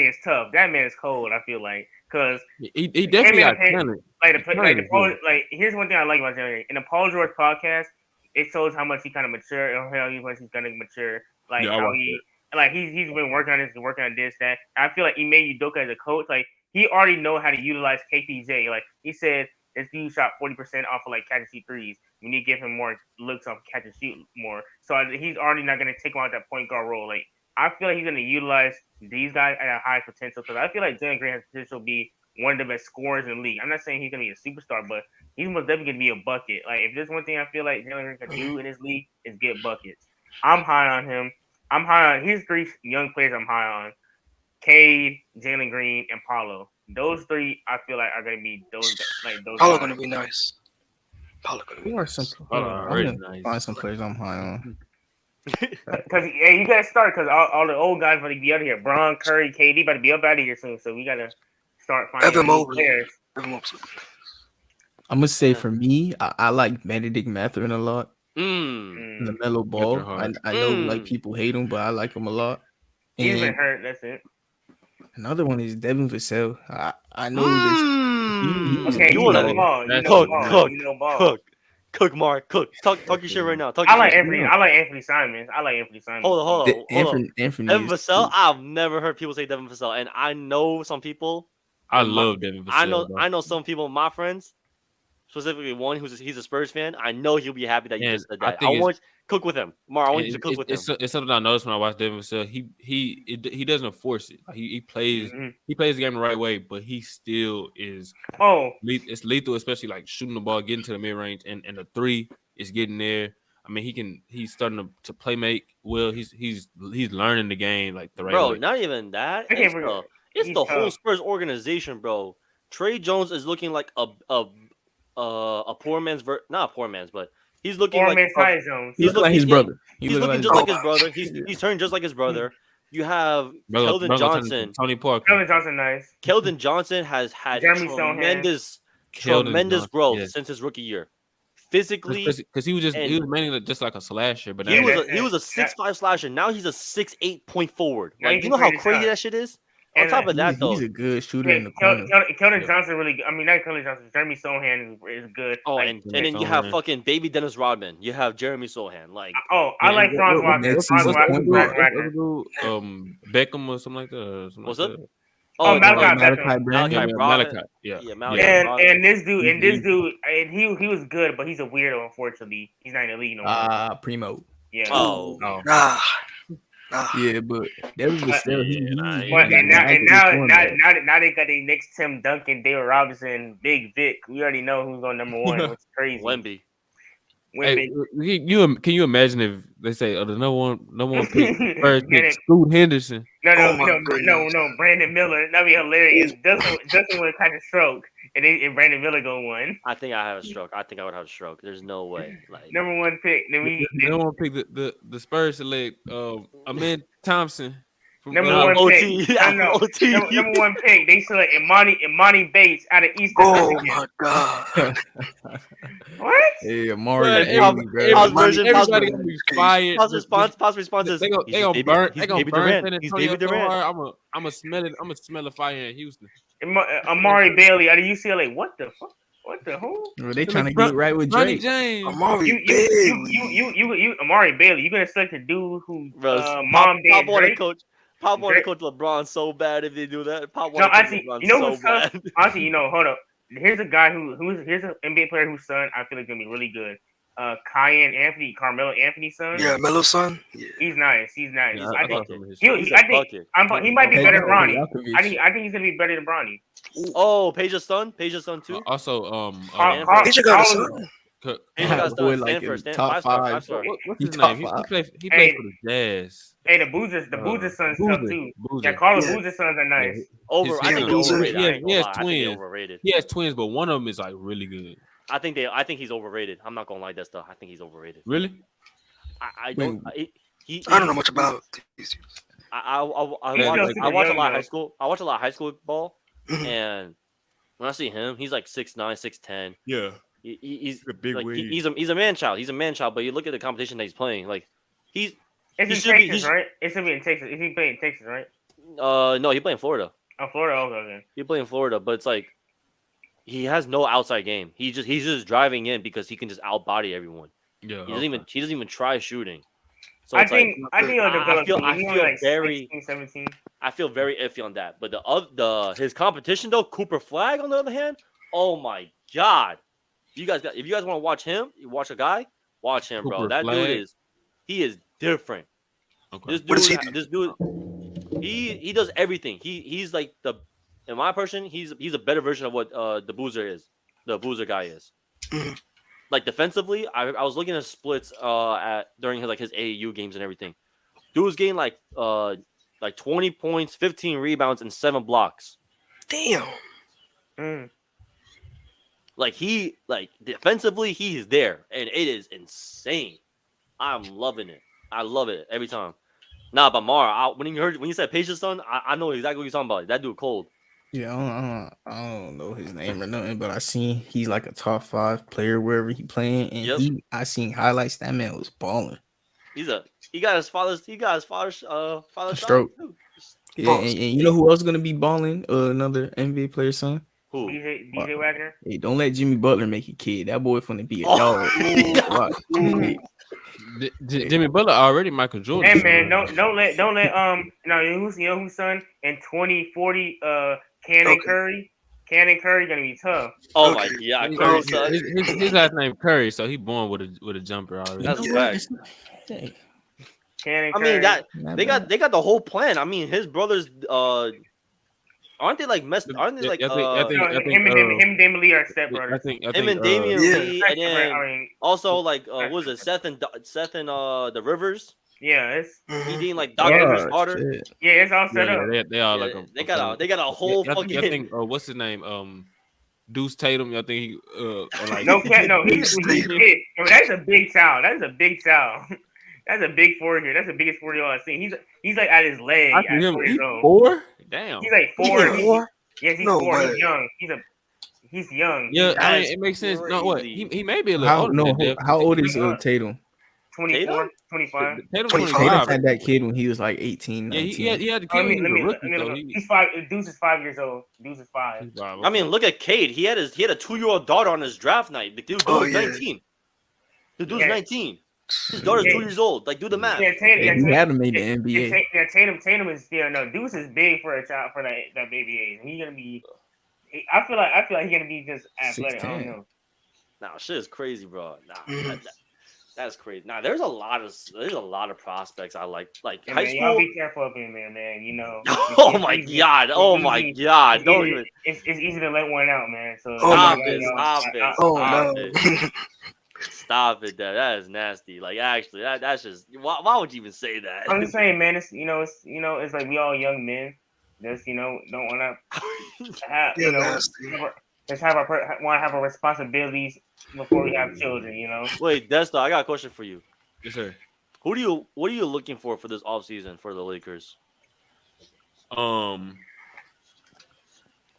is tough. That man is cold. I feel like because he definitely got talent. Here's one thing I like about Jalen Green. In the Paul George podcast, it shows how much he kind of mature or how much he's gonna mature. Like how he's been working on this and working on this that. I feel like Ime Udoka as a coach, like. He already know how to utilize KPJ. Like he said, this dude shot 40% off of like catch and shoot threes. We need to give him more looks off catch and shoot more. So he's already not going to take on that point guard role. Like I feel like he's going to utilize these guys at a high potential because I feel like Jalen Green has potential to be one of the best scorers in the league. I'm not saying he's going to be a superstar, but he's most definitely going to be a bucket. Like if there's one thing I feel like Jalen Green can do in this league is get buckets. I'm high on him. Here's 3 young players I'm high on. Cade, Jalen Green, and Paolo. Those 3, I feel like are going to be those. Paolo going to be nice. Paolo going to be nice. Find some players I'm high on. Because you got to start because all the old guys about to be out of here. Bron, Curry, KD about to be up out of here soon. So we got to start finding players. I'm going to say for me, I like Benedict Mathurin a lot. The mellow ball. I know like people hate him, but I like him a lot. He's been hurt. That's it. Another one is Devin Vassell. I know this. Okay, you know ball. Cook, Mark. Cook. Talk your shit right now. I like Anthony Simons. Hold on. Devin Vassell. I've never heard people say Devin Vassell, and I know some people. I love Devin Vassell. I know some people, my friends, specifically one he's a Spurs fan. I know he'll be happy that you just said that. I want cook with him. Mar, I want you to cook with him. It's something I noticed when I watch Devin Vassell. He doesn't force it. He plays the game the right way, but he still is. It's lethal, especially like shooting the ball, getting to the mid range, and the 3 is getting there. I mean, he's starting to play make well. He's learning the game like the right way. Bro, not even that. It's the whole Spurs organization, bro. Trey Jones is looking like a poor man's not a poor man's, but he's looking like he's like his brother. He's looking just like his brother. He's turned just like his brother. You have Keldon Johnson. Tony Parker. Keldon Johnson, nice. Keldon Johnson has had tremendous growth since his rookie year. Physically, because he was mainly just like a slasher, but he was a 6'5" slasher. Now he's a 6'8" point forward. Like, you know how crazy that shit is. On top of that, though, he's a good shooter in the corner. Keldon Johnson really. I mean, not Keldon Johnson. Jeremy Sohan is good. Oh, and then you have fucking baby Dennis Rodman. You have Jeremy Sohan. Like, I like Franz Wagner. Beckham or something like that. What's up? Malachi. Yeah. And this dude, and he was good, but he's a weirdo. Unfortunately, he's not in the league no more. Primo. Yeah. Yeah, but that was now they got their next Tim Duncan, David Robinson, Big Vic. We already know who's on number 1. It's crazy. Wemby. Hey, can you imagine if they say the number one pick first pick Scoot Henderson? No, Brandon Miller. That'd be hilarious. Justin would catch a stroke, and Brandon Miller go 1. I think I have a stroke. I think I would have a stroke. There's no way. Like, number 1 pick. Number 1 pick the Spurs select Ahmed Thompson. Number one pick. Number one pick. They select Imani Bates out of Eastern Oh Michigan. my god. What? Hey, Amari. Everybody gonna be fired. Pause response is they gonna burn. They gonna burn San Antonio so hard. I'm gonna smell it. I'm gonna smell the fire in Houston. Amari Bailey out of UCLA. What the fuck? What the who? Well, they trying to get right with Drake. Amari Bailey. Amari Bailey. You gonna select a dude who mom Pop want Drake? to coach. Pop want to coach LeBron so bad if they do that. Pop No, want to actually, coach LeBron you know so who's bad. honestly, hold up. Here's a guy here's an NBA player whose son I feel is gonna be really good. Carmelo Anthony's son. Yeah, Melo's son. Yeah. He's nice. He's nice. Yeah, I think bucket. he might be better than Bronny. I think he's gonna be better than Bronny. Oh, Peja's son too. Also, Peja got a son. Top five. What's his name? He plays for the Jazz. Hey, the Boozer sons tough too. Yeah, Carlos Boozer sons are nice. I think he's overrated. He has twins. He has twins, but one of them is like really good. I think he's overrated. I'm not gonna like that stuff. I think he's overrated. Really? I don't. I don't know much about these. I watch a lot of high school. I watch a lot of high school ball, and when I see him, he's like 6'9", 6'10". Yeah. He's a big wave. He's a man child. He's a man child. But you look at the competition that he's playing. Like It's in Texas, right? It's gonna be in Texas. Is he playing in Texas, right? No, he playing in Florida. Oh, Florida, okay. He playing in Florida, but it's like he has no outside game. He's just driving in because he can just outbody everyone. Yeah. He doesn't even try shooting. So I think he'll develop. I feel like very 16, 17. I feel very iffy on that. But his competition though, Cooper Flag on the other hand, oh my god. If you guys want to watch him, you watch him, bro. That dude is different. Okay. This dude, he does everything. He's like in my person, he's a better version of what the Boozer guy is. Like defensively, I was looking at splits during his AAU games and everything. Dude was getting like 20 points, 15 rebounds, and 7 blocks. Damn. Like defensively, he's there, and it is insane. I'm loving it. I love it every time. Nah, but Mara, when you said Peja's son, I know exactly what you're talking about. That dude cold. Yeah, I don't know his name or nothing, but I seen he's like a top 5 player wherever he playing, and I seen highlights. That man was balling. He got his father's stroke. Yeah, and you know who else gonna be balling? Another NBA player son. Who? DJ Wagner. Hey, don't let Jimmy Butler make a kid. That boy finna be a dog. Jimmy Butler already Michael Jordan. Hey man, don't let who's son in 2040 Cannon Curry. Cannon Curry gonna be tough. Oh my god, Curry son. His last name Curry, so he born with a jumper already. That's facts. Cannon Curry. I mean they got the whole plan. I mean his brothers aren't they like messed? Aren't they like? I think him and Damian Lee are stepbrothers. I think him and Damian Lee, and then also like what was it Seth and the Rivers? Yeah, he being like Doc Rivers' daughter. Yeah, it's all set up. They are like they got a whole fucking. I think what's his name? Deuce Tatum. I think he like he's big. I mean, that's a big child. That's a big child. That's a big 4 here. That's the biggest 4-year-old I've seen. He's like at his leg. At 4 years old. 4? Damn. He's like 4. Yes, he's 4. He's young. He's young. Yeah, I mean, it makes sense. No, what? He may be a little older. No, how old is Tatum? 24, 25. Tatum had that kid when he was like 18, 19. Yeah, he had the kid when he was a rookie. He's 5. Deuce is 5 years old. Deuce is 5. I mean, look at Cade. He had a 2-year-old daughter on his draft night. The dude was 19. The dude's 19. His daughter's 2 years old. Like, do the math. Yeah, Tatum had made the NBA. Tatum is Deuce is big for a child for that baby age. He's gonna be. I feel like he's gonna be just athletic. 6'10". I don't know. Nah, shit is crazy, bro. Nah, that's crazy. Nah, there's a lot of prospects I like. Like high school. Y'all be careful up in there, man. You know. Oh my god! Oh my god! Don't even. It's easy to let one out, man. So stop it. Stop it, that is nasty. Like actually, that's just why would you even say that? I'm just saying, man. It's it's like we all young men. Just don't want to have just want to have our responsibilities before we have children. Wait, Desta, I got a question for you. Yes, sir. What are you looking for this offseason for the Lakers?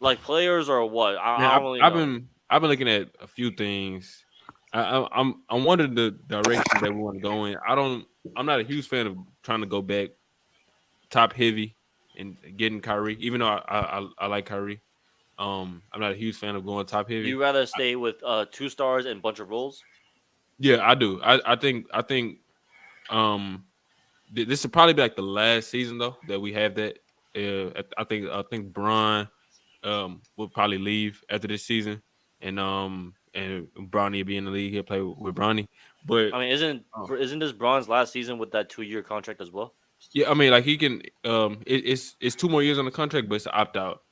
Like players or what? I've been looking at a few things. I'm wondering the direction that we want to go in. I'm not a huge fan of trying to go back top heavy and getting Kyrie, even though I like Kyrie. I'm not a huge fan of going top heavy. You rather stay with 2 stars and bunch of roles? Yeah, I do. I think this will probably be like the last season though that we have that. I think Bron will probably leave after this season, and Bronny will be in the league. He'll play with Bronny. But I mean, isn't this Bron's last season with that 2-year contract as well? Yeah, I mean, like he can. It's 2 more years on the contract, but it's an opt out.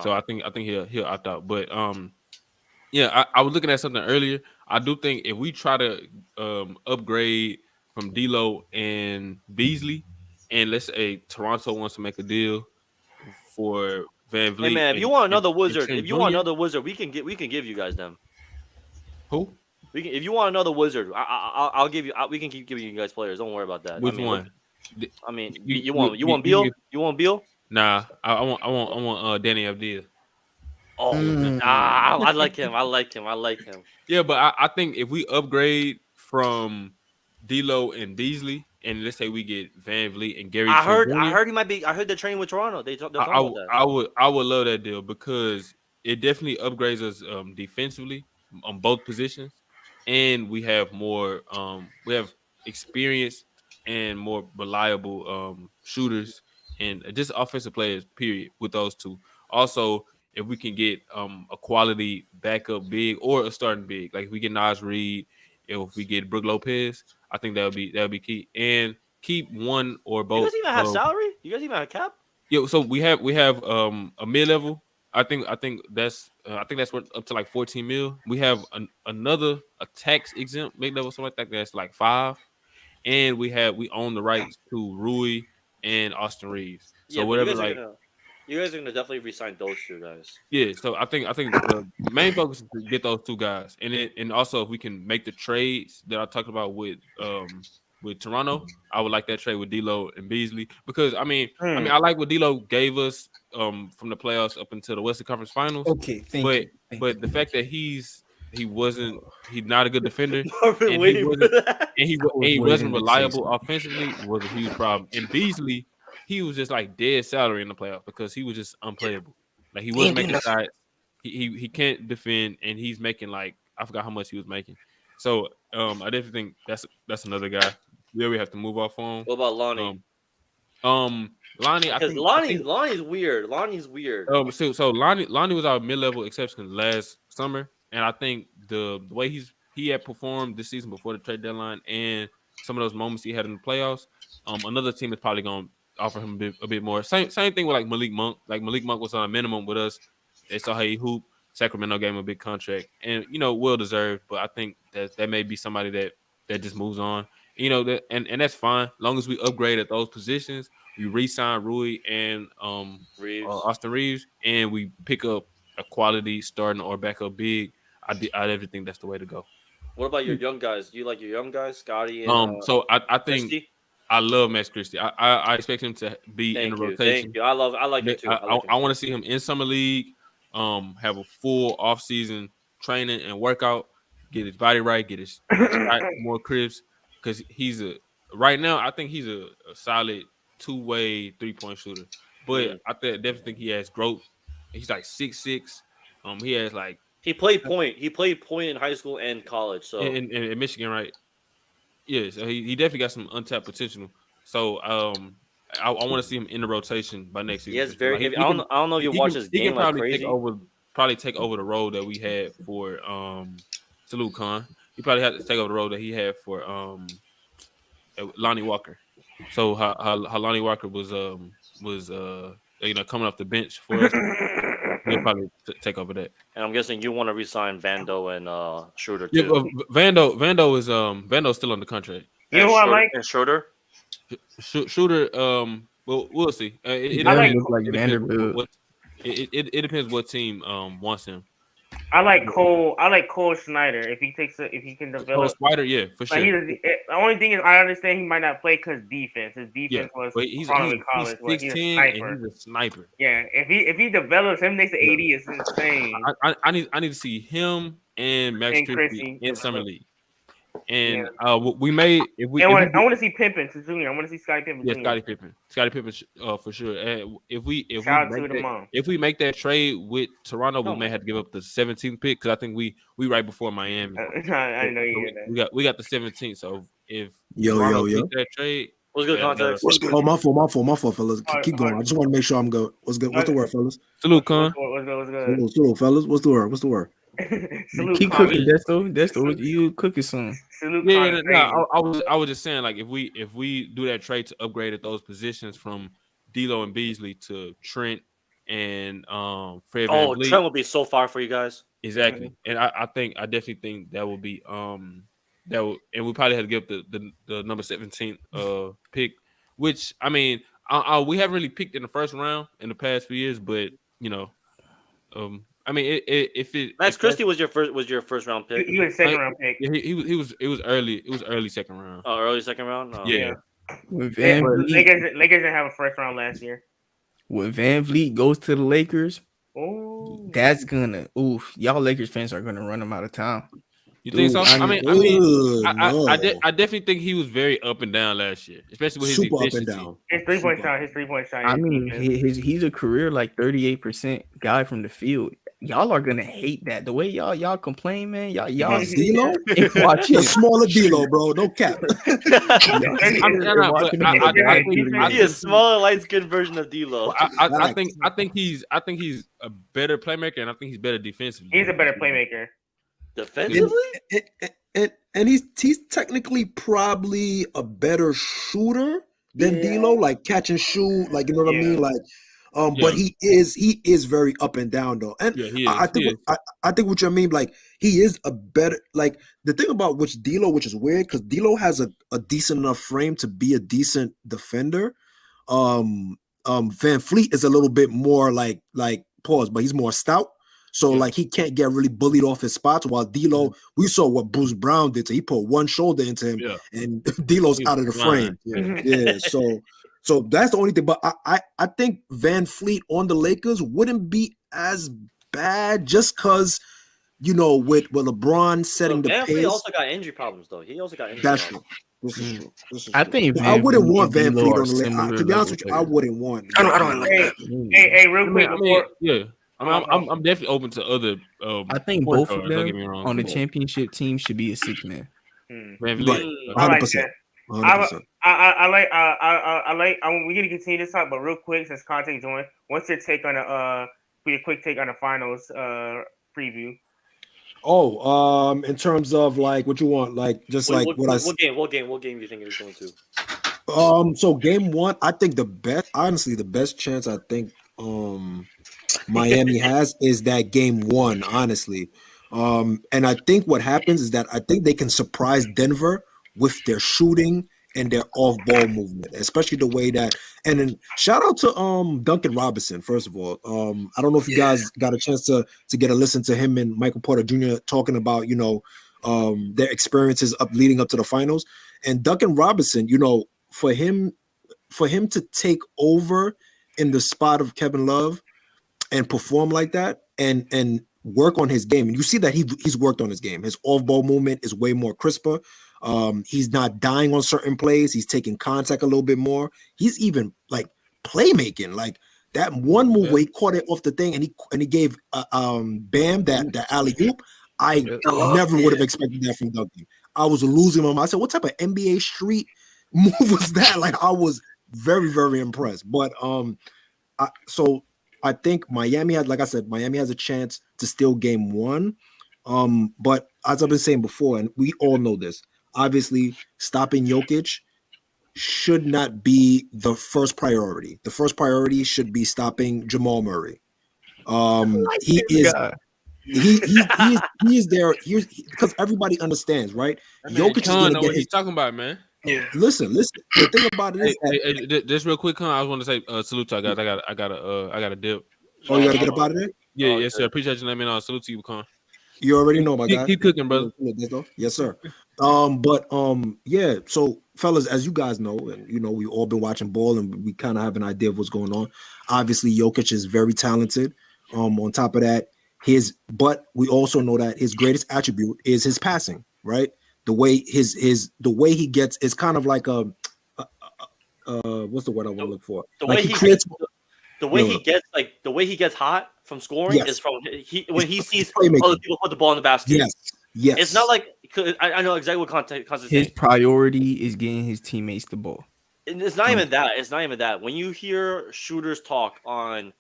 So I think he'll opt out. But yeah, I was looking at something earlier. I do think if we try to upgrade from D'Lo and Beasley, and let's say Toronto wants to make a deal for Van Vliet. Hey man, if you want another wizard, we can give you guys them. Who? If you want another wizard, I'll give you. We can keep giving you guys players. Don't worry about that. Which one? I mean, you want Beal? You want Beal? Nah, I want Danny Abdul. Oh, I like him. I like him. Yeah, but I think if we upgrade from D'Lo and Beasley, and let's say we get Van Vliet and Gary, I heard he might be. I heard they're training with Toronto. They're talking about that. I would love that deal because it definitely upgrades us defensively on both positions, and we have more. We have experience and more reliable shooters and just offensive players. Period. With those two, also. If we can get a quality backup big or a starting big, like if we get Naz Reid, if we get Brook Lopez, I think that would be key. And keep one or both. You guys even have salary? You guys even have cap? Yeah, so we have a mid level. I think that's worth up to like 14 mil. We have another tax exempt mid level, something like that. That's like 5, and we own the rights to Rui and Austin Reeves. So yeah, whatever you guys are gonna definitely re-sign those 2 guys. Yeah, so I think the main focus is to get those 2 guys, and also if we can make the trades that I talked about with Toronto, I would like that trade with D'Lo and Beasley because I mean I like what D'Lo gave us from the playoffs up until the Western Conference Finals. Okay, thank you. But the fact that he's not a good defender and he wasn't reliable offensively was a huge problem. And Beasley, he was just like dead salary in the playoffs because he was just unplayable. Like he wasn't making shots. He can't defend, and he's making like I forgot how much he was making. So I definitely think that's another guy. We have to move off on. What about Lonnie? Lonnie, because Lonnie's weird. Lonnie's weird. So Lonnie was our mid-level exception last summer, and I think the way he had performed this season before the trade deadline, and some of those moments he had in the playoffs, another team is probably going to offer him a bit more. Same thing with like Malik Monk. Like Malik Monk was on a minimum with us. They saw how he hooped. Sacramento gave him a big contract, and well deserved. But I think that may be somebody that just moves on. And that's fine, long as we upgrade at those positions. We re-sign Rui and Austin Reeves, and we pick up a quality starting or backup big. I definitely think that's the way to go. What about your young guys? Do you like your young guys, Scotty? And, so I think. Christie? I love Max Christie. I expect him to be in the rotation. Thank you. I like it too. I want to see him in summer league. Have a full off-season training and workout. Get his body right. Get his shot more crisp. Because right now I think he's a solid 2-way 3-point shooter. But I definitely think he has growth. He's like 6'6". He has like he played point. He played point in high school and college. So in Michigan, right? Yeah, so he definitely got some untapped potential. So I want to see him in the rotation by next season. Yes, very heavy. I don't know if you watch his game. He can probably take over the role that we had for Salute Khan. He probably had to take over the role that he had for Lonnie Walker. So how Lonnie Walker was coming off the bench for us. He'll probably take over that. And I'm guessing you want to re-sign Vando and Schroeder too. Yeah, Vando's still on the contract. You know what I like? And Schroeder? Schroeder, well, we'll see. It look like Vanderbilt. It depends what team wants him. I like Cole Schneider if he can develop. Cole Spider, yeah, for sure. The only thing is, I understand he might not play because defense. His defense was he's in college. He's 6'10" and he's a sniper. Yeah, if he develops him next to AD, it's insane. I need to see him and Max Christie in summer league. And we may if we. I want to see Pippen Jr. I want to see Scottie Pippen. Yeah, Scottie Pippen, for sure. And if we make that trade with Toronto, we may have to give up the 17th pick because I think we right before Miami. I know you hear that. We got the 17th. So if Toronto take that trade, what's good context? Oh, my fault, fellas. Keep going. I just want to make sure I'm good. What's good? What's the word, fellas? Salute, Con. What's good? Salute, fellas. What's the word? Keep cooking. That's the you cooking son. I was just saying, like, if we do that trade to upgrade at those positions from D'Lo and Beasley to Trent and Fred VanVleet. Trent will be so far for you guys. Exactly, and I definitely think that will be and we probably had to give the number 17 pick, which I mean we haven't really picked in the first round in the past few years, but I mean, Max Christie was your first round pick. He was second round pick. It was early second round. Oh, early second round. No. Yeah. Lakers didn't have a first round last year. When VanVleet goes to the Lakers, ooh, that's gonna y'all Lakers fans are gonna run him out of town. You think so? I definitely think he was very up and down last year, especially with his super efficiency. up and down. His 3-point shot. I mean, he's a career like 38% guy from the field. Y'all are gonna hate that. The way y'all complain, man. Y'all D'Lo? Watch it. Smaller D'Lo, bro. No cap. He is smaller, light skinned version of D'Lo. I think he's a better playmaker, and I think he's better defensively. He's a better playmaker. Defensively? And he's technically probably a better shooter than D'Lo, like catch and shoot, like you know what I mean, like. But he is very up and down though, and I think what you mean, like he is a better, like the thing about which is weird because D'Lo has a decent enough frame to be a decent defender. VanVleet is a little bit more like pause, but he's more stout, so like he can't get really bullied off his spots. While D'Lo, we saw what Bruce Brown did, so he put one shoulder into him, and D'Lo's out of the frame. So that's the only thing. But I think VanVleet on the Lakers wouldn't be as bad just because, with LeBron setting the pace. VanVleet also got injury problems, though. He also got injury That's problems. true. This is true. I think I wouldn't want VanVleet on the Lakers. To be honest with you, I wouldn't want. I don't like that. Hey, real quick. I'm definitely open to other. I think both of them on the championship team should be a 6-man. VanVleet, 100%. I like. We're gonna continue this talk, but real quick, since Conte joined, what's your take on a quick take on the finals preview? In terms of like what you want, like just what game do you think it is going to? So game one, I think the best chance I think Miami has is that game one, honestly. And I think what happens is that I think they can surprise Denver with their shooting and their off-ball movement, especially the way that. And then shout out to Duncan Robinson, first of all. I don't know if you guys got a chance to get a listen to him and Michael Porter Jr. talking about their experiences leading up to the finals. And Duncan Robinson, for him to take over in the spot of Kevin Love and perform like that and work on his game, and you see that he's worked on his game. His off-ball movement is way more crisper. He's not dying on certain plays. He's taking contact a little bit more. He's even like playmaking, like that one move where he caught it off the thing and he gave Bam that alley-oop. I never would have expected that from Duncan. I was losing my mind. I said, what type of NBA street move was that? Like I was very, very impressed. But so I think Miami has a chance to steal game one. But as I've been saying before, and we all know this, obviously stopping Jokic should not be the first priority. The first priority should be stopping Jamal Murray. He is there because everybody understands, right? Jokic is gonna know what he's talking about, man. Yeah. Listen. The thing about it is just real quick, I was want to say salute to you guys. I got a dip. Oh, you gotta get up out of there? Yeah, yes, sir. Appreciate you letting me know. Salute to you, Con. You already know, my guy. Keep cooking, brother. Yes, sir. Yeah. So, fellas, as you guys know, and you know, we've all been watching ball, and we kind of have an idea of what's going on. Obviously, Jokic is very talented. On top of that, but we also know that his greatest attribute is his passing, right? The way the way he gets is kind of like what's the word I want to look for? The like way he creates. The way he gets hot from scoring is from when he sees other people put the ball in the basket. Yes. It's not like I know exactly what context is his saying. priority is getting his teammates the ball. It's not even that. It's not even that. When you hear shooters talk on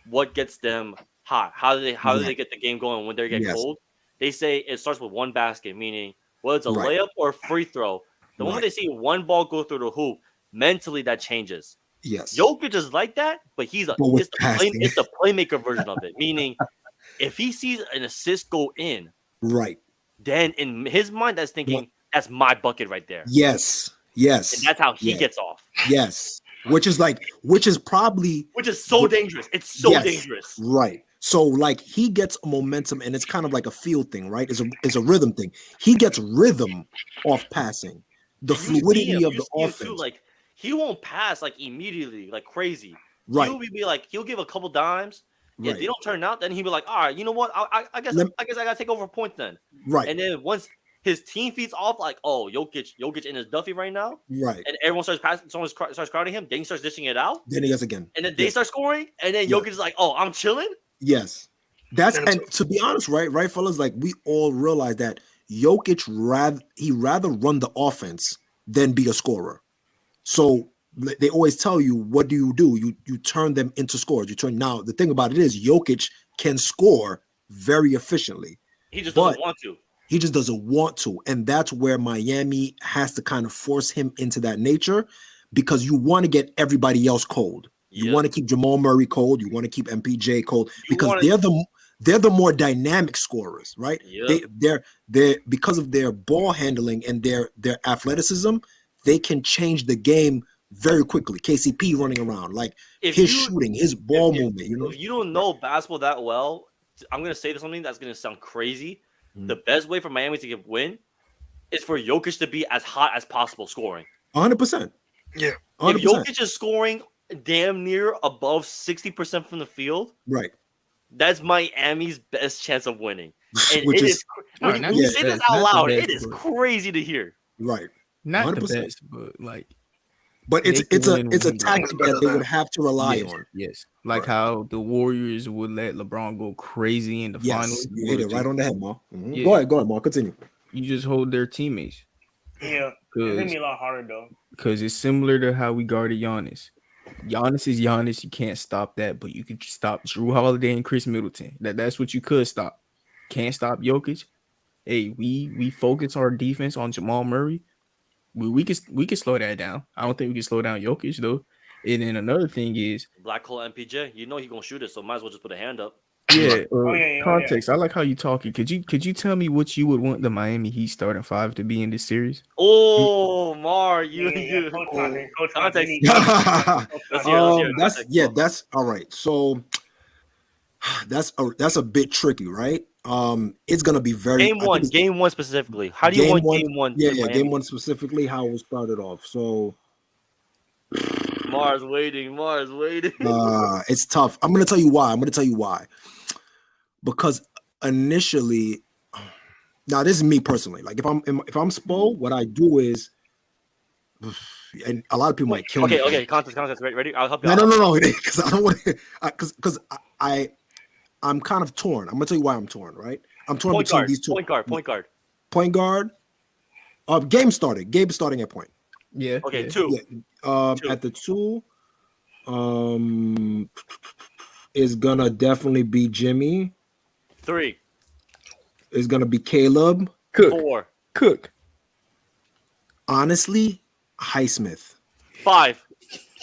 what gets them hot, how do they get the game going when they get cold? They say it starts with one basket, meaning whether it's a layup or a free throw. The moment they see one ball go through the hoop, mentally that changes. Yes. Jokic is like that, but it's the playmaker version of it. Meaning, if he sees an assist go in, right, then in his mind, that's thinking that's my bucket right there. Yes. And that's how he gets off. Yes. Which is so dangerous. It's so dangerous. Right. So like he gets a momentum, and it's kind of like a feel thing, right? It's a rhythm thing. He gets rhythm off passing. The fluidity of the offense. Too, like he won't pass like immediately, like crazy. Right. He'll give a couple dimes. If they don't turn out, then he'll be like, all right, you know what? I guess I gotta take over a point then. Right. And then once his team feeds off, like, oh, Jokic in his Duffy right now. Right. And everyone starts passing, someone starts crowding him, then he starts dishing it out. Then he does again. And then they start scoring, and then Jokic is like, oh, I'm chilling. Yes. And to be honest, right, fellas, like we all realize that Jokic rather run the offense than be a scorer. So they always tell you, what do? You turn them into scores. Now the thing about it is Jokic can score very efficiently. He just doesn't want to. He just doesn't want to. And that's where Miami has to kind of force him into that nature, because you want to get everybody else cold. You want to keep Jamal Murray cold. You want to keep MPJ cold, because they're the more dynamic scorers, right? They're because of their ball handling and their athleticism, they can change the game very quickly. KCP running around, like shooting, his ball movement. You know, if you don't know basketball that well, I'm gonna say something that's gonna sound crazy. The best way for Miami to win is for Jokic to be as hot as possible scoring. 100%. Yeah. 100%. If Jokic is scoring damn near above 60% from the field, right, that's Miami's best chance of winning. And when you say this out loud, it is crazy to hear. Right. Not 100%. the best, but like. But it's a tactic that they would have to rely on. Yes, like how the Warriors would let LeBron go crazy in the finals. You hit it right on the head, Mark. Mm-hmm. Go ahead, Mark. Continue. You just hold their teammates. Yeah, it made me a lot harder though. Because it's similar to how we guarded Giannis. Giannis is Giannis. You can't stop that, but you can stop Drew Holiday and Chris Middleton. That's what you could stop. Can't stop Jokic. Hey, we focus our defense on Jamal Murray. We can slow that down. I don't think we can slow down Jokic though. And then another thing is Black Hole MPJ. You know he's gonna shoot it, so might as well just put a hand up. Yeah, context. I like how you talking. Could you tell me what you would want the Miami Heat starting five to be in this series? Oh, Mar, context. That's all right. So that's a bit tricky, right? It's gonna be very game one specifically. How do you want game one? Yeah, game one specifically. How it started off. So Mars waiting. It's tough. I'm gonna tell you why. Because initially, now this is me personally. Like if I'm Spo, what I do is, and a lot of people might kill me. Okay. Context. Ready? I'll help you. No. Because I don't want to. Because I'm kind of torn. I'm gonna tell you why I'm torn. Right? I'm torn between these two. Point guard. Game started. Gabe is starting at point. Yeah. Okay. Yeah. Two. Yeah. At the two, is gonna definitely be Jimmy. 3 is gonna be Caleb. Cook. Honestly, Highsmith. 5.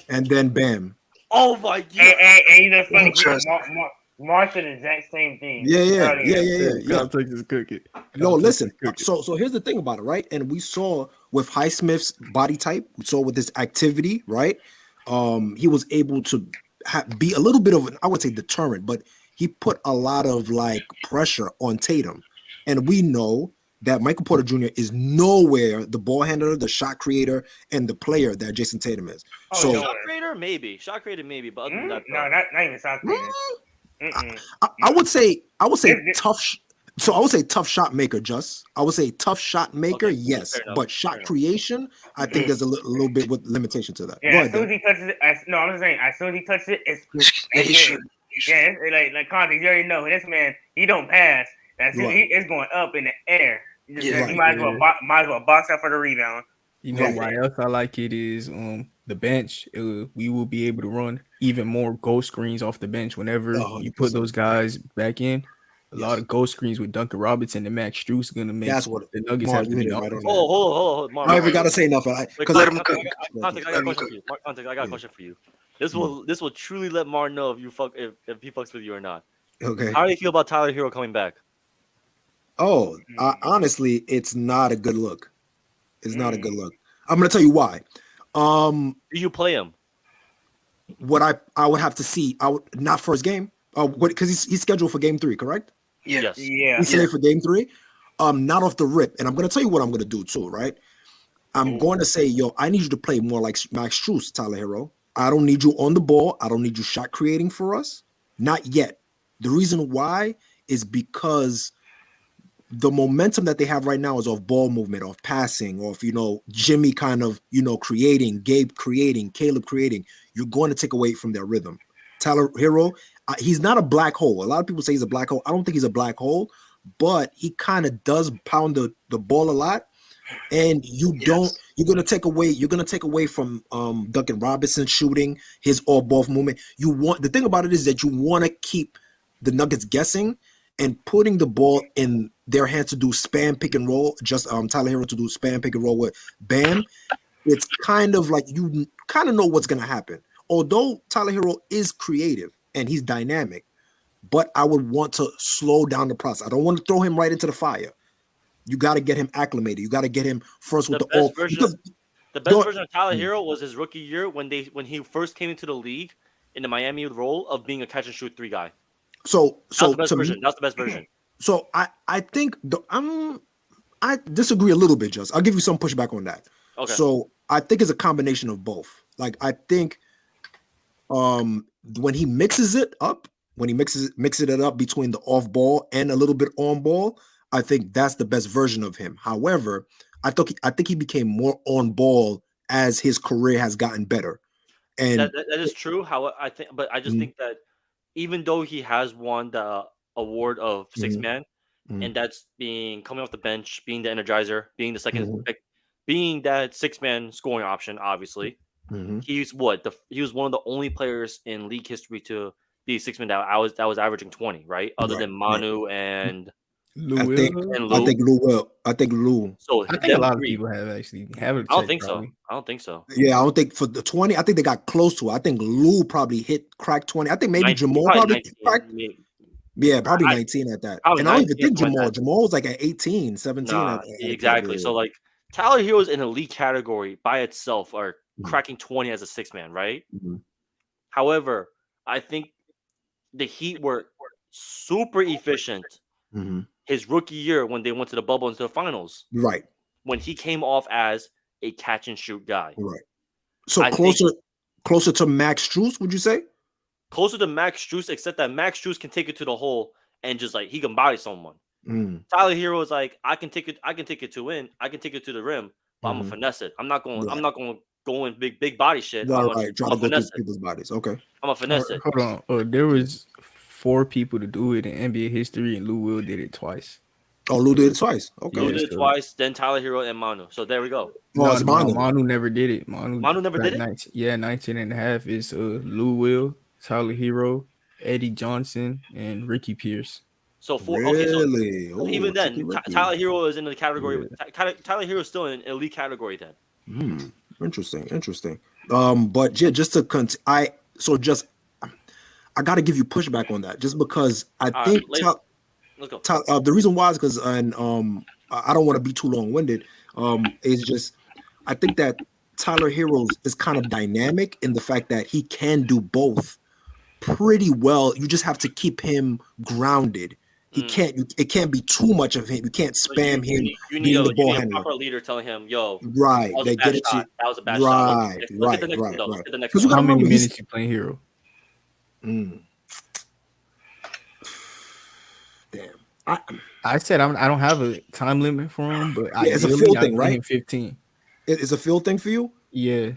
And then Bam. Oh my god. And you know funny, Mark said the exact same thing. Yeah. I'll take this cookie. No, listen. So here's the thing about it, right? And we saw with Highsmith's body type, we saw with his activity, right? He was able to be a little bit of an, I would say, deterrent, but he put a lot of like pressure on Tatum, and we know that Michael Porter Jr. is nowhere the ball handler, the shot creator, and the player that Jason Tatum is. So shot creator, maybe. But other than that, no, not even shot creator. I would say tough. So I would say tough shot maker. I would say tough shot maker. Okay, yes, but shot creation, I think there's a little bit with limitation to that. Yeah, as soon as he touches it, I'm just saying, as soon as he touches it, it's like context. You already know this man. He don't pass. It's going up in the air. You might as well box out for the rebound. You know why else I like it is the bench. We will be able to run even more ghost screens off the bench whenever you put those guys back in. A lot of ghost screens with Duncan Robinson and Max Strus going to make the Nuggets have to be on. Hold on. I even got to say nothing. I got a question for you. I got a question for you. This will truly let Mar know if he fucks with you or not. Okay. How do you feel about Tyler Hero coming back? Oh, honestly, it's not a good look. It's not a good look. I'm going to tell you why. Do you play him? What I would have to see. I would not for his game. Because he's scheduled for game 3, correct? Yes. Yeah. He's slated for game 3. Not off the rip. And I'm going to tell you what I'm going to do too, right? I'm going to say, I need you to play more like Max Strus, Tyler Hero. I don't need you on the ball. I don't need you shot creating for us. Not yet. The reason why is because the momentum that they have right now is off ball movement, off passing, off, Jimmy kind of, creating, Gabe creating, Caleb creating. You're going to take away from their rhythm. Tyler Hero, he's not a black hole. A lot of people say he's a black hole. I don't think he's a black hole, but he kind of does pound the ball a lot. And you're going to take away from Duncan Robinson shooting, his all ball movement. The thing about it is that you want to keep the Nuggets guessing and putting the ball in their hands to do spam pick and roll, just Tyler Hero to do spam pick and roll with Bam. It's kind of like you kind of know what's going to happen. Although Tyler Hero is creative and he's dynamic, but I would want to slow down the process. I don't want to throw him right into the fire. You got to get him acclimated. You got to get him first with the best version of Tyler Hero was his rookie year when he first came into the league in the Miami role of being a catch and shoot 3 guy. So that's the best version. So I think I disagree a little bit. Just I'll give you some pushback on that. Okay. So I think it's a combination of both. Like I think when he mixes it up, mixes it up between the off ball and a little bit on ball, I think that's the best version of him. However, I think he became more on ball as his career has gotten better. And that is true. I just think that even though he has won the award of 6-man, and that's coming off the bench, being the energizer, being the second, being that 6-man scoring option, obviously. He was one of the only players in league history to be 6-man that was averaging 20, right? Other than Manu and Lou. I think Lou. So I think a lot of people have actually haven't. I don't think so. Yeah, I don't think for the 20. I think they got close to it. I think Lou probably cracked 20. I think maybe 19, Jamal probably cracked. Yeah, probably 19 at that. And I don't even think Jamal was like at 18, 17. Exactly. So like Tyler Hero's in a league category by itself are cracking 20 as a 6-man, right? However, I think the Heat were super efficient his rookie year when they went to the bubble into the finals. Right. When he came off as a catch and shoot guy. Right. So closer to Max Strus, would you say? Closer to Max Strus, except that Max Strus can take it to the hole and just like he can body someone. Tyler Hero is like, I can take it to the rim, but I'm gonna finesse it. I'm not going to go in big body shit. Right. Try to go through people's bodies. Okay. I'm gonna finesse it. Hold on. There was 4 people to do it in NBA history, and Lou Will did it twice. Oh, Lou did it twice. Okay. Lou did it twice, then Tyler Hero and Manu. So there we go. Manu never did it. Manu never did it? 19 and a half is Lou Will, Tyler Hero, Eddie Johnson, and Ricky Pierce. So even then, Tyler Hero is in the category. Yeah. Tyler Hero is still in elite category then. Interesting. But yeah, just to I got to give you pushback on that, just because I think let's go. The reason why is because I don't want to be too long-winded. Is just I think that Tyler Hero is kind of dynamic in the fact that he can do both pretty well. You just have to keep him grounded. He can't. It can't be too much of him. You can't spam him. You need being the ball a handler. proper leader telling him, "Yo, right, that was they a bad get it. shot. That was a bad right, shot. Let's get the next right, one, though. right. Let's get the next Because one. How many minutes you playing hero? Damn. I said I don't have a time limit for him, but it's a field thing, right? 15. It's a field thing for you. Yeah.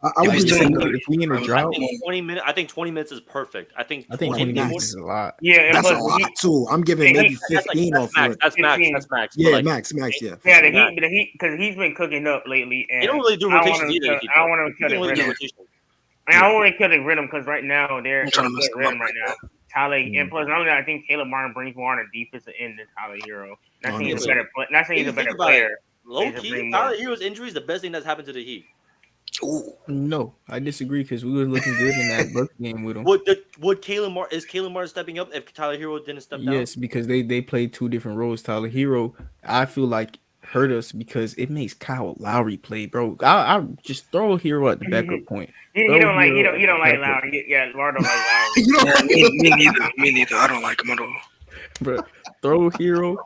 I would If just say if we in a drought, I think 20 minutes. I think 20 minutes is perfect. I think 20 minutes is a lot. Yeah, that's a lot too. I'm giving maybe 15 off max. it. That's max. Yeah, like, max. Yeah. Yeah, the Heat, because he's been cooking up lately. And they don't really do rotations either. I don't want to kill the rhythm. I don't want to kill the rhythm because right now they're in good rhythm right now. Tyler, and plus, not only that, I think Caleb Martin brings more on the defensive end than Tyler Hero. Not saying he's a better, not saying he's a better player. Low key, Tyler Hero's injury is the best thing that's happened to the Heat. Ooh. No, I disagree because we were looking good in that Bucks game with him. Would Caleb Martin stepping up if Tyler Hero didn't step down? Yes, because they played two different roles. Tyler Hero, I feel like hurt us because it makes Kyle Lowry play, bro. I just throw Hero at the backup point. You don't like Lowry. Yeah, Laura don't like Lowry. Me neither. I don't like him at all. Bro, throw Hero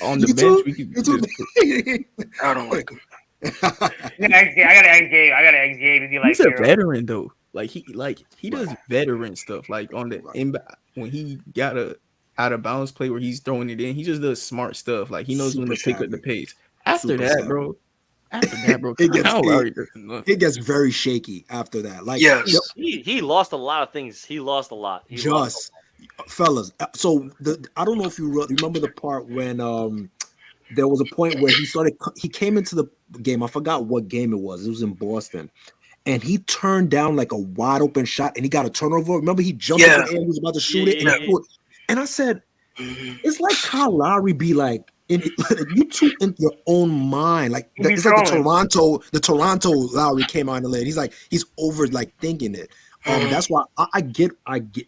on the bench. We could I don't like him. I got an XG to be like. He's a veteran though. Like he does veteran stuff. Like on the inbound when he got a out of bounds play where he's throwing it in, he just does smart stuff. Like he knows when to pick up the pace. After that, bro, it gets very shaky after that. Like he lost a lot of things. He lost a lot. Fellas. So I don't know if you remember the part when there was a point where he came into the game. I forgot what game it was. It was in Boston. And he turned down like a wide open shot and he got a turnover. Remember, he jumped in the air and he was about to shoot it. And I said, it's like Kyle Lowry be like, you two in your own mind. Like it's like the Toronto Lowry came on the lane. He's over like thinking it. That's why I get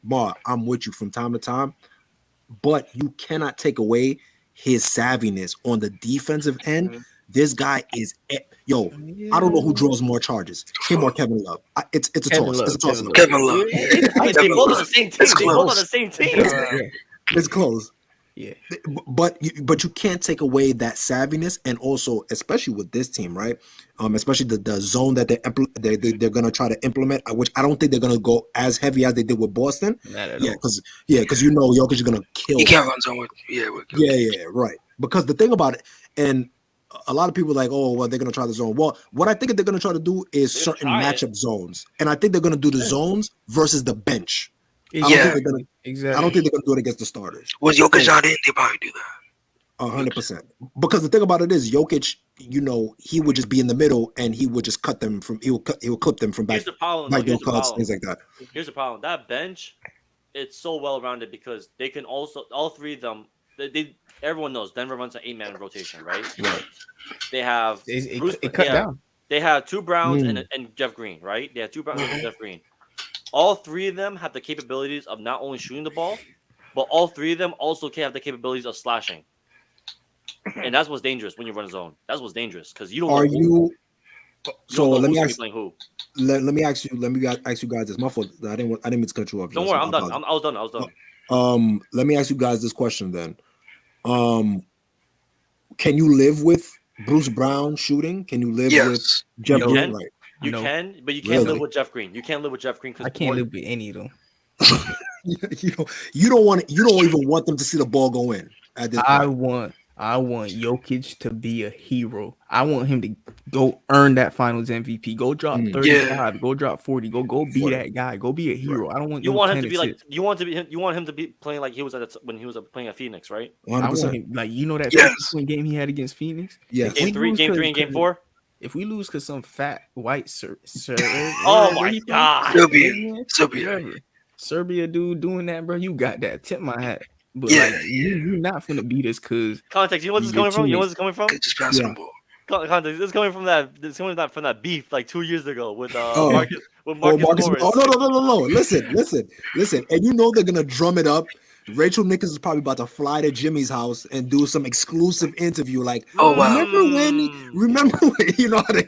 Mar, I'm with you from time to time, but you cannot take away his savviness on the defensive end. This guy is I don't know who draws more charges, him or Kevin Love. It's a toss. It's a toss. Kevin Love. They both on the same team. They both on the same team. It's close. Yeah, but you can't take away that savviness, and also especially with this team, right? Especially the zone that they're gonna try to implement, which I don't think they're gonna go as heavy as they did with Boston. Because Jokic is gonna kill. He can't run zone with right. Because the thing about it, and a lot of people are like, oh, well, they're gonna try the zone. Well, what I think they're gonna try to do is certain matchup zones, and I think they're gonna do the zones versus the bench. I don't think they're gonna do it against the starters. Was Jokic out in? They probably do that. 100%. Because the thing about it is, Jokic, he would just be in the middle and he would just cut them from. He will clip them from back. Here's the problem. Things like that. Here's the problem. That bench, it's so well rounded because they can also all three of them. Everyone knows Denver runs an 8-man rotation, right? Right. They have down. They have two Browns and Jeff Green, right? They have two Browns and Jeff Green. All three of them have the capabilities of not only shooting the ball, but all three of them also can have the capabilities of slashing. And that's what's dangerous when you run a zone. That's what's dangerous because you don't. Are you? So let me ask. Who. Let me ask you. Let me ask you guys this. My fault. I didn't mean to cut you off. Don't worry. I'm done. I was done. Let me ask you guys this question then. Can you live with Bruce Brown shooting? Can you live with Jeff Green? Right. You can, but you can't live with Jeff Green. You can't live with Jeff Green because I can't live with any of them. You don't even want them to see the ball go in. At this point. I want Jokic to be a hero. I want him to go earn that Finals MVP. Go drop 35. Go drop 40. Go be that guy. Go be a hero. I don't want. You want him to be like. You want him to be playing like he was when he was playing at Phoenix, right? 100%. I want him, that game he had against Phoenix. Yes. Game 3, and Game 4. If we lose because some fat white oh my God, Serbia dude doing that, bro, you got that. Tip my hat. But you're not finna beat us because context. You know what's coming from? Just pass the ball. Context. It's coming from that. It's coming from that beef like 2 years ago with Marcus. Oh, no. Listen. And you know they're gonna drum it up Rachel Nichols is probably about to fly to Jimmy's house and do some exclusive interview. Like, Oh, wow. Remember when? You know how to.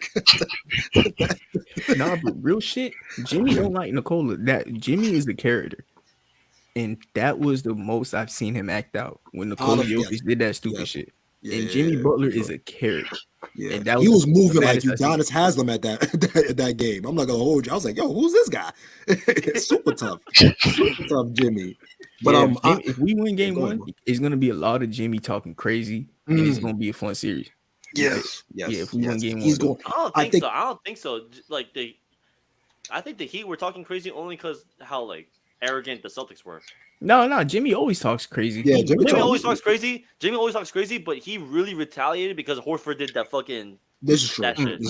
Nah, but real shit. Jimmy don't like Nikola. That Jimmy is the character, and that was the most I've seen him act out when Nikola Jokic did that stupid shit. And Jimmy Butler is a character. Yeah, and that he was moving like baddest I seen. Udonis Haslem at that game. I'm not gonna hold you. I was like, yo, who's this guy? Super tough, Jimmy. But yeah, if we win game one, it's gonna be a lot of Jimmy talking crazy, and it's gonna be a fun series. Yes. Yes. Yeah, if we win game He's one, going. I don't think so. Like I think the Heat were talking crazy only because how like arrogant the Celtics were. No, Jimmy always talks crazy. Yeah, Jimmy always talks crazy. Jimmy always talks crazy, but he really retaliated because Horford did that fucking. This is true. That shit.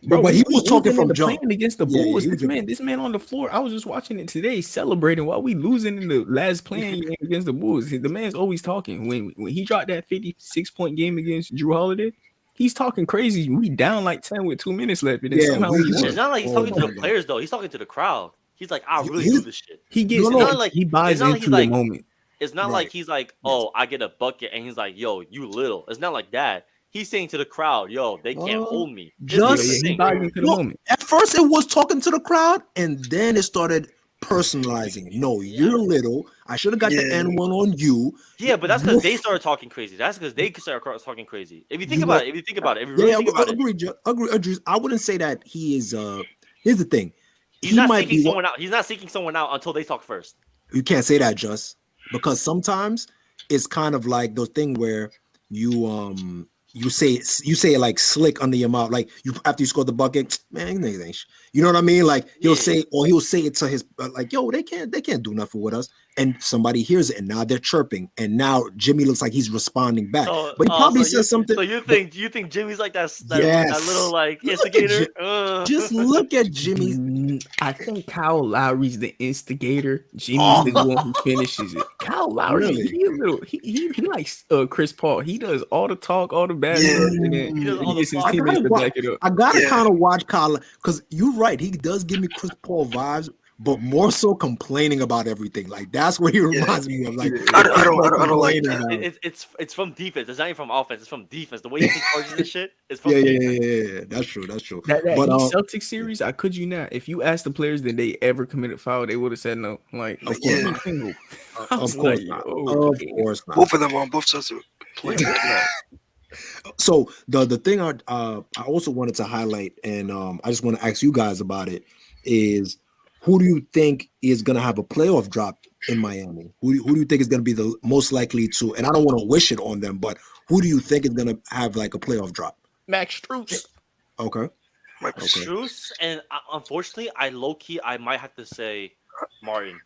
But he was talking from jump against the Bulls. This man on the floor. I was just watching it today, celebrating while we losing in the last playing game against the Bulls. The man's always talking. When he dropped that 56-point game against Drew Holiday, he's talking crazy. We down like 10 with 2 minutes left. And somehow it's not like he's talking to the players though. He's talking to the crowd. He's like, I really do this shit. He gets he buys into the moment. It's not like he's like, oh, I get a bucket, and he's like, yo, you little. It's not like that. He's saying to the crowd, yo, they can't hold me. At first, it was talking to the crowd, and then it started personalizing. No, you're little. I should have got the N1 on you. Yeah, but that's because they started talking crazy. That's because they started talking crazy. If you think about it, if you really think about it. Agree. I wouldn't say that he is. Here's the thing. He's not seeking someone out. He's not seeking someone out until they talk first. You can't say that, Just, because sometimes it's kind of like those things where you say it like slick under your mouth, like you after you score the bucket, man, you know what I mean? Like he'll say it to his like, yo, they can't do nothing with us, and somebody hears it, and now they're chirping, and now Jimmy looks like he's responding back, but he probably says something. So you think Jimmy's like that little like instigator? Just look at Jimmy. I think Kyle Lowry's the instigator. Jimmy's the one who finishes it. Kyle Lowry, he likes Chris Paul. He does all the talk, all the bad stuff, and then he gets his teammates to back it up. I gotta kind of watch Kyle, because you're right. He does give me Chris Paul vibes, but more so complaining about everything. Like that's what he reminds me of. Like I don't like that. It's from defense. It's not even from offense. It's from defense. The way he charges this shit is from defense. Yeah. That's true. But Celtics series, I could you not. If you ask the players did they ever commit a foul, they would have said no. Like of course not. Both of them on both sides of the So the thing I also wanted to highlight, and I just want to ask you guys about it, is who do you think is going to have a playoff drop in Miami? Who do you think is going to be the most likely to? And I don't want to wish it on them, but who do you think is going to have like a playoff drop? Max Strus. Okay. Strus, and unfortunately, I might have to say Martin.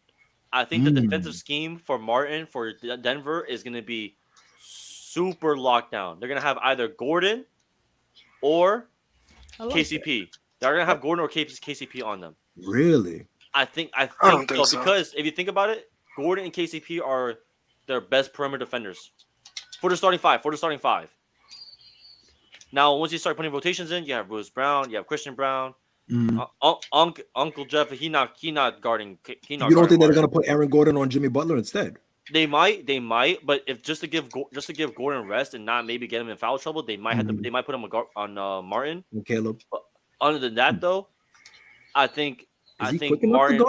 I think the defensive scheme for Martin for Denver is going to be super locked down. They're going to have either Gordon or KCP. They're going to have Gordon or KCP on them. Really? I think so. Because if you think about it, Gordon and KCP are their best perimeter defenders for the starting five. Now, once you start putting rotations in, you have Bruce Brown, you have Christian Brown, Uncle Jeff. He not guarding. You don't think they're gonna put Aaron Gordon on Jimmy Butler instead? They might, but if just to give Gordon rest and not maybe get him in foul trouble, they might have to. They might put him on Martin and Caleb. But other than that, though, I think Martin.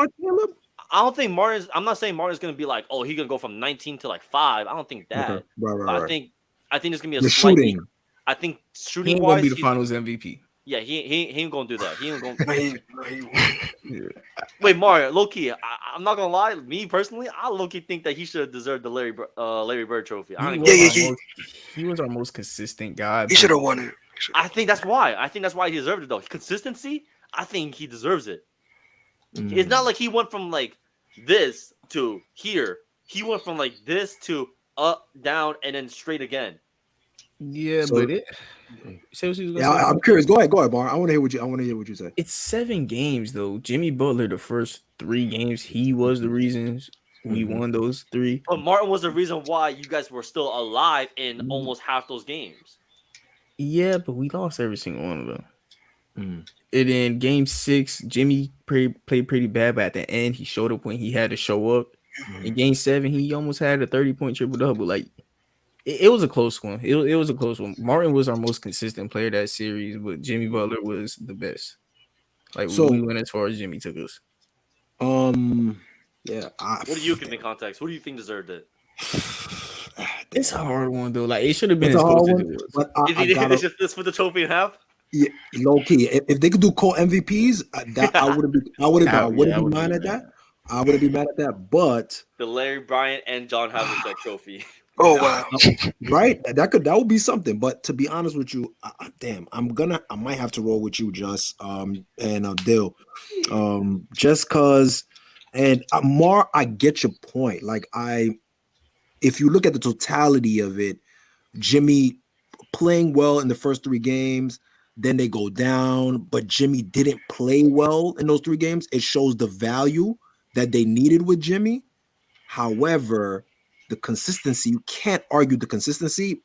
I don't think Martin's. I'm not saying Martin's gonna be like, oh, he's gonna go from 19 to like 5. I don't think that. Okay. Right. I think it's gonna be the shooting. I think shooting. He ain't gonna be the Finals MVP. Yeah, he ain't gonna do that. He ain't gonna. Wait, Mario, low key, I'm not gonna lie. Me personally, I low key think that he should have deserved the Larry Bird trophy. He was our most consistent guy. He should have won it. I think that's why. He deserved it though. Consistency. I think he deserves it. It's not like he went from like this to here. He went from like this to up, down, and then straight again. Yeah, I'm curious. Go ahead, Bar. I want to hear what you say. It's 7 games though. Jimmy Butler, the first 3 games, he was the reasons we won those 3. But Martin was the reason why you guys were still alive in almost half those games. Yeah, but we lost every single one of them. And in game 6, Jimmy played pretty bad, but at the end, he showed up when he had to show up. In Game 7, he almost had a 30-point triple double. Like it was a close one. It was a close one. Martin was our most consistent player that series, but Jimmy Butler was the best. Like So- we went as far as Jimmy took us. Yeah. What do you give in context? Who do you think deserved it? It's a hard one though. Like it should have been It's as a close hard as one, it was. but If I you think gotta, it's just split the trophy in half? yeah, low key. If they could do co-MVPs, I wouldn't be mad at that. I wouldn't be mad at that. But The Larry Bryant and John Havlicek trophy. Oh wow. right, that would be something. But to be honest with you, damn, I might have to roll with you, Just and Dill, just cause, and Mar, I get your point. Like if you look at the totality of it, Jimmy playing well in the first 3 games, then they go down, but Jimmy didn't play well in those 3 games. It shows the value that they needed with Jimmy. However, the consistency, you can't argue the consistency.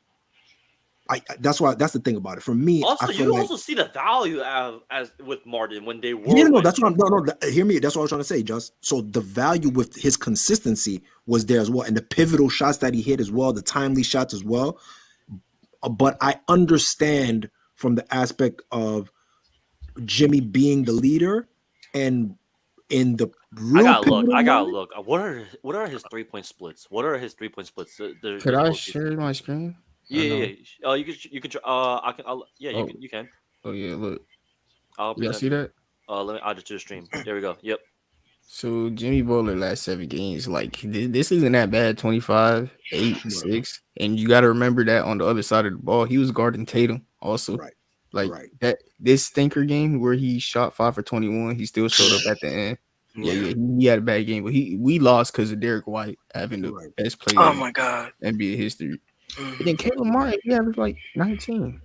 That's the thing about it. For me, Also, I feel you like, also see the value as with Martin when they were. yeah, no, that's what hear me. That's what I was trying to say, Just. So the value with his consistency was there as well, and the pivotal shots that he hit as well, the timely shots as well. But I understand from the aspect of Jimmy being the leader, and in the real I gotta moment, look. What are his 3-point splits? What are his 3-point splits? Could I share my screen? Yeah. You can. I can. You can. Oh yeah, look. I'll Y'all see that? Let me add it to the stream. There we go. Yep. So Jimmy Butler last 7 games, like this isn't that bad. 25, 8, 6, and you got to remember that on the other side of the ball, he was guarding Tatum also. Right. Like Right. that this stinker game where he shot 5 for 21, he still showed up at the end. Yeah, he had a bad game, but we lost because of Derek White having the best player Oh my god. in NBA history. And then Caleb Martin, he averaged like 19.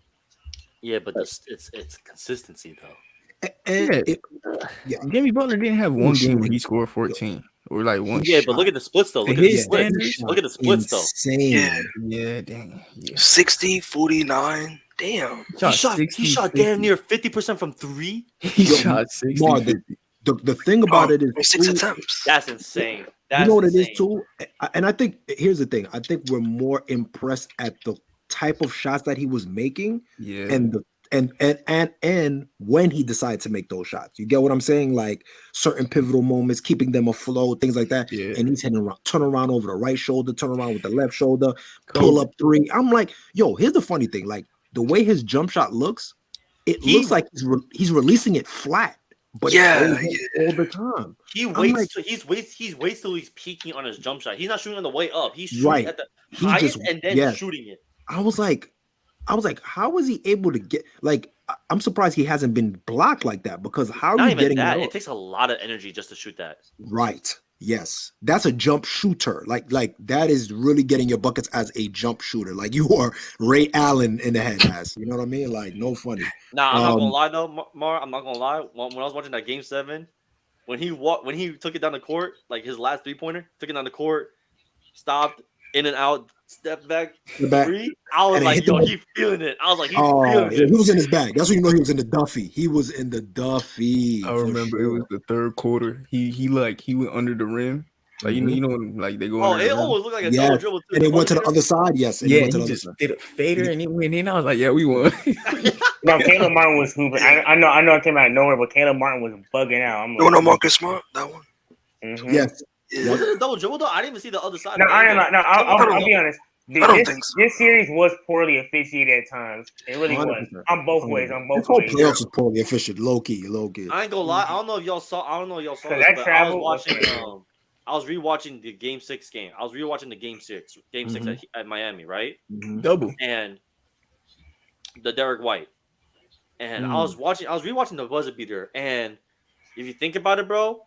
Yeah, but it's consistency though. And Jimmy Butler didn't have one game where he scored 14 or like one. Yeah, but look at the splits though. Look at the splits. Look at the splits though. Insane. Yeah, dang. Yeah. 60, 49. Damn. He shot damn near 50% from 3. He shot 60. Mar, the thing about it is 6 attempts. That's insane. You know what it is too, and I think here's the thing. I think we're more impressed at the type of shots that he was making, and when he decided to make those shots. You get what I'm saying? Like certain pivotal moments, keeping them afloat, things like that. Yeah. And he's hitting around, turn around over the right shoulder, turn around with the left shoulder, pull up 3. I'm like, yo, here's the funny thing. Like the way his jump shot looks, looks like he's releasing it flat. But all the time. He waits till he's peaking on his jump shot. He's not shooting on the way up. He's shooting at the highest and then shooting it. I was like, how was he able to get? Like, I'm surprised he hasn't been blocked like that, because how are you getting that? It takes a lot of energy just to shoot that. Right. Yes, that's a jump shooter. Like that is really getting your buckets as a jump shooter. Like you are Ray Allen in the head ass. You know what I mean? Like no funny. Nah, I'm not gonna lie though, Mar. I'm not gonna lie. When I was watching that Game 7, when he took it down the court, like his last 3-pointer, took it down the court, stopped, in and out, step back, 3. I was like, yo, he's feeling it. I was like, he's feeling it. He was in his bag. That's when you know he was in the Duffy. He was in the Duffy. I remember it was the 3rd quarter. He went under the rim. Like you know, like they go. Oh, it almost looked like a double dribble. And it went to the other side. Yes. And he just did a fader and it went in. I was like, yeah, we won. No, Caleb Martin was hooping. I know it came out of nowhere, but Caleb Martin was bugging out. I'm like, no, Marcus Smart, that one. Mm-hmm. Yes. Was it a double dribble though? I didn't even see the other side. No, I'll be honest. I don't think so. This series was poorly officiated at times. It really 100%. Was. On both ways. This whole playoffs was poorly officiated. Low key. I ain't gonna lie. I don't know if y'all saw this, but I was rewatching the Game 6 game. I was rewatching the Game 6 at Miami, right? Double. And the Derek White. And I was rewatching the buzzer beater. And if you think about it, bro,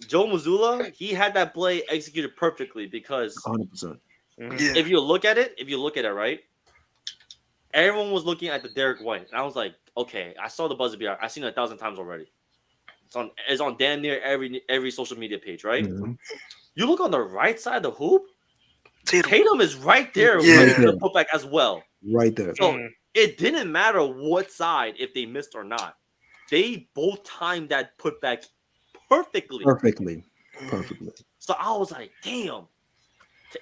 Joe Mazzulla, he had that play executed perfectly because 100%. If you look at it, right, everyone was looking at the Derek White. And I was like, okay, I saw the buzzer beater. I've seen it 1,000 times already. It's on damn near every social media page, right? Mm-hmm. You look on the right side of the hoop, Tatum is right there with the putback as well. Right there. So it didn't matter what side if they missed or not. They both timed that putback perfectly. Perfectly. So I was like, damn.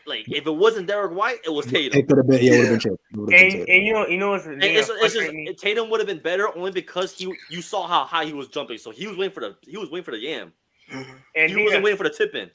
Like if it wasn't Derek White, it was Tatum. It could have been. Yeah, it would have been Tatum. And you know what's it's just Tatum would have been better only because you saw how high he was jumping. So he was waiting for the yam. And he wasn't waiting for the tip in.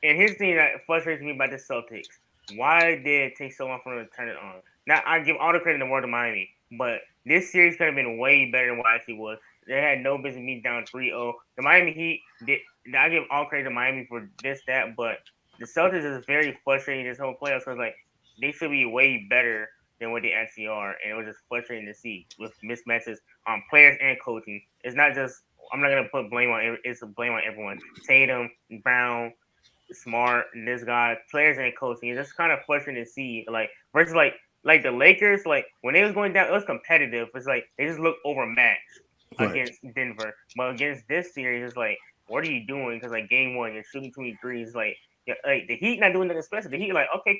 And here's the thing that frustrates me about the Celtics. Why did it take so long for them to turn it on? Now I give all the credit in the world to Miami, but this series could have been way better than what it actually was. They had no business being down 3-0. The Miami Heat did. I give all credit to Miami for this, that, but the Celtics is very frustrating this whole playoffs because like they should be way better than what they actually are, and it was just frustrating to see with mismatches on players and coaching. It's not just I'm not gonna put blame on it's a blame on everyone. Tatum, Brown, Smart, and this guy, players and coaching. It's just kind of frustrating to see like versus like the Lakers, like when they was going down, it was competitive. It's like they just looked overmatched against Denver, but against this series, it's like what are you doing? Because like game one, you're shooting 23s, like the Heat not doing nothing special. The Heat like, okay,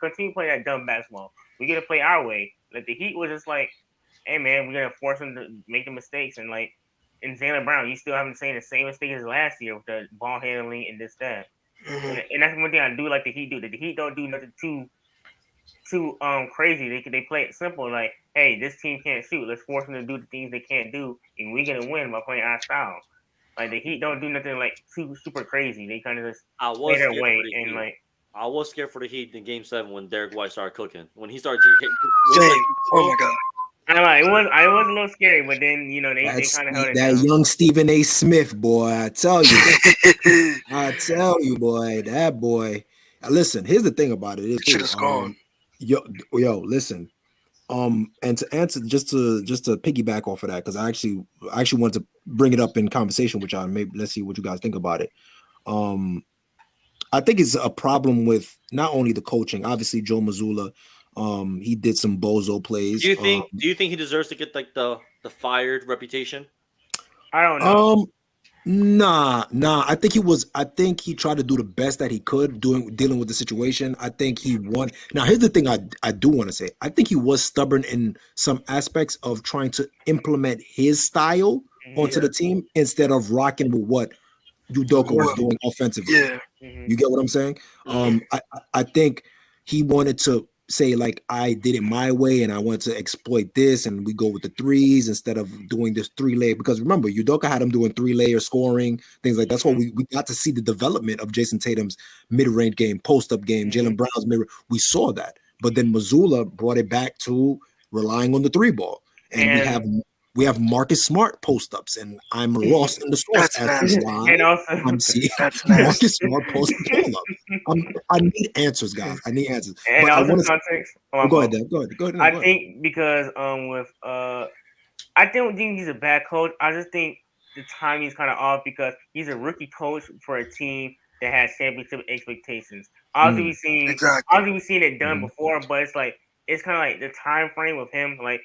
continue playing that dumb basketball. We gotta play our way. Like the Heat was just like, hey man, we're gonna force them to make the mistakes. And like in Jaylen Brown, you still haven't seen the same mistake as last year with the ball handling and this that. And that's one thing I do like the Heat do. The Heat don't do nothing too crazy. They play it simple. Like, hey, this team can't shoot. Let's force them to do the things they can't do, and we're gonna win by playing our style. Like the Heat don't do nothing like too super crazy. They kind of just play their way and like. I was scared for the Heat in Game 7 when Derek White started cooking. When he started oh my god! I was a little scary, but then you know they kind of held it that down. Young Stephen A. Smith boy. I tell you, boy, that boy. Listen, here's the thing about it. Should have gone. Yo, listen. And to answer, just to piggyback off of that, because I actually wanted to bring it up in conversation with y'all. Maybe let's see what you guys think about it. I think it's a problem with not only the coaching. Obviously, Joe Mazzulla, he did some bozo plays. Do you think he deserves to get like the fired reputation? I don't know. Nah. I think he tried to do the best that he could dealing with the situation. I think he won. Now, here's the thing I do want to say. I think he was stubborn in some aspects of trying to implement his style onto the team instead of rocking with what Udoka was doing offensively. Yeah. You get what I'm saying? I think he wanted to say like I did it my way and I want to exploit this and we go with the threes instead of doing this 3-layer, because remember Udoka had him doing 3-layer scoring things like that's what we got to see the development of Jason Tatum's mid-range game, post-up game, Jaylen Brown's mid. We saw that, but then Mazzulla brought it back to relying on the 3-ball, and we have Marcus Smart post-ups, and I'm lost in the source at this line. And also, I'm seeing Marcus Smart post-up. I need answers, guys. I need answers. And also context. Go ahead, Dan. Go ahead. I think because I don't think he's a bad coach. I just think the timing is kind of off because he's a rookie coach for a team that has championship expectations. Obviously, we've seen it done before, but it's kind of like the time frame with him. Like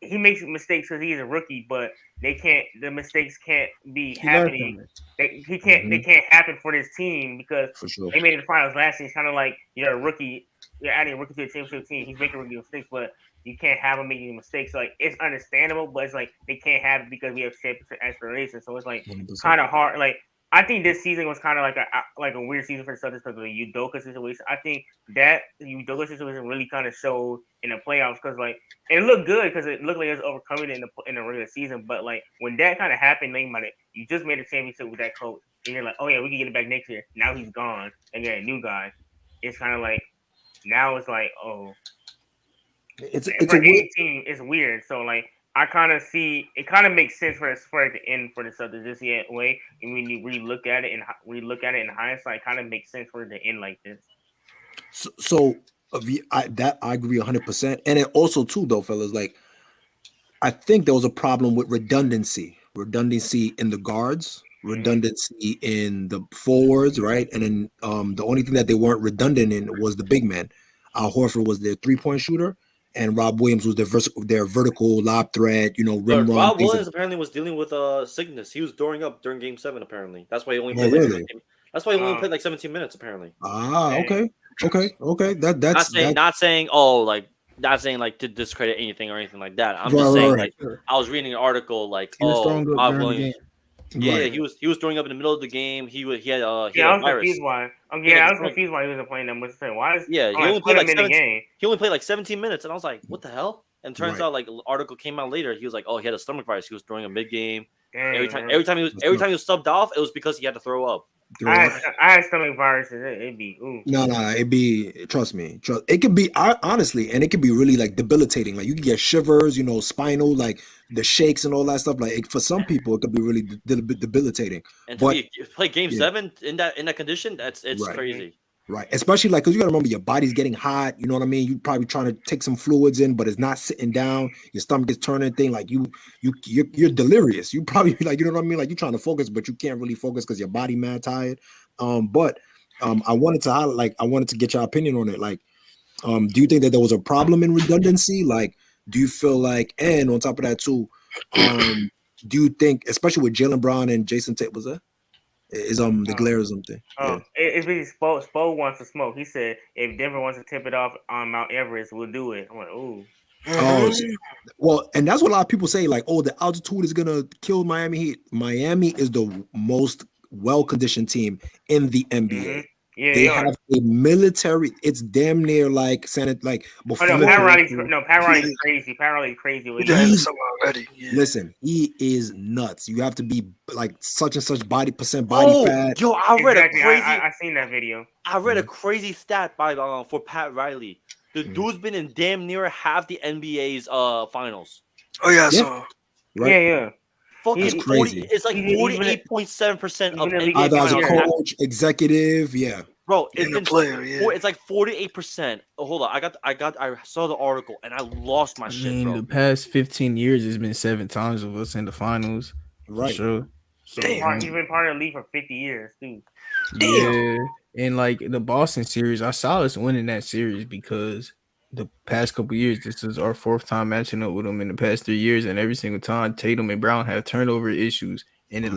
he makes mistakes because he's a rookie, but the mistakes can't be happening. They can't happen for this team because they made it to the finals last year. It's kind of like you're a rookie, you're adding a rookie to a championship team. He's making rookie mistakes, but you can't have him making mistakes. So, like, it's understandable, but it's like they can't have it because we have championship aspirations. So it's like kind of hard. Like, I think this season was kind of like a weird season for the Celtics because of the Udoka situation. I think that Udoka situation really kind of showed in the playoffs because it looked good because it looked like it was overcoming it in the regular season. But like when that kind of happened, think about it. You just made a championship with that coach, and you're like, oh yeah, we can get it back next year. Now he's gone, and you're a new guy. It's kind of like now it's like it's for any team. It's weird. So like. I kind of see it. Kind of makes sense for it to end for the Celtics this way. And when you relook at it in hindsight, it kind of makes sense for it to end like this. So I agree 100%. And it also too, though, fellas, like I think there was a problem with redundancy in the guards, redundancy in the forwards, right? And then the only thing that they weren't redundant in was the big man. Al Horford was their 3-point shooter. And Rob Williams was their vertical lob threat, rim run. Rob Williams apparently was dealing with sickness. He was throwing up during Game 7. Apparently, that's why he only played. That's why he only played like 17 minutes. Apparently. Okay. That's not saying to discredit anything or anything like that. I'm just saying I was reading an article Rob Williams. Yeah, Right. he was throwing up in the middle of the game. He had Yeah, I a was virus. confused why. He had, Yeah, like, I a was stomach- confused why he wasn't playing that much. Why is Yeah, I'm he like, only put played him like in the 17. game? He only played like 17 minutes, and I was like, what the hell? And turns Right. out, like, an article came out later. He was like, oh, he had a stomach virus. He was throwing a mid game. Every Dang, time he was subbed off, it was because he had to throw up. I had stomach viruses. It'd be ooh. No, it'd be, trust me, it could be honestly, and it could be really like debilitating. Like you can get shivers, spinal, like the shakes and all that stuff. Like for some people, it could be really debilitating. And to play game 7 in that condition, it's Right. crazy. Right, especially like because you gotta remember your body's getting hot. You know what I mean? You probably trying to take some fluids in, but it's not sitting down. Your stomach is turning thing. Like you're delirious. You probably like, you know what I mean? Like you're trying to focus, but you can't really focus because your body mad tired. But I wanted to highlight, like I wanted to get your opinion on it. Like, do you think that there was a problem in redundancy? Like, do you feel like, and on top of that too, do you think, especially with Jaylen Brown and Jason Tate, was that? Is the Glarism thing? It's really Spo wants to smoke. He said if Denver wants to tip it off on Mount Everest, we'll do it. I'm like, ooh. Oh, well, and that's what a lot of people say. Like, oh, the altitude is gonna kill Miami Heat. Miami is the most well-conditioned team in the NBA. Yeah, they have a military. It's damn near like Senate. Like before. Pat Riley's crazy. Pat Riley's crazy. Listen, he is nuts. You have to be like such and such body fat. Yo, I read a crazy. I seen that video. I read a crazy stat by for Pat Riley. The dude's been in damn near half the NBA's finals. Oh yeah, I saw. Right? Yeah. Fucking crazy. It's like 48.7% of NBA either as a finals. coach, executive, yeah. Bro, it's a been player, yeah. It's like 48%. Oh, hold on. I saw the article and I lost my shit, bro. The past 15 years has been 7 times of us in the finals. Right. Sure. So, he's been part of the league for 50 years, too. Yeah. And like the Boston series, I saw us winning that series because the past couple years, this is our 4th time matching up with them in the past 3 years, and every single time Tatum and Brown have turnover issues. And the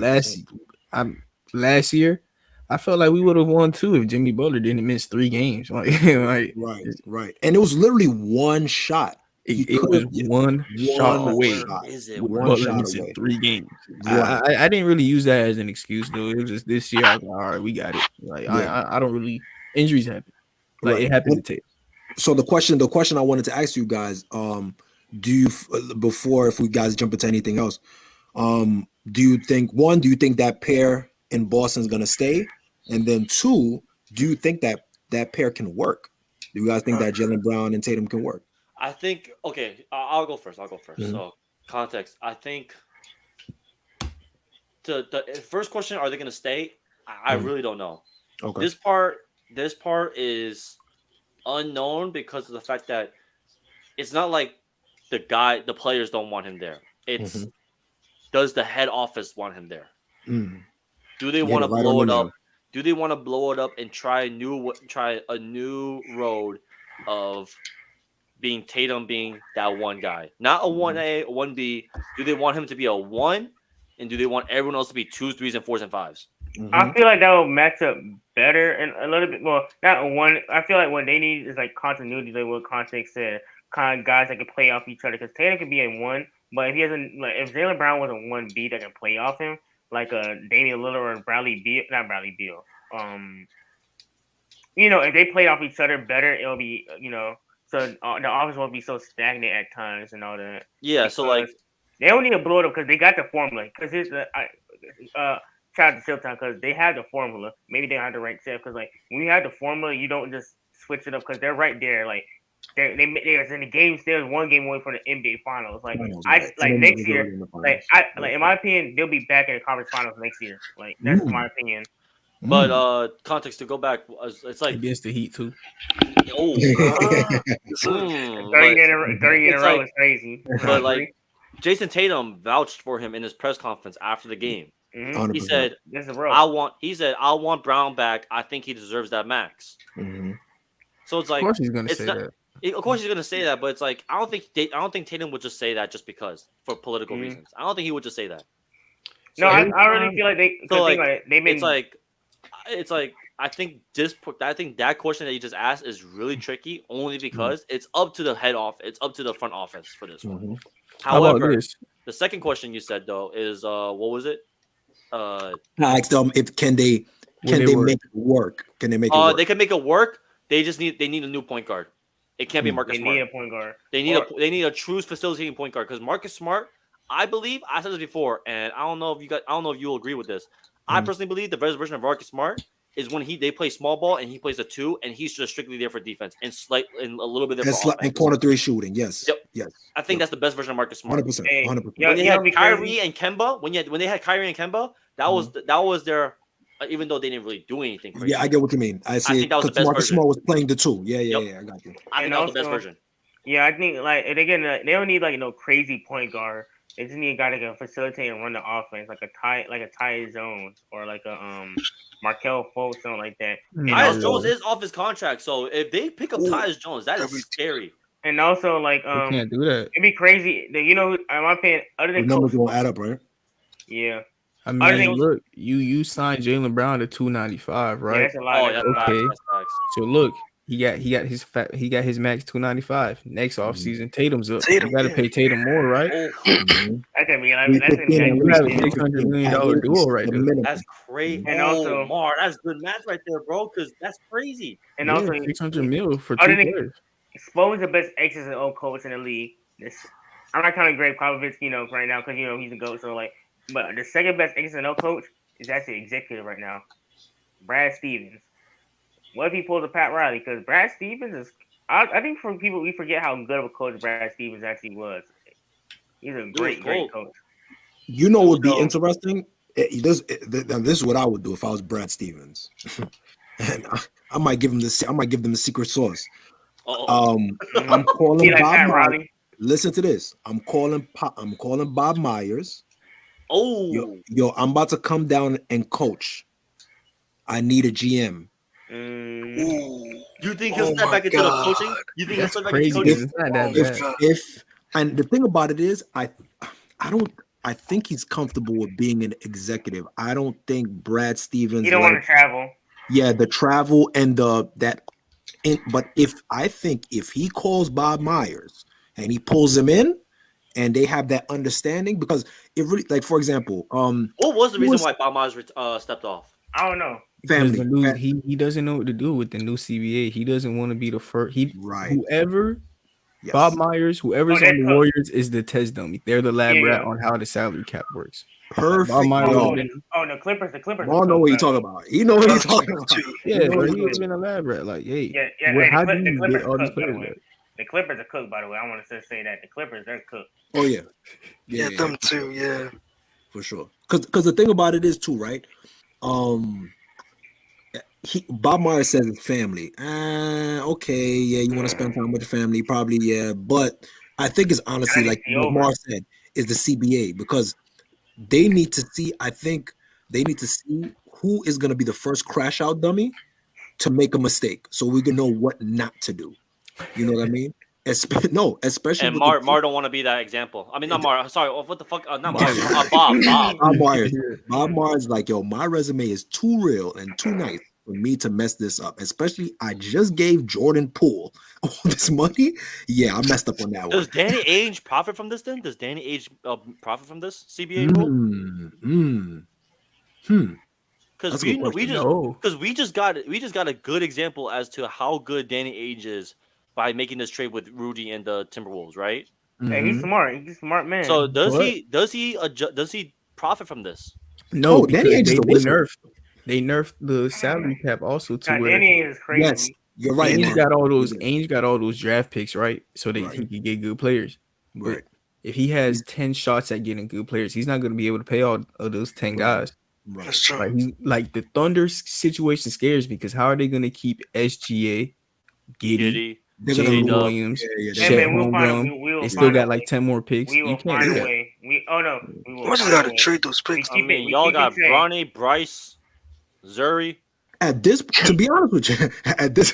last year, I felt like we would have won too if Jimmy Butler didn't miss 3 games. Like right. And it was literally one shot. It was one shot away. One shot missing away. 3 games. Right. I didn't really use that as an excuse though. It was just this year. I was like, all right, we got it. Like I don't really, injuries happen. Like it happened to Tatum. So the question I wanted to ask you guys, do you, before if we guys jump into anything else, do you think that pair in Boston is gonna stay, and then 2, do you think that pair can work? Do you guys think that Jaylen Brown and Tatum can work? I think I'll go first. Mm-hmm. So context. I think the first question: are they going to stay? I really don't know. Okay. This part is unknown because of the fact that it's not like the players don't want him there. It's does the head office want him there? Do they want to blow it up? Do they want to blow it up and try a new road of being Tatum being that one guy, not a 1A, 1B? Do they want him to be a 1, and do they want everyone else to be 2s, 3s, and 4s and 5s? I feel like that will match up better and a little bit more. Not a 1. I feel like what they need is like continuity, like what Context said, kind of guys that can play off each other. Because Tatum can be a 1, but if he hasn't, like if Jaylen Brown was a 1B that can play off him, like a Damian Lillard or Bradley Beal, not Bradley Beal. If they play off each other better, it'll be so the offense won't be so stagnant at times and all that. Yeah, so like they don't need to blow it up because they got the formula. Because here's the shout out to Showtime because they have the formula. Maybe they don't have the right step because like when you have the formula, you don't just switch it up because they're right there. Like they was in the games. There's 1 game away from the NBA Finals. Like next year, in my opinion, they'll be back in the conference finals next year. Like that's my opinion. But context to go back, it's like against the Heat too. 30 in a row is crazy. But like Jason Tatum vouched for him in his press conference after the game. He said, "I want Brown back. I think he deserves that max." So it's like, of course he's gonna say that. Of course he's gonna say that, but it's like I don't think Tatum would just say that just because for political reasons. I don't think he would just say that. So I really feel like they've been. It's like I think that question that you just asked is really tricky only because it's up to the head office, it's up to the front office for this one. However, the second question you said though is what was it? I asked them if can they make it work? Can they make it work? They can make it work. They need a new point guard. It can't be Marcus Smart. They need a point guard. They need a true facilitating point guard because Marcus Smart, I believe, I said this before, and I don't know if you'll agree with this. I personally believe the best version of Marcus Smart is when they play small ball and he plays a 2 and he's just strictly there for defense and a little bit there for offense. And corner 3 shooting. Yes. Yep. Yes. I think that's the best version of Marcus Smart. 100%. 100%. When they had Kyrie and Kemba, when they had Kyrie and Kemba, that was their. Even though they didn't really do anything crazy. Yeah, I get what you mean. I see. Because Marcus Smart was playing the 2. Yeah, I got you. I think that was the best version. Yeah, I think they don't need crazy point guard. They just need a guy that can facilitate and run the offense, like a Tyus Jones or like a Markelle Fultz, something like that. Tyus Jones is off his contract, so if they pick up Tyus Jones, that is scary. And also, can't do that. It'd be crazy. In my opinion, other than the numbers won't add up, right? Yeah. I mean, look, you signed Jaylen Brown to $295, right? Yeah, that's a lot. Okay. So look, he got his max $295. Next offseason, Tatum's up. You got to pay Tatum more, right? That's $600 million duo right there. That's crazy. And also, that's good math right there, bro. Because that's crazy. And also, $600 million for 2 players. Spo is the best X's and O coach in the league. I'm not counting Greg Popovich, right now because he's a GOAT. So but the second best X's and O coach is actually executive right now, Brad Stevens. What if he pulls a Pat Riley? Because Brad Stevens is, I think for people, we forget how good of a coach Brad Stevens actually was. He's a great coach. You know what would be interesting? This is what I would do if I was Brad Stevens. And I might give him the secret sauce. I'm calling Bob Myers. Listen to this. I'm calling Bob Myers. Oh, yo, I'm about to come down and coach. I need a GM. You think he'll step back into the coaching? You think he'll step back into coaching? And the thing about it is, I think he's comfortable with being an executive. I don't think Brad Stevens. You don't want to travel. Yeah, the travel and but if he calls Bob Myers and he pulls him in, and they have that understanding, because it really, like, for example, what was the reason why Bob Myers stepped off? I don't know. Family. He doesn't know what to do with the new CBA. He doesn't want to be the first. Whoever Yes. Bob Myers, whoever's on the Warriors is the test dummy. They're the lab rat on how the salary cap works. Perfect. Bob Myers the Clippers. The Clippers. I don't know what you're talking about. You know what he's talking about. Yeah, but he was been a lab rat. Like, hey, how do you get all these players back? The Clippers are cooked, by the way. I want to say that the Clippers, they're cooked. Oh yeah, yeah, them too. Yeah, for sure. Because the thing about it is too, right? Bob Myers says it's family. Okay, yeah, you want to spend time with the family, probably, yeah. But I think it's honestly like what Mars said is the CBA, because they need to see. I think they need to see who is going to be the first crash out dummy to make a mistake, so we can know what not to do. You know what I mean? Especially. And Mar don't want to be that example. I mean, not Mar. Sorry, what the fuck? Not Mar. Bob Myers. Bob Myers, like, yo, my resume is too real and too nice for me to mess this up. Especially, I just gave Jordan Poole all this money. Yeah, I messed up on that one. Does Danny Ainge profit from this then? Does Danny Ainge profit from this CBA rule? Because we just got a good example as to how good Danny Ainge is by making this trade with Rudy and the Timberwolves, right? Hey, he's smart. He's a smart man. So does he profit from this? No, because they nerfed the salary cap also to where Danny is crazy. Yes, you're right. Ainge got all those draft picks, right? So that he could get good players. Right. But if he has 10 shots at getting good players, he's not going to be able to pay all of those 10 guys. Right. That's true. Like the Thunder situation scares me, because how are they going to keep SGA, Giddey, Jalen Williams, Chet Holmgren? They still got like 10 more picks. You can't do that. We just got to trade those picks. I mean, y'all got Bronny, Bryce, Zuri. At this, to be honest with you, at this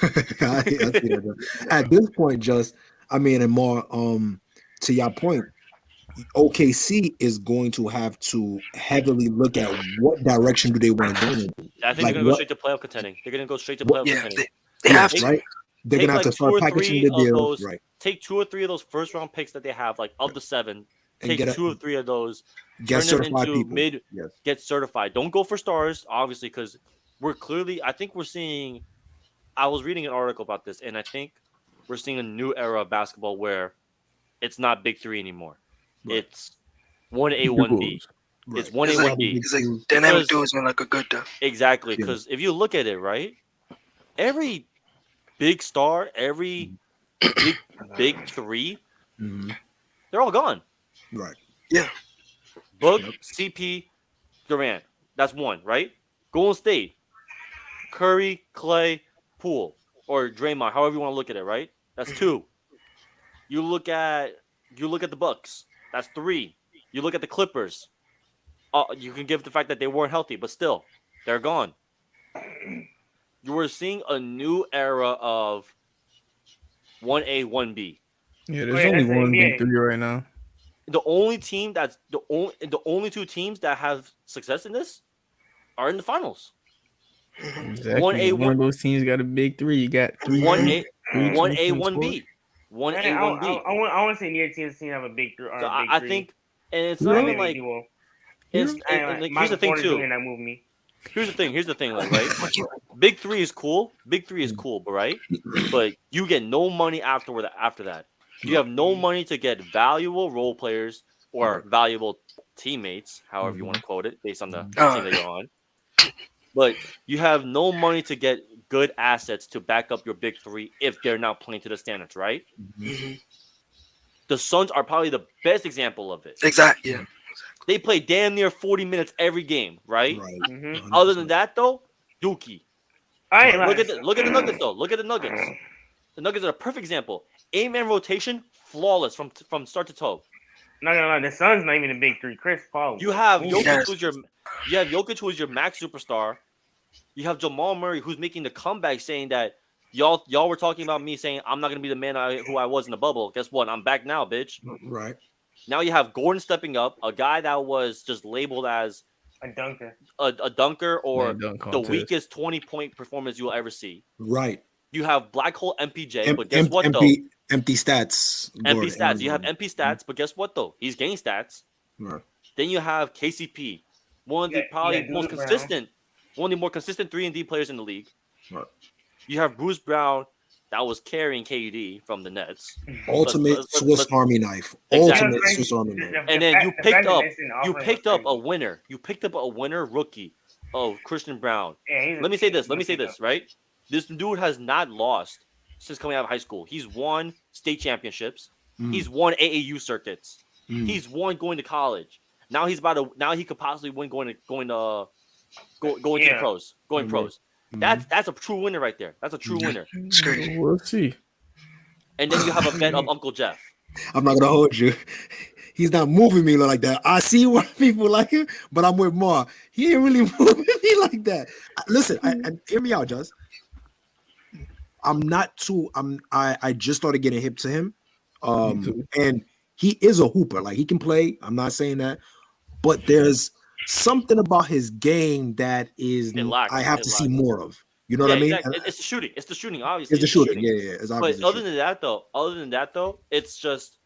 point, just, I mean, and more, to your point, OKC is going to have to heavily look at what direction do they want to go in. I think they're going to go straight to playoff contending. They're going to go straight to playoff contending. They have to. Right? They're going to have to start packaging the deals. Right. Take 2 or 3 of those first round picks that they have, like of the 7, take 2 or 3 of those, get turn them certified into people. get certified. Don't go for stars, obviously, because I think we're seeing. I was reading an article about this, and I think we're seeing a new era of basketball where it's not big three anymore. Right. It's 1A, 1B. Right. It's 1A, 1B. It's like dynamic duos and like a good duo. Exactly, because if you look at it, right, every big star, every big three, they're all gone. Right. Yeah. Book, CP, Durant. That's one, right? Golden State, Curry, Clay, Poole, or Draymond, however you want to look at it, right? That's 2. You look at the Bucks. That's 3. You look at the Clippers. You can give the fact that they weren't healthy, but still, they're gone. You were seeing a new era of 1A, 1B. Yeah, there's only one big three right now. The only team that's the only 2 teams that have success in this are in the finals. Exactly. One of those teams got a big 3. You got 3. 1A, 1B. 1A, 1B. I want to say near teams have a big 3. So I think, and it's not even like it's. Here's the thing too. Here's the thing, like, right? Big 3 is cool. Big 3 is cool, but right? But you get no money after that. You have no money to get valuable role players or valuable teammates, however you want to quote it, based on the team that you're on. But you have no money to get good assets to back up your big 3 if they're not playing to the standards, right? Mm-hmm. The Suns are probably the best example of it. Exactly. Yeah. They play damn near 40 minutes every game, right? Other than that, though, Dookie. Look at the Nuggets, though. Look at the Nuggets. The Nuggets are a perfect example. 8-man rotation, flawless from start to toe. No. The Suns not even a big 3. Chris Paul. You have Jokic, who's your max superstar. You have Jamal Murray, who's making the comeback, saying that y'all were talking about me saying I'm not gonna be the man who I was in the bubble. Guess what? I'm back now, bitch. Right. Now you have Gordon stepping up, a guy that was just labeled as a dunker, or the weakest 20-point performance you'll ever see. Right. You have black hole MPJ, but guess what though? Empty stats. Empty stats. You have empty stats, but guess what though? He's gaining stats. Right. Then you have KCP, one of the probably most consistent, one of the more consistent 3-and-D players in the league. Right. You have Bruce Brown that was carrying KD from the Nets. Ultimate Swiss Army knife. Exactly. Ultimate Swiss Army knife. And then you picked up a winner. You picked up a winner rookie of Christian Brown. Let me say this, right? This dude has not lost since coming out of high school. He's won state championships. He's won AAU circuits. He's won going to college. Now he could possibly win going to the pros. Pros. That's a true winner right there. That's a true winner. We'll see. And then you have a vet of Uncle Jeff. I'm not gonna hold you. He's not moving me like that. I see why people like him, but I'm with Mar. He ain't really moving me like that. Listen, and hear me out, Just. I just started getting hip to him. And he is a hooper. Like, he can play. I'm not saying that. But there's something about his game that is I have to see more of. You know what I mean? Exactly. It's the shooting. It's the shooting, obviously. It's the shooting. Yeah. It's but other than that, though, it's just.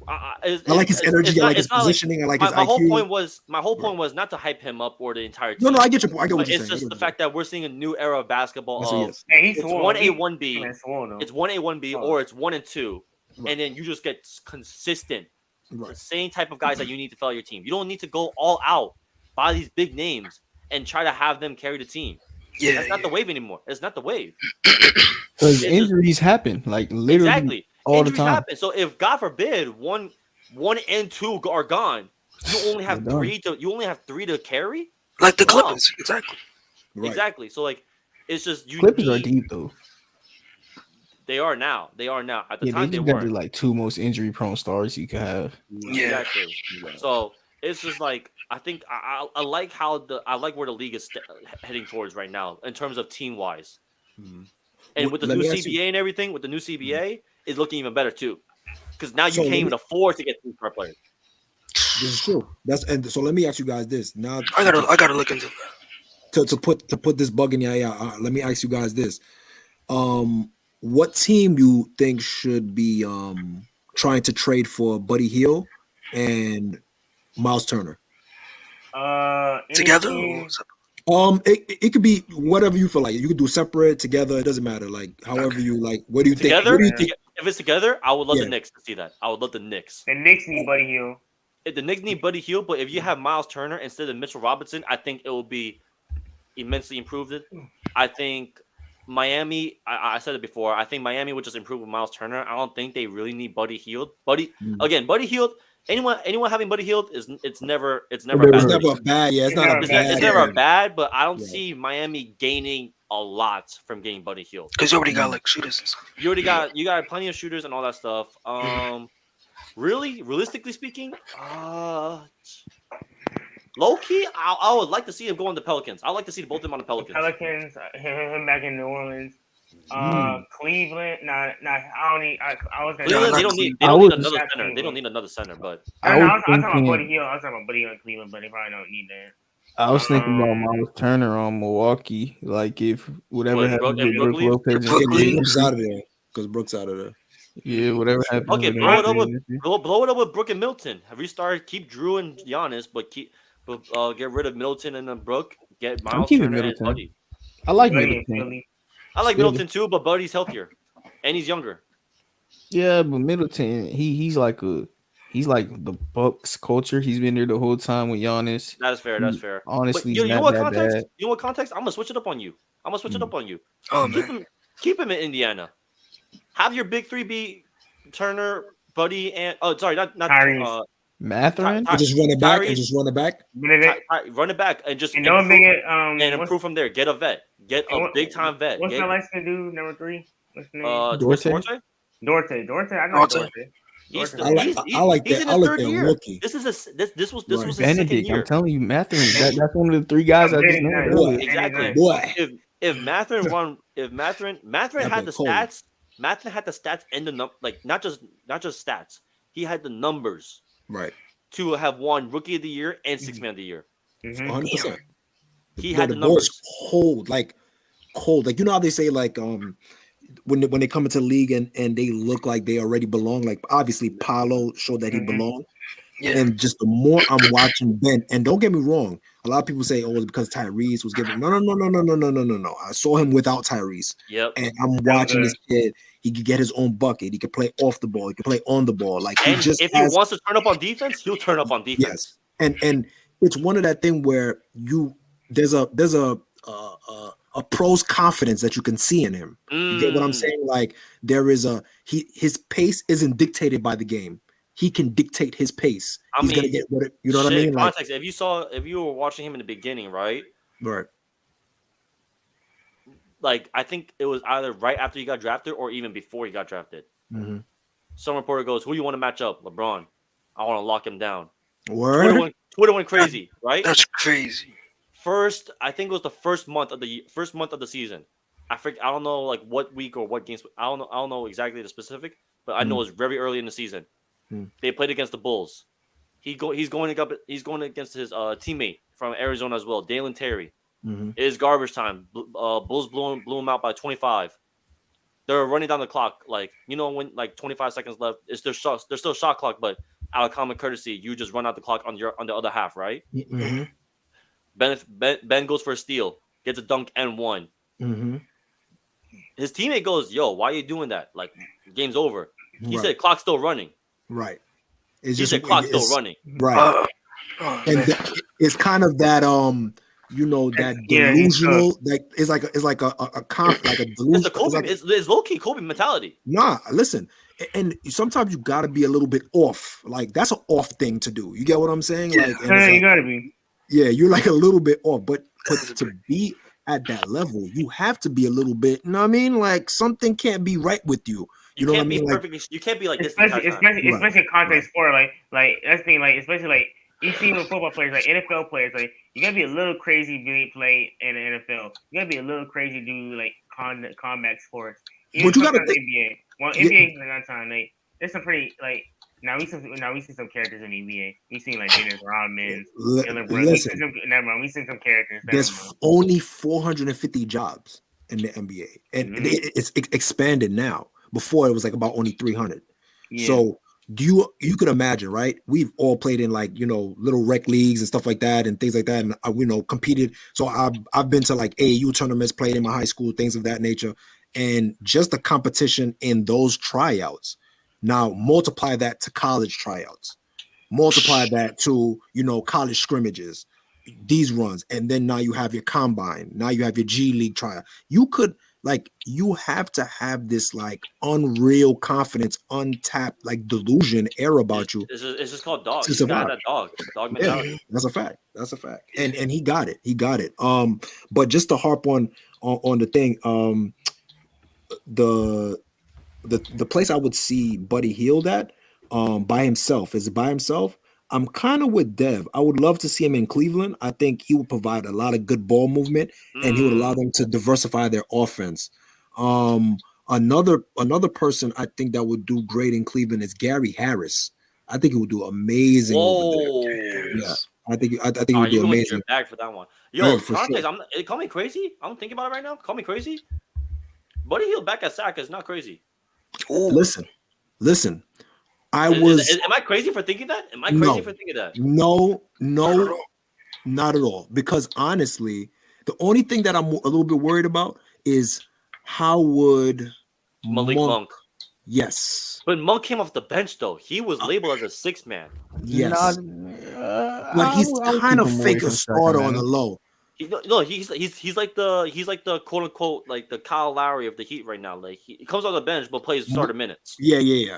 I like his energy. I like his positioning. I like his IQ. My whole point was not to hype him up or the entire team. No, I get your point. I get what you're saying. It's just the fact that we're seeing a new era of basketball. It's 1A, 1B. It's 1A, 1B, or it's 1 and 2, and then you just get consistent, the same type of guys that you need to fill your team. You don't need to go all out, buy these big names, and try to have them carry the team. Yeah, that's not the wave anymore. It's not the wave. Because injuries happen, like literally all the time. Happen. So if God forbid one and 2 are gone, you only have 3 to carry. Like the Clippers, exactly. Right. Exactly. So like, it's just Clippers are deep though. They are now. At the time, they got the like 2 most injury-prone stars you could have. Yeah. Exactly. So it's just like, I think I like where the league is heading towards right now in terms of team wise, and with the new CBA and everything, with the new CBA, it's looking even better too, because now you can't even afford to get 2-star players. This is true. So let me ask you guys this. Now I gotta look into that. To put this bug in your eye. Let me ask you guys this. What team you think should be trying to trade for Buddy Hield and Miles Turner? Together? anything- It could be whatever you feel like. You could do separate, together. It doesn't matter. Like however you like. What do you think? Together, What do you think? if it's together, I would love Yeah. the Knicks to see that. I would love the Knicks. The Knicks need Buddy Hield. If the Knicks need Buddy Hield, but if you have Miles Turner instead of Mitchell Robinson, I think it will be immensely improved. I think Miami, I said it before, I think Miami would just improve with Miles Turner. I don't think they really need Buddy Hield. Buddy Hield, anyone having Buddy Hield it's never It's bad. never bad. Yeah, it's not a bad. It's never bad, but I don't Yeah. see Miami gaining a lot from getting Buddy Hield. Because you already got like shooters and stuff. You got plenty of shooters and all that stuff. Realistically speaking, low key, I would like to see him go on the Pelicans. I'd like to see both of them on the Pelicans. Pelicans, him back in New Orleans. Cleveland, I was gonna Cleveland, they don't need another center. They don't need another center, but I was talking about Buddy Hield. I was talking about Buddy Hield in Cleveland, but they probably don't need that. I was thinking about Miles Turner on Milwaukee. Like if whatever happened with Brook Lopez and Brooks out of there because Brooks out of there. Yeah, whatever happened. Okay, with blow it him. blow it up with Brook and Milton. Have restarted. Keep Drew and Giannis, but get rid of Middleton and then Brook. Get Miles keeping Turner and Middleton. Buddy. I like Buddy in Middleton. Philly. I like Middleton too, but Buddy's healthier and he's younger. Yeah, but Middleton, he's like the Bucks culture. He's been there the whole time with Giannis. That's fair. That's fair. Honestly, But he's you know not what that context? bad. You know what context? I'm gonna switch it up on you. Oh man. Keep him in Indiana. Have your big three be Turner, Buddy, and Tyrese. Mathurin? Ty- Just run it back and Tyrese- just run it back. run it back and just And don't improve, make it. and improve from there. Get a vet. Get a what- big time vet. What's Get, that light skin dude? Number 3. What's the name? Dorte? Dorte. I know Dorte. He's I like he's that. in I his like third that year. rookie. This was his second Benedict, year. I'm telling you, Mathurin. That's one of the three guys I just Benedict, named nice. earlier. Exactly. Boy. If Mathurin had the cold. stats, Mathurin had the stats and the not just stats. He had the numbers Right. to have won Rookie of the Year and Sixth Man of the Year. 100%. He Bro, had the the numbers. boy's cold. Like you know how they say like when they come into the league and they look like they already belong. Like obviously Paolo showed that he belonged. Yeah. And just the more I'm watching Ben, and don't get me wrong, a lot of people say, "Oh, it's because Tyrese was given." No. I saw him without Tyrese, Yep. and I'm watching this kid. He could get his own bucket. He could play off the ball. He could play on the ball. Like he And just if has, he wants to turn up on defense, he'll turn up on defense. yes, and it's one of that thing where there's a pro's confidence that you can see in him. You get what I'm saying? Like there is his pace isn't dictated by the game. He can dictate his pace. He's gonna get what you know what I mean? Like, Context. If you were watching him in the beginning, right? right. Like I think it was either right after he got drafted or even before he got drafted. Mm-hmm. Some reporter goes, "Who do you want to match up? LeBron. I want to lock him down." Word. Twitter went crazy, right? That's crazy. I think it was the first month of the season. I don't know like what week or what games. I don't know exactly the specific, but I know it was very early in the season. They played against the Bulls. He's going against his teammate from Arizona as well, Dalen Terry. It is garbage time. Bulls blew him out by 25. They're running down the clock, like when like 25 seconds left. There's still shot clock, but out of common courtesy, you just run out the clock on the other half, right? Mm-hmm. Ben goes for a steal, gets a dunk and one. Mm-hmm. His teammate goes, "Yo, why are you doing that? Like, game's over." He Right. said, "Clock's still running." Right. He said, "Clock's still running." Right. And it's kind of that that delusional it's like a delusion. It's low key Kobe mentality. Nah, listen, and sometimes you gotta be a little bit off. Like that's an off thing to do. You get what I'm saying? Like, you gotta be. Yeah, you're like a little bit off, but to be at that level, you have to be a little bit. You know what I mean? Like something can't be right with you. You know what I mean? You can't be like this. Especially contact sport, like that's thing, like especially like you see with football players, like NFL players, like you gotta be a little crazy to play in the NFL. You gotta be a little crazy to do like combat sports. Even But you gotta NBA. Well, NBA like that time, like there's some pretty like now we see some characters in the NBA. We seen like Dennis Rodman, listen. we seen some characters. There's only 450 jobs in the NBA, and it's expanded now. Before it was like about only 300. Yeah. So you could imagine, right? We've all played in like, little rec leagues and stuff like that and things like that, and competed. So I've been to like AAU tournaments, played in my high school, things of that nature, and just the competition in those tryouts. Now multiply that to college tryouts, multiply that to college scrimmages, these runs, and then now you have your combine, now you have your G League trial. You have to have this like unreal confidence, untapped like delusion air about you. It's just called dog. He's got that dog mentality. Yeah, that's a fact. And he got it. But just to harp on the thing, the place I would see Buddy Hield at, by himself. I'm kind of with Dev. I would love to see him in Cleveland. I think he would provide a lot of good ball movement, and he would allow them to diversify their offense. Another person I think that would do great in Cleveland is Gary Harris. I think he would do amazing over there. Yeah, I think he would do amazing. Back for that one. Yo, context. Sure. Call me crazy. I'm thinking about it right now. Call me crazy. Buddy Hield back at SAC is not crazy. Listen. Am I crazy for thinking that? No, not at all. Because honestly, the only thing that I'm a little bit worried about is how would Malik Monk. Yes. But Monk came off the bench though. He was labeled as a sixth man. Yes. But he's kind of fake a starter on the low. He's like the quote unquote like the Kyle Lowry of the Heat right now. Like he comes on the bench but plays starter minutes. Yeah.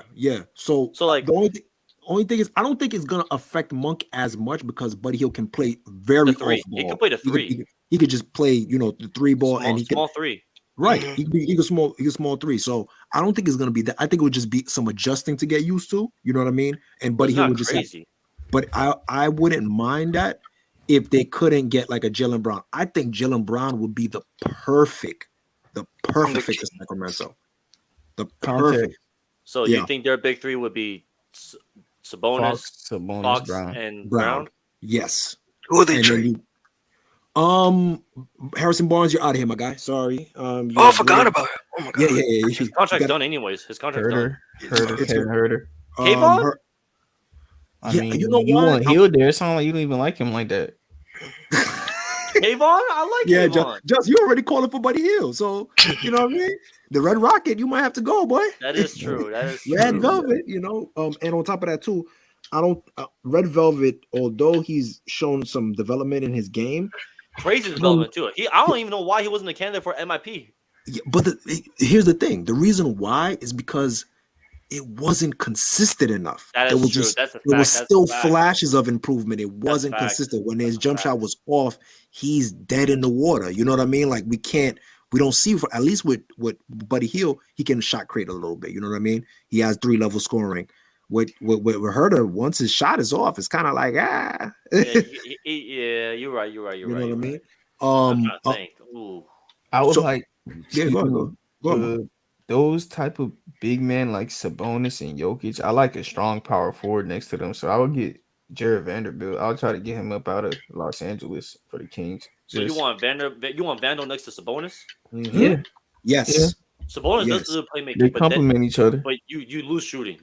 So like the only thing is I don't think it's gonna affect Monk as much because Buddy Hield can play very off ball. He can play the three. He could just play the three ball and he small can, three. Right. He can small three. So I don't think it's gonna be that. I think it would just be some adjusting to get used to. You know what I mean? And Buddy Hield would just crazy. But I wouldn't mind that if they couldn't get like a Jaylen Brown. I think Jaylen Brown would be the perfect fit for Sacramento. The perfect. So you think their big three would be Sabonis, Fox, Brown. and Brown? Yes. Who are they trading? Harrison Barnes, you're out of here, my guy. Sorry. I forgot about him. Oh my god. Yeah. His contract's done anyways. His contract's done. Herder. Kayvon? I mean, you want Hield there. It sounds like you don't even like him like that. Kayvon? I like Kayvon. Just you already calling for Buddy Hield. So, you know what I mean? The Red Rocket, you might have to go, boy. That is true. Red Velvet, and on top of that, too, Red Velvet, although he's shown some development in his game. Crazy development, too. I don't even know why he wasn't a candidate for MIP. Yeah, but here's the thing. The reason why is because it wasn't consistent enough. That is true. That's a fact. There was still flashes of impudiment. It wasn't consistent. When his jump shot was off, he's dead in the water. You know what I mean? Like we don't see, at least with Buddy Hield, he can shot create a little bit. You know what I mean? He has 3-level scoring. With Herder, once his shot is off, it's kind of like yeah, you're right. You know what I mean? I was like, go ahead. Those type of big men like Sabonis and Jokic, I like a strong power forward next to them. So I would get Jared Vanderbilt. I'll try to get him up out of Los Angeles for the Kings. So you want Vandal next to Sabonis? Mm-hmm. Yeah. Yes. Yeah. Sabonis does the playmaking. They complement each other. But you lose shooting.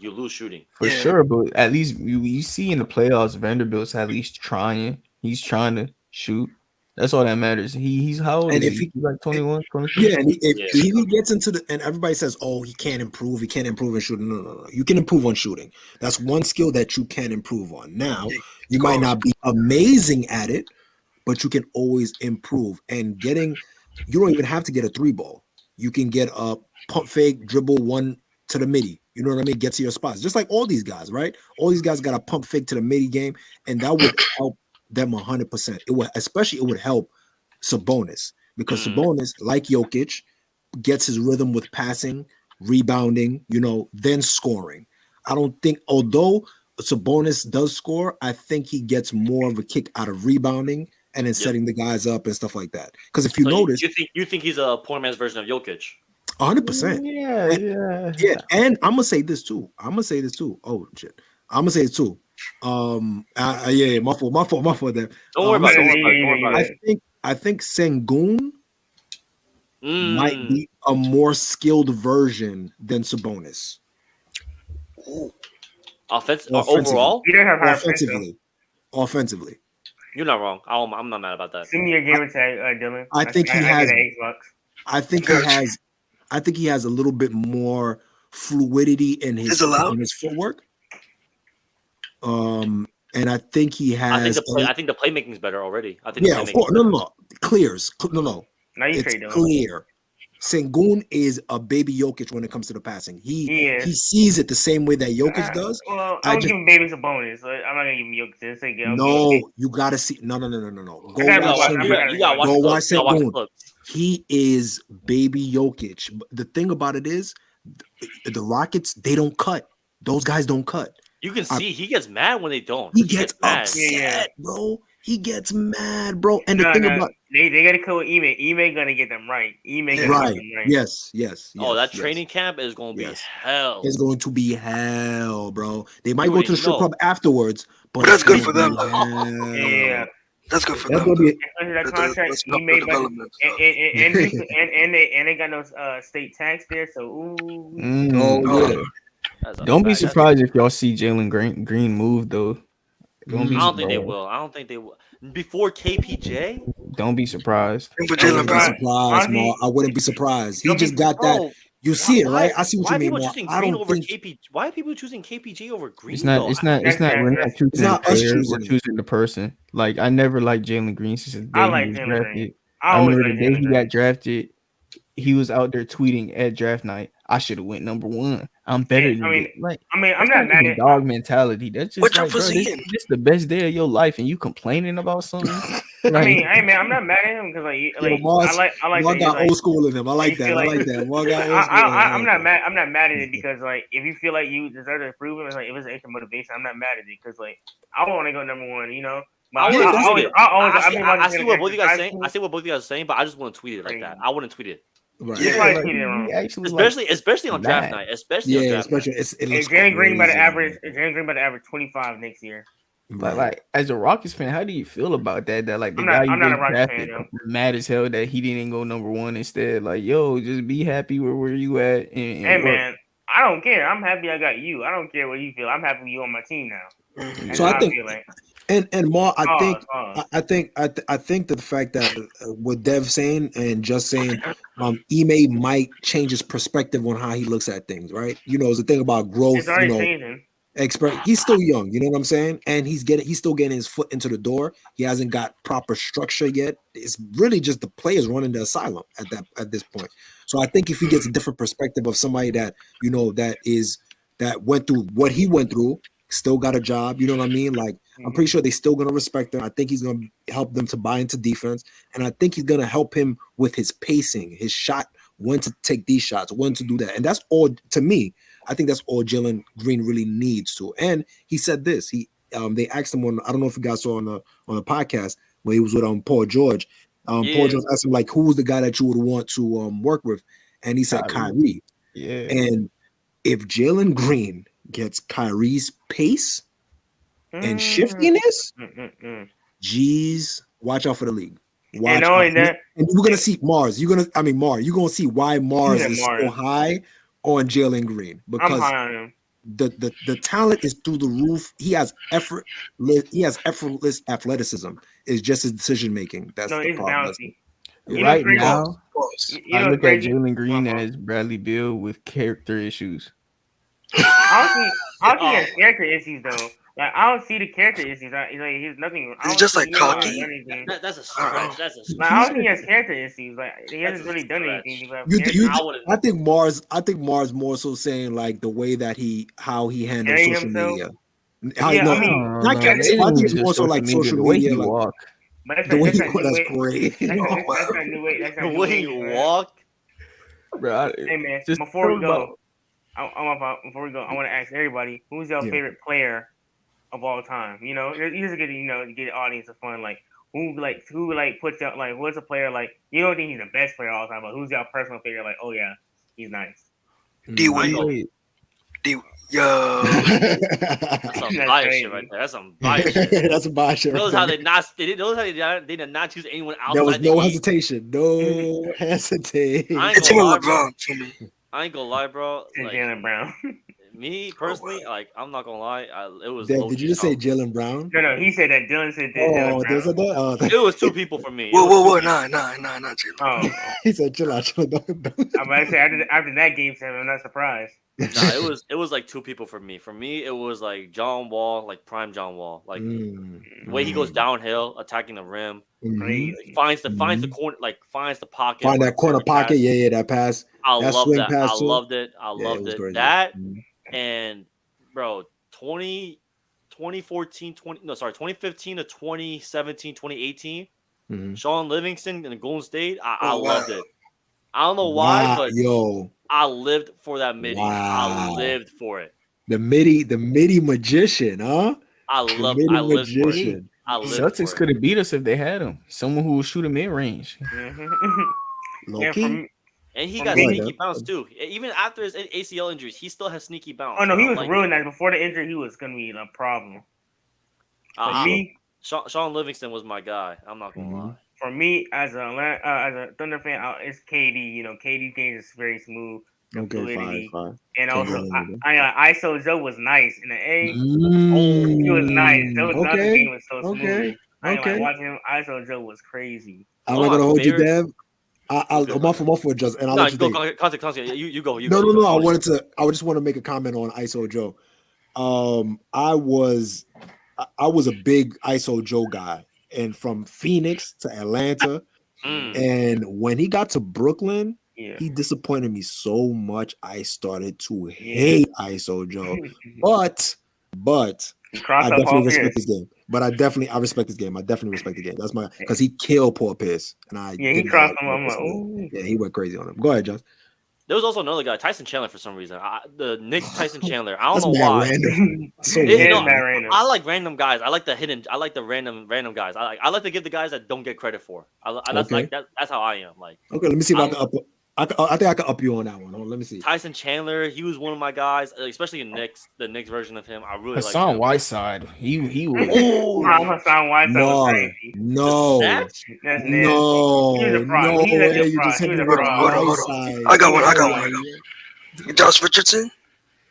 For sure. But at least you see in the playoffs, Vanderbilt's at least trying. He's trying to shoot. That's all that matters. He's how old? And is if he like 21, 22? Yeah, and if he gets into and everybody says, "Oh, he can't improve in shooting." No. You can improve on shooting. That's one skill that you can improve on. Now, you might not be amazing at it, but you can always improve. And you don't even have to get a 3-ball. You can get a pump fake, dribble one to the midi. You know what I mean? Get to your spots. Just like all these guys, right? All these guys got a pump fake to the midi game, and that would help them 100%. It would help Sabonis because Sabonis, like Jokic, gets his rhythm with passing, rebounding, then scoring. I don't think, although Sabonis does score, I think he gets more of a kick out of rebounding and then setting the guys up and stuff like that. Because if you notice, you think he's a poor man's version of Jokic. 100%. Yeah. And I'm gonna say this too. Oh shit. I'm gonna say it too. My fault there. Don't worry about it. I think Sengun might be a more skilled version than Sabonis. overall, he doesn't have high offensively. You're not wrong. I'm not mad about that. Send me your gamer tag, Dylan. I think he has a little bit more fluidity in his footwork. And I think he has. I think the playmaking is better already. I think. Yeah, of course. No. Clears. No. It's clear. Sengun is a baby Jokic when it comes to the passing. He sees it the same way that Jokic does. Well, I'm giving babies a bonus. I'm not gonna give him Jokic. No, you gotta see. No. Go watch Sengun. He is baby Jokic. The thing about it is, the Rockets, they don't cut. Those guys don't cut. You can see he gets mad when they don't. He gets upset, bro. He gets mad, bro. And the thing about they gotta kill Ime. Ime gonna get them right. Right. Yes. Oh, that training camp is gonna be hell. It's going to be hell, bro. They might go to the strip club afterwards, but that's good for them. Yeah. That's good for them. Under that contract, Ime, and they got no state tax there, so Don't be surprised if y'all see Jalen Green move though. I don't think they will. Before KPJ? Don't be surprised. I wouldn't be surprised. He just got that. You see it, right? I see what you mean. Why are people choosing KPJ over Green? It's not. We're not choosing the player. We're choosing the person. Like I never liked Jalen Green since the day he was drafted. I remember the day he got drafted. He was out there tweeting at draft night, I should have went number 1. I'm better than you. I'm not mad at dog mentality. That's just like, bro, this the best day of your life, and you complaining about something. I'm not mad at him because I got old school in him. I like that. I'm not mad at it because like if you feel like you deserve to improve him, it's like if it's extra motivation, I'm not mad at it because like I want to go number 1. You know. I see what both of you guys are saying. I see what both of you guys are saying, but I just want to tweet it like that. I wouldn't tweet it. Right. Especially on draft night. Jalen Green about to average 25 next year. But like as a Rockets fan, how do you feel about that? That like the guy you drafted mad as hell that he didn't go number 1 instead. Like, yo, just be happy where you at. And man, I don't care. I'm happy I got you. I don't care what you feel. I'm happy with you on my team now. So I think, and more, I think that the fact that what Dev saying and just saying, Ime might change his perspective on how he looks at things, right? You know, it's the thing about growth. It's already changing. He's still young, you know what I'm saying, and he's still getting his foot into the door. He hasn't got proper structure yet. It's really just the players running the asylum at this point. So I think if he gets a different perspective of somebody that that went through what he went through, still got a job, you know what I mean? Like I'm pretty sure they're still gonna respect him. I think he's gonna help them to buy into defense, and I think he's gonna help him with his pacing, his shot, when to take these shots, when to do that, and that's all to me. I think that's all Jalen Green really needs to. And he said this. They asked him I don't know if you guys saw on the podcast where he was with Paul George. Paul George asked him like, who's the guy that you would want to work with, and he said Kyrie. Yeah. And if Jalen Green gets Kyrie's pace and shiftiness, geez, watch out for the league. And you're gonna see Mars. You're gonna see why Mars is so high on Jalen Green, because I'm high on him. The talent is through the roof. He has effortless athleticism. It's just his decision making. That's the problem. Right now, I look at Jalen Green as Bradley Beal with character issues. I don't see his character issues though. Like I don't see the character issues. He's nothing. He's just like cocky. That's a stretch. Like, I don't think he has character issues. Like he hasn't really done anything. I think Mars more so saying like the way that how he handles social media. I think it's more so like social media. The way he walk, that's great. The way you walk, bro. Hey man, before we go, I want to ask everybody who's your favorite player of all time. You know, you just get to get the audience of fun. Like who puts out like what's a player like you don't think he's the best player of all time, but who's your personal favorite? Like, oh yeah, he's nice. D-Wade. Yo, that's some bias shit right there. That's some bias shit. That's some bias shit. Notice how they did not choose anyone outside. There was no hesitation. No hesitation. I ain't gonna lie, bro. Like, Jaylen Brown. me personally, like I'm not gonna lie, it was. Dev, did you just say Jaylen Brown? No, he said that. Dylan said that. Oh, there's a that. It was 2 people for me. Whoa, nah, Jaylen. Oh, he said chill out. I'm about to say after that game 7, I'm not surprised. Nah, it was like 2 people for me. For me, it was like John Wall, like prime John Wall, like the way he goes downhill, attacking the rim, finds the corner, like finds the pocket, find that corner pocket. Yeah, that pass. I love that. Pass I loved it. I loved it. Crazy. That and bro, 2015 to 2017, 2018. Sean Livingston in the Golden State. I loved it. I don't know why, but I lived for that midi. I lived for it. The midi magician, huh? I lived for it. Celtics could have beat us if they had him. Someone who would shoot a mid range. And he got sneaky bounce too. Even after his ACL injuries, he still has sneaky bounce. Oh no, he was really nice. Before the injury, he was gonna be a problem. For me, Sean Livingston was my guy. I'm not gonna lie. For me, as a Thunder fan, it's KD. You know, KD game is very smooth. Okay, fine. And also, ISO Joe was nice in the A. He was nice. That was another game was so smooth. Like watching him, ISO Joe was crazy. I'm not gonna hold you, Dev. I'm off for just, and I'll let you go. Context. You go. No. I just want to make a comment on ISO Joe. I was a big ISO Joe guy, and from Phoenix to Atlanta, and when he got to Brooklyn, he disappointed me so much. I started to hate ISO Joe, but I definitely respect his game. But I respect his game. I definitely respect the game. That's because he killed Paul Pierce, and he crossed him. I'm like, yeah, he went crazy on him. Go ahead, Josh. There was also another guy, Tyson Chandler, for some reason. The Knicks Tyson Chandler. I don't know why. Random. I like random guys. I like the random guys. I like to give the guys that don't get credit for. That's how I am. Like, okay, let me see if I can up. I think I can up you on that one. Let me see. Tyson Chandler, he was one of my guys, especially in the Knicks version of him. I really like Hassan Whiteside. He was. Hassan Whiteside was crazy. No. I got one. Josh Richardson?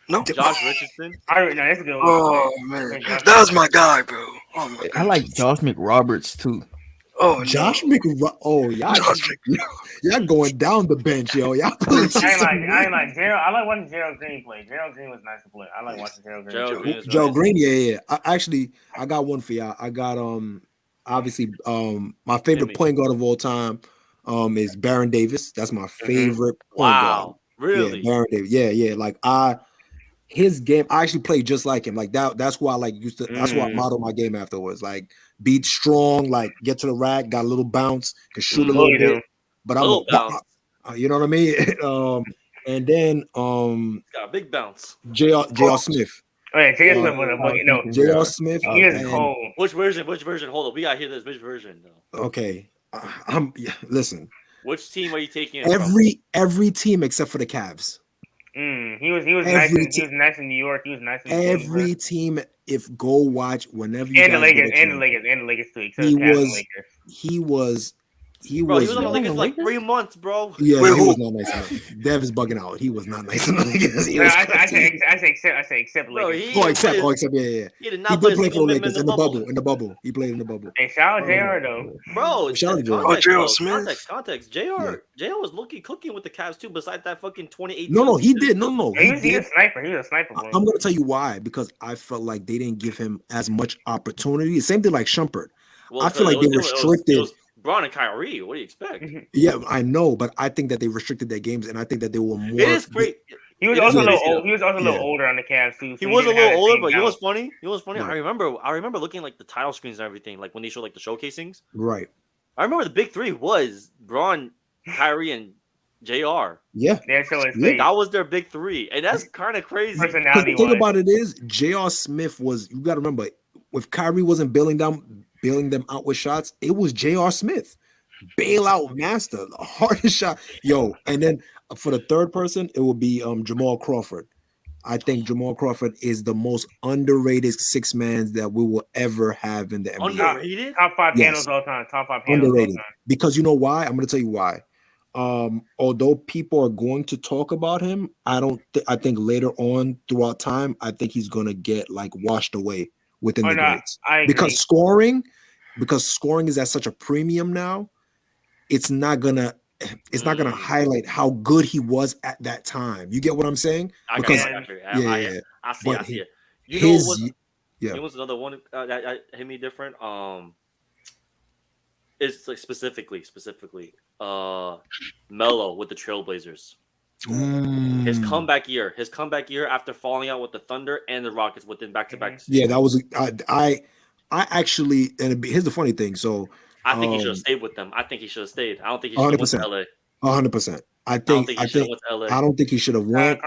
No. Josh Richardson? That's a good one. Oh, man. That was my guy, bro. Oh, my God. I like Josh McRoberts, too. Oh, Josh McRoberts. Oh, y'all going down the bench, yo. Y'all I ain't like Gerald. I like watching Gerald Green play. Gerald Green was nice to play. I like watching Gerald Green. Gerald Green, yeah. I got one for y'all. I got obviously my favorite point guard of all time is Baron Davis. That's my favorite point guard. Really? Yeah, Baron Davis. Yeah. Like his game, I actually played just like him. Like that's why I that's why I modeled my game afterwards. Like be strong, like get to the rack, got a little bounce, can shoot a little bit. But you know what I mean? And then got a big bounce. J.R. Smith. Oh yeah, J.R. Smith was a J.R. Smith. He is cold. Which version? Hold on, we gotta hear this. Which version though? Okay. Listen. Which team are you taking? Every team except for the Cavs. He was nice. He was nice in New York. He was nice in every team. If go watch whenever you and the Lakers too. He was on the Lakers for like 3 months, bro. Yeah, he was not nice enough. Dev is bugging out. He was not nice enough. I say except Lakers. Except yeah. He did play for the Lakers in the bubble. He played in the bubble. Hey, shout out JR though. Bro, shout out JR Smith. Context. JR was cooking with the Cavs too. Besides that fucking 2018. No, he did. No, he was a sniper. He was a sniper. I'm gonna tell you why. Because I felt like they didn't give him as much opportunity. Same thing like Shumpert. I feel like they restricted. Braun and Kyrie, what do you expect? Yeah, I know, but I think that they restricted their games, and I think that they were more. It is great. He was also a little older on the Cavs too. He was a little older, but you know what's funny? Yeah. I remember looking at, like, the title screens and everything, like when they showed like the showcasings. Right. I remember the big three was Braun, Kyrie, and JR. Yeah. That was their big three, and that's kind of crazy. The thing about it is, JR Smith was. You got to remember, if Kyrie wasn't bailing them out with shots, it was J.R. Smith, bailout master, the hardest shot. Yo, and then for the third person, it will be Jamal Crawford. I think Jamal Crawford is the most underrated six man that we will ever have in the NBA. Underrated? Top 5 handles all time. Top 5 handles underrated. all time. Because you know why? I'm going to tell you why. although people are going to talk about him, I think later on throughout time, I think he's gonna get like washed away within the grades. Because scoring is at such a premium now, it's not gonna highlight how good he was at that time. You get what I'm saying? I see it. It was another one that hit me different. It's like specifically Melo with the Trailblazers. His comeback year after falling out with the Thunder and the Rockets within back-to-back seasons. Yeah, that was I actually, and here's the funny thing. So I think he should have stayed with them. I think he should have stayed. I don't think he should have went to LA. 100%. I don't think he should have went.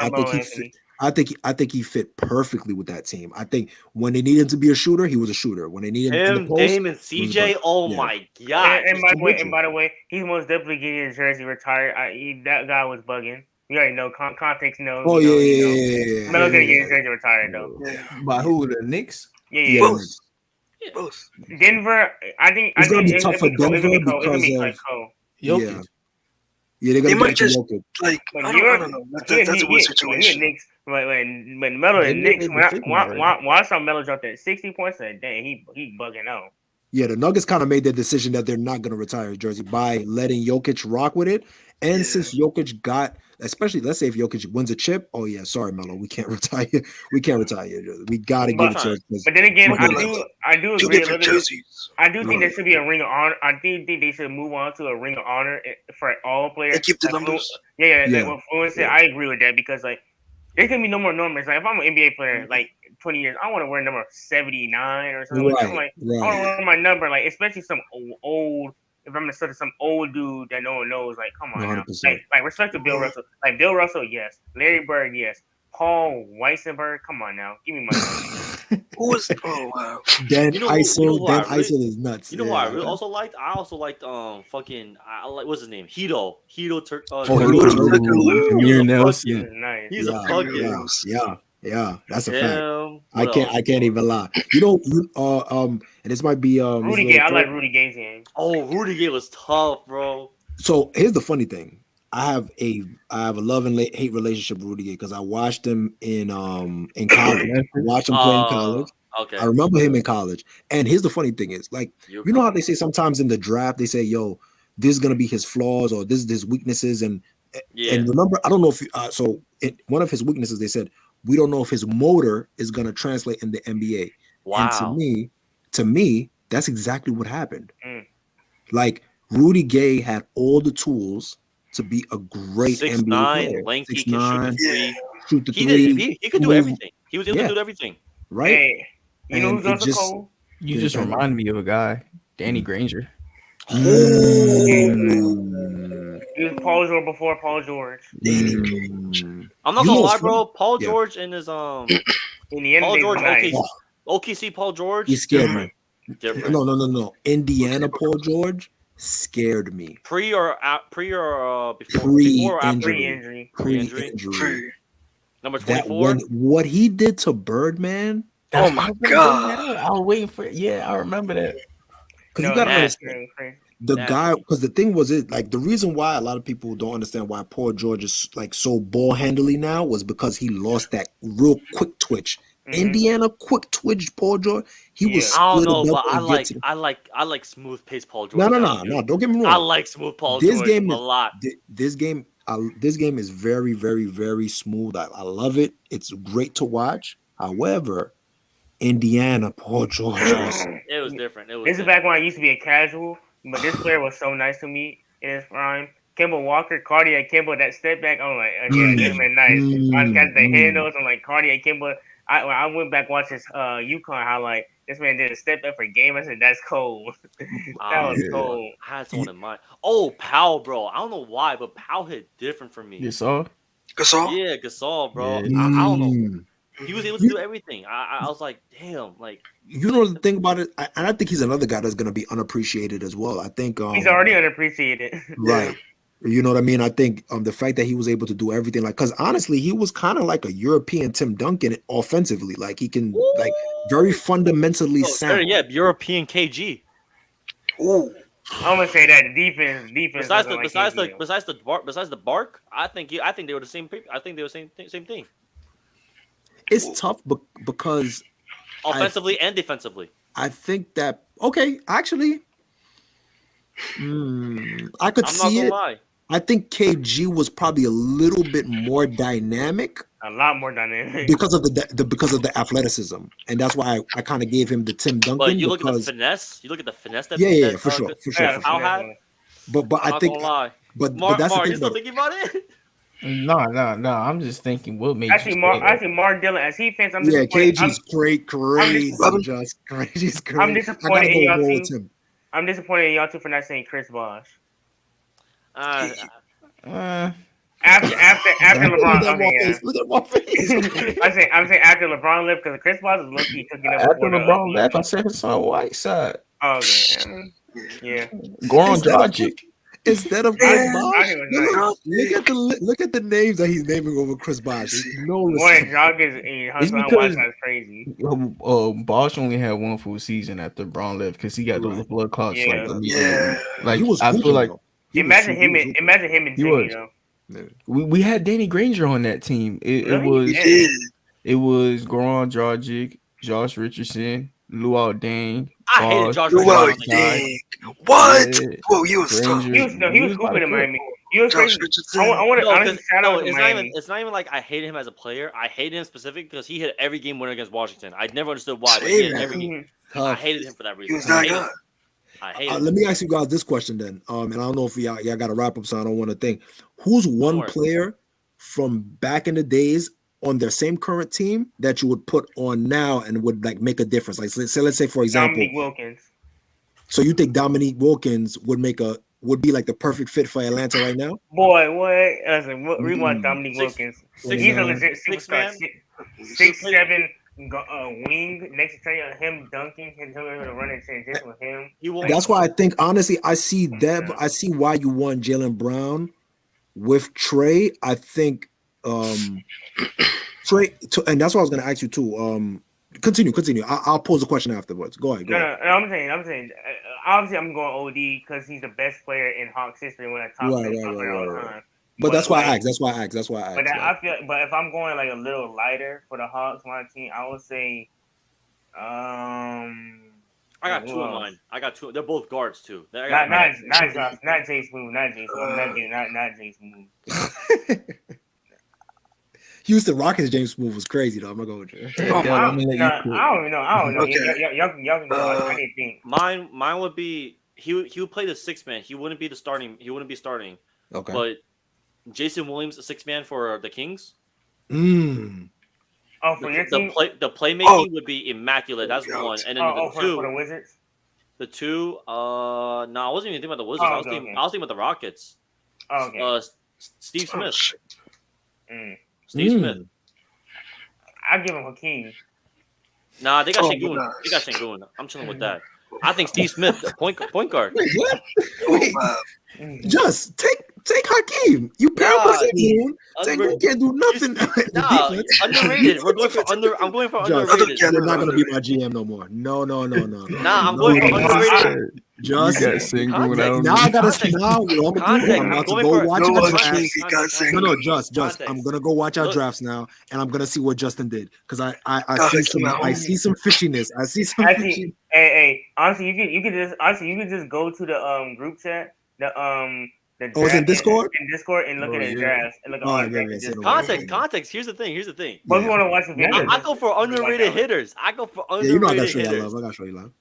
I think he fit perfectly with that team. I think when they needed him to be a shooter, he was a shooter. When they needed him in the post, Dame and CJ, my god! And by the way, he's most definitely getting his jersey retired. That guy was bugging. You already know context. No. Oh yeah. Melo's gonna get his jersey retired though. By who? The Knicks? Yeah. Both. Denver. I think it's gonna be tough for Denver because of Jokic. Yeah, they might just like I don't know. That's a weird situation. When Melo and Knicks, when I saw Melo drop that 60 points, I said, "Dang, he bugging out." Yeah, the Nuggets kind of made the decision that they're not going to retire his jersey by letting Jokic rock with it. And since Jokic got, especially let's say if Jokic wins a chip, oh yeah, sorry Melo, we can't retire. We can't retire your jersey. We got to give it to him. But then again, I do agree. I do think there should be a ring of honor. I do think they should move on to a ring of honor for all players. And keep the numbers. I agree with that because like there can be no more numbers. Like if I'm an NBA player, like 20 years, I want to wear number 79 or something. I want to wear my number, like especially some old. If I'm sort of some old dude that no one knows, like come on, now. Like respect to Bill Russell. Like Bill Russell, yes. Larry Bird, yes. Paul Weissenberg, come on now, give me my money. Who was? Oh wow. Dan Issel is nuts. You know who I really also liked? I also liked what's his name? Hito Nelson. Nice. He's a fucking Yeah, that's a fact. I can't even lie. And this might be Rudy Gay. I like Rudy Gay's game. Oh, Rudy Gay was tough, bro. So here's the funny thing. I have a love and hate relationship with Rudy Gay because I watched him in college. I watched him play in college. Okay. I remember him in college. And here's the funny thing is, like, you know how they say sometimes in the draft they say, "Yo, this is gonna be his flaws or this is his weaknesses." And remember, I don't know if one of his weaknesses they said, we don't know if his motor is going to translate in the NBA. Wow. And to me, that's exactly what happened. Like Rudy Gay had all the tools to be a great NBA player. 6'9", lanky, can shoot the three. He could do everything. He was able to do everything. Right? Hey, you know who's also cold? You just remind me of a guy, Danny Granger. He was Paul George before Paul George. I'm not gonna lie, bro. Paul George and his in the Paul George OKC Paul George. He scared me. No. Indiana Paul George scared me. Pre or before? Pre-injury. Number 24. What he did to Birdman. Oh my god! I was waiting for it. Yeah, I remember that. Because you gotta understand. The guy, because the thing was, the reason why a lot of people don't understand why Paul George is like so ball handly now was because he lost that real quick twitch. Indiana quick twitch Paul George. He was. I don't know, but I like smooth pace Paul George. No. Don't get me wrong. I like smooth Paul George a lot. This game is very, very, very smooth. I love it. It's great to watch. However, Indiana Paul George it was different. This is back when I used to be a casual. But this player was so nice to me in his prime. Kemba Walker, Cardiac Kemba, that step back, I'm like, this man nice. I got the handles, I'm like, Cardiac Kemba. I went back watched his UConn highlight. This man did a step back for game. I said, that's cold. That was cold. I had someone in mind. Oh, Powell, bro. I don't know why, but Powell hit different for me. Gasol? Yeah, Gasol, bro. Yeah. I don't know. He was able to do everything. I was like, damn, like you know the thing about it, and I think he's another guy that's going to be unappreciated as well. I think he's already unappreciated, right? You know what I mean? I think the fact that he was able to do everything, like, because honestly, he was kind of like a European Tim Duncan offensively. Like he can, like, very fundamentally sound. Yeah, European KG. Ooh. I'm gonna say that the defense. Besides the bark, I think they were the same people. I think they were same thing. It's tough because offensively and defensively. I think that actually, I could see it. Lie. I think KG was probably a little bit more dynamic. A lot more dynamic because of the athleticism, and that's why I kind of gave him the Tim Duncan. But you look at the finesse. You look at the finesse. That for sure. But I think, but Mark, that's you still thinking about it? No. I'm just thinking what made actually Mark Dillon as he thinks. I'm KG's crazy. I'm disappointed in y'all team. I'm disappointed in y'all two for not saying Chris Bosh. After LeBron, look at my face. I'm saying after LeBron left because Chris Bosh is lucky cooking up. After LeBron left, I said Hassan Whiteside. Oh man, yeah. Goran Dragic. Instead of Chris Bosh, look at the names that he's naming over Chris Bosh. No respect. It's because crazy. Bosh only had one full season after LeBron left because he got those blood clots. Like he was. I feel like imagine him and Jimmy though. We had Danny Granger on that team. It was Goran Dragic, Josh Richardson, Luol Deng. I hated Josh Richardson. What? Whoa, he was tough. He was hooping in Miami. He was crazy. I want to honestly shout out to Miami. It's not even like I hated him as a player. I hated him specifically because he hit every game winner against Washington. I never understood why, but he hit every game. I hated him for that reason. He was that good. Let me ask you guys this question then. And I don't know if y'all got to wrap up, so I don't want to think. Who's one player from back in the days on their same current team that you would put on now and would like make a difference? Like, let's say for example, Dominique Wilkins. So you think Dominique Wilkins would be like the perfect fit for Atlanta right now? Boy, what? Listen, rewind Dominique Wilkins. He's a legit superstar. 6'7". Wing next to him dunking, him running transition with him. That's why I think honestly, I see why you want Jaylen Brown with Trey. I think Trey, and that's what I was going to ask you too. Continue. I'll pose a question afterwards. Go ahead. No, I'm saying. Obviously, I'm going OD because he's the best player in Hawks history when I talk to him all the time. But that's why I asked. But I feel, but if I'm going like a little lighter for the Hawks, my team, I would say, I got two in mind. I got two. They're both guards too. Not Jay Smooth. Not Jay Smooth. Houston Rockets James Smooth was crazy though. I'm gonna go with you. I don't know. Okay. Y'all can go. I didn't think. Mine would be he would play the 6 man. He wouldn't be starting. Okay. But Jason Williams, a 6 man for the Kings. Oh, for your team? The playmaking would be immaculate. That's one. And then the two for the Wizards. The two, no, I wasn't even thinking about the Wizards. I was thinking about the Rockets. Steve Smith. Steve Smith. I'll give him Hakeem. Nah, they got Şengün. I'm chilling with that. I think Steve Smith, point guard. Wait, what? Just take Hakeem. You pair him with Şengün. Şengün can't do nothing. Underrated. I'm going for underrated. You're not gonna be my GM no more. No. Nah, I'm going for underrated. Just you got Şengün. Now I gotta see. Now I'm about to go watch our drafts. No, just. I'm gonna go watch our drafts now, and I'm gonna see what Justin did because I see some fishiness. I see some. Hey, honestly, you could just go to the group chat. It's in Discord? In Discord and look at the drafts and look at all the context. Here's the thing. But we want to watch the video. I go for underrated hitters. I go for underrated you know I gotta show hitters. You love. I gotta show you love.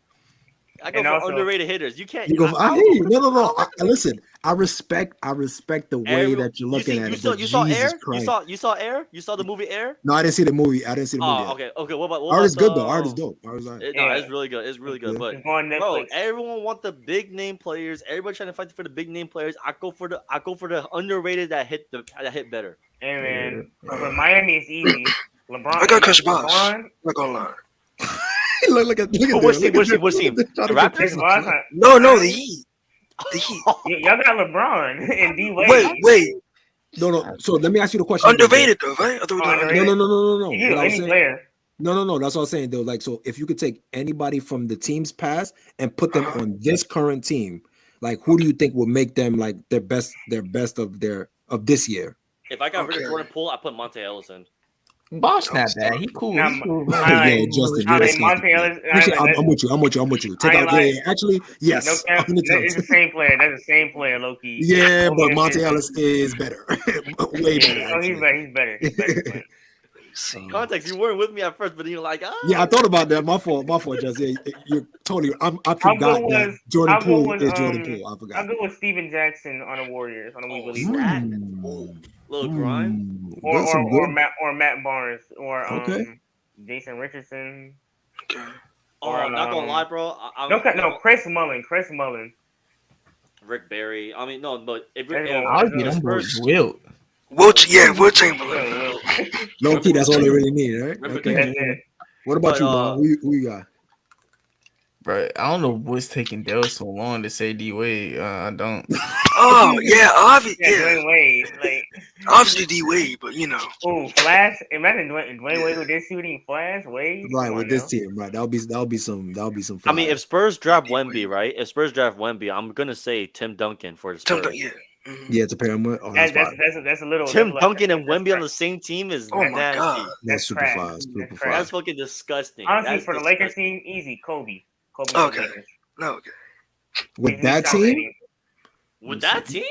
I go for underrated hitters. You can't. I hear you. No. Listen, I respect the way that you're looking at it. You saw Air? You saw Air? You saw the movie Air? No, I didn't see the movie. Okay. What about Art is good though. Art is dope. Art is it's really good. But bro, everyone want the big name players. Everybody trying to fight for the big name players. I go for the underrated that hit better. Hey man, but Miami is easy. LeBron. I got Chris Bosh. I'm not gonna lie. Look at what's team? The Raptors? No, the Heat. The Heat. Y'all got LeBron and D Wade. Wait. No. So let me ask you the question. Underrated though, right? No. Any player. No. That's what I'm saying though. Like, so if you could take anybody from the team's past and put them on this current team, Like, who do you think will make them like their best of this year? If I got rid of Jordan Poole, I put Monte Ellis in. Bosh not bad. He cool. Nah, He cool. Yeah, Justin, you're disgusting. Monte Ellis. Actually, I'm with you. Take out. Actually, yes. No, it's the same player. That's the same player, low key. Yeah, but Monte Ellis is better. Way better. Oh, he's better. He's better. Context, you weren't with me at first, but you're like, Yeah, I thought about that. My fault, Justin. You're totally. I forgot that Jordan Poole is Jordan Poole. I forgot. I'll go with Steven Jackson on the Warriors. On the weekly. Little grind. Or Matt Barnes or Jason Richardson. I'm not gonna lie, bro. No, Chris Mullin. Rick Barry. I mean, no, but if I'll get them boys Wilt. Will Chamberlain. Low key, that's all they really need, right? Okay. That's it. What about you, Bob? Who you got? Bro, I don't know what's taking Dell so long to say D Wade. I don't. Oh yeah, obviously. Dwayne Wade, like obviously D Wade, but you know. Oh, Flash! Imagine Dwayne Wade with this shooting Flash Wade. Right with this team, right? That'll be some. Fun. I mean, if Spurs draft Wemby, right? If Spurs draft Wemby, I'm gonna say Tim Duncan for the Spurs. Yeah, to pair him with. Oh, that's a little. Tim Duncan and Wemby on the same team is nasty. God. That's super fast. That's fucking disgusting. Honestly, that's for the Lakers team, easy. Kobe. Okay. No. Okay. With that team. With that team.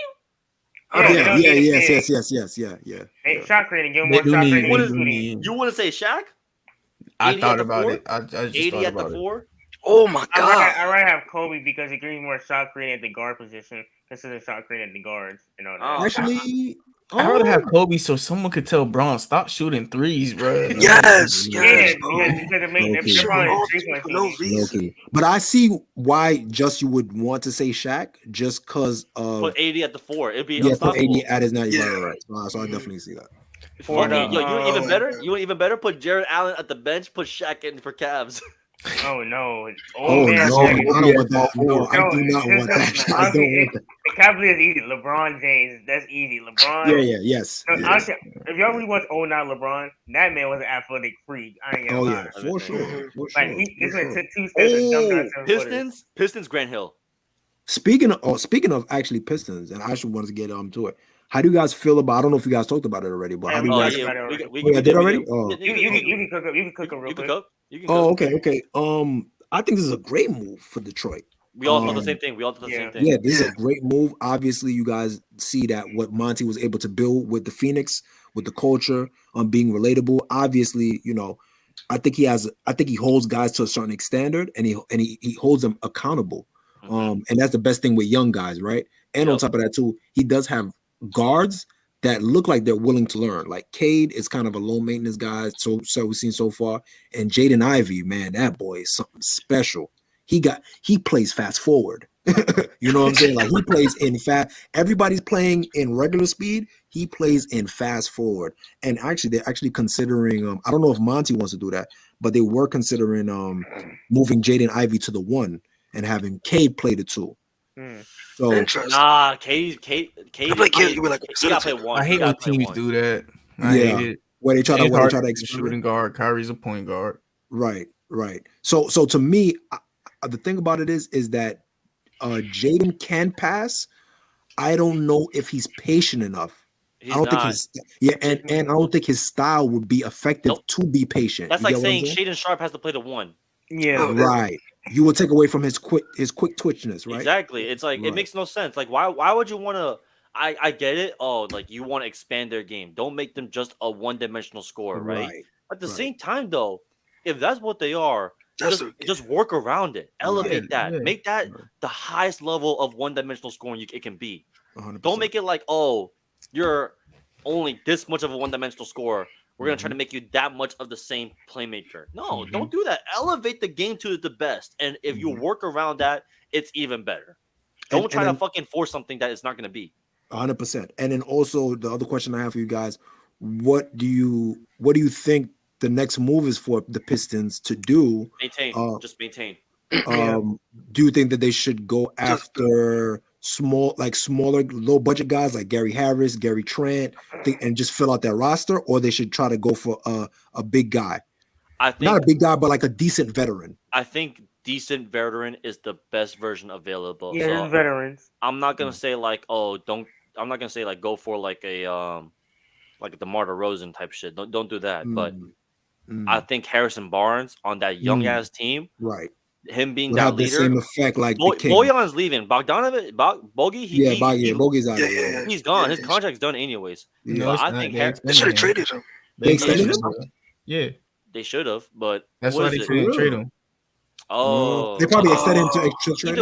Yeah. Hey, shot creating. Give him more shot creating. You want to say Shaq? I thought about it. I just 80 thought at about the it. 4. Oh my God! I rather have Kobe because he gives more shot creating at the guard position instead of shot creating at the guards. You know. Actually, I'd rather have Kobe so someone could tell Braun stop shooting threes, bro. Yes. But I see why just you would want to say Shaq just because of put 80 at the 4. It'd be put 80 at his 90. Right. So I definitely see that. You even better. You even better put Jared Allen at the bench. Put Shaq in for Cavs. Oh no! No! I don't want that. No, I do not want that. I don't want that. The Cavaliers easy. LeBron James, that's easy. LeBron. Yes. Honestly, if y'all really watch 09 LeBron, that man was an athletic freak. I ain't gonna lie. For sure. Like he went to 2 steps. Pistons, Grant Hill. Speaking of actually Pistons, and I should want to get to it. How do you guys feel about? I don't know if you guys talked about it already, but how do you guys? We did already. Oh, you can cook real quick. Okay. I think this is a great move for Detroit. We all thought the same thing. Yeah, this is a great move. Obviously, you guys see that what Monty was able to build with the Phoenix, with the culture, being relatable. Obviously, you know, I think he holds guys to a certain standard, and he holds them accountable. And that's the best thing with young guys, right? And on top of that too, he does have guards that look like they're willing to learn. Like Cade is kind of a low maintenance guy, so we've seen so far. And Jaden Ivey, man, that boy is something special. He plays fast forward. You know what I'm saying? Like he plays in fast. Everybody's playing in regular speed. He plays in fast forward. And actually, they're actually considering. I don't know if Monty wants to do that, but they were considering moving Jaden Ivey to the 1 and having Cade play the 2. So Cade. I play Cade. You like he got to play 1. I hate when teams do that. I hate it. Where they try to experiment. Shooting guard. Kyrie's a point guard. Right. So to me, the thing about it is that Jaden can pass. I don't know if he's patient enough. I don't think and I don't think his style would be effective to be patient. That's like saying Shaedon Sharpe has to play the 1. Yeah, right. You will take away from his quick twitchiness, right? Exactly. It's like it makes no sense. Like why would you want to? I get it. Oh, like you want to expand their game. Don't make them just a one-dimensional scorer, right? At the same time, though, if that's what they are, just work around it. Elevate that. Make that the highest level of one-dimensional scoring it can be. 100%. Don't make it like, oh, you're only this much of a one-dimensional scorer. We're going to try to make you that much of the same playmaker. No, don't do that. Elevate the game to the best. And if you work around that, it's even better. Don't try to fucking force something that it's not going to be. 100%. And then also the other question I have for you guys, what do you think the next move is for the Pistons to do? Maintain. Just maintain. Do you think that they should go after smaller, low budget guys like Gary Harris, Gary Trent, and just fill out their roster, or they should try to go for a big guy? I think not a big guy, but like a decent veteran. I think decent veteran is the best version available. Yeah, so veterans. I'm not gonna say like, oh, don't. I'm not gonna say like go for like a like DeMar DeRozan type shit. Don't do that. But I think Harrison Barnes on that young ass team, right? Him being Would that have the leader, same effect like the Kings. Bojan's leaving. Bogdanovic, Bogey, Bogey's out. Yeah. He's gone. His contract's done anyways. No, I think they should have traded him. They extended him. Yeah, they should have, but that's why they couldn't trade him. Oh, they probably extended him to extra trade.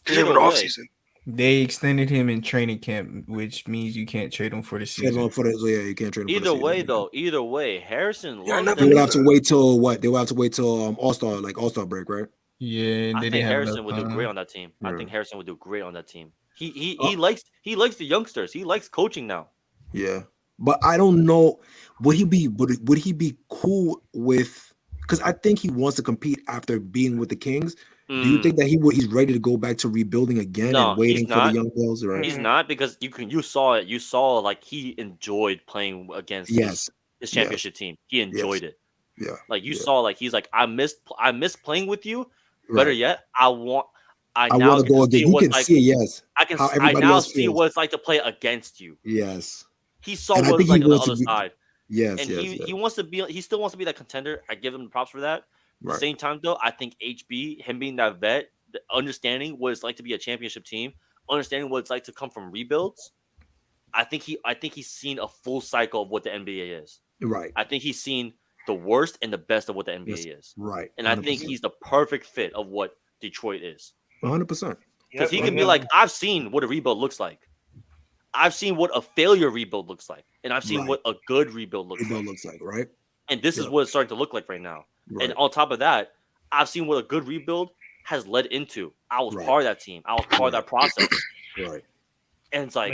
Either off season. They extended him in training camp, which means you can't trade him for the season. You can't trade him. Either way, though. Either way, Harrison. They would have to wait till what? They would have to wait till All-Star break, right? Yeah, I think Harrison would do great on that team. I think Harrison would do great on that team. He likes the youngsters. He likes coaching now. Yeah, but I don't know. Would he be cool with? Because I think he wants to compete after being with the Kings. Do you think that he's ready to go back to rebuilding again and waiting for the young girls? Right? He's not, because you saw it. You saw like he enjoyed playing against his championship team. He enjoyed it. Yeah, like you saw, like he's like, I miss playing with you. Better yet, I want to go again. You can see, yes. I now see what it's like to play against you. Yes. He saw what it's like on the other side. Yes. And he wants to be. He still wants to be that contender. I give him the props for that. At the same time, though, I think HB, him being that vet, understanding what it's like to be a championship team, understanding what it's like to come from rebuilds, I think he's seen a full cycle of what the NBA is. Right. I think he's seen the worst and the best of what the NBA is. Right. And 100%. I think he's the perfect fit of what Detroit is. 100%. Because he can be like, I've seen what a rebuild looks like. I've seen what a failure rebuild looks like. And I've seen what a good rebuild looks like. Right. And this is what it's starting to look like right now. Right. And on top of that, I've seen what a good rebuild has led into. I was part of that team. I was part of that process. Right. And it's like,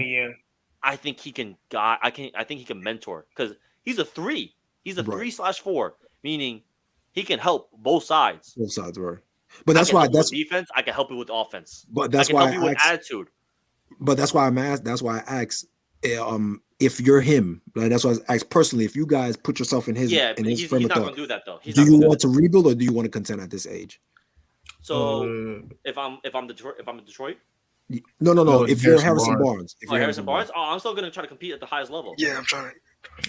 I think he can I think he can mentor, because he's a 3. He's a 3/4, meaning he can help both sides. Both sides, right? But that's why defense. I can help you with offense. But that's why I help you with attitude. But that's why I'm asked. That's why I asked. If you're him, like, that's why I asked personally. If you guys put yourself in his he's not going to do that though. Do you want to rebuild or do you want to contend at this age? So if I'm Detroit. No. If you're Harrison Barnes. Harrison Barnes. Oh, I'm still gonna try to compete at the highest level. Yeah, I'm trying.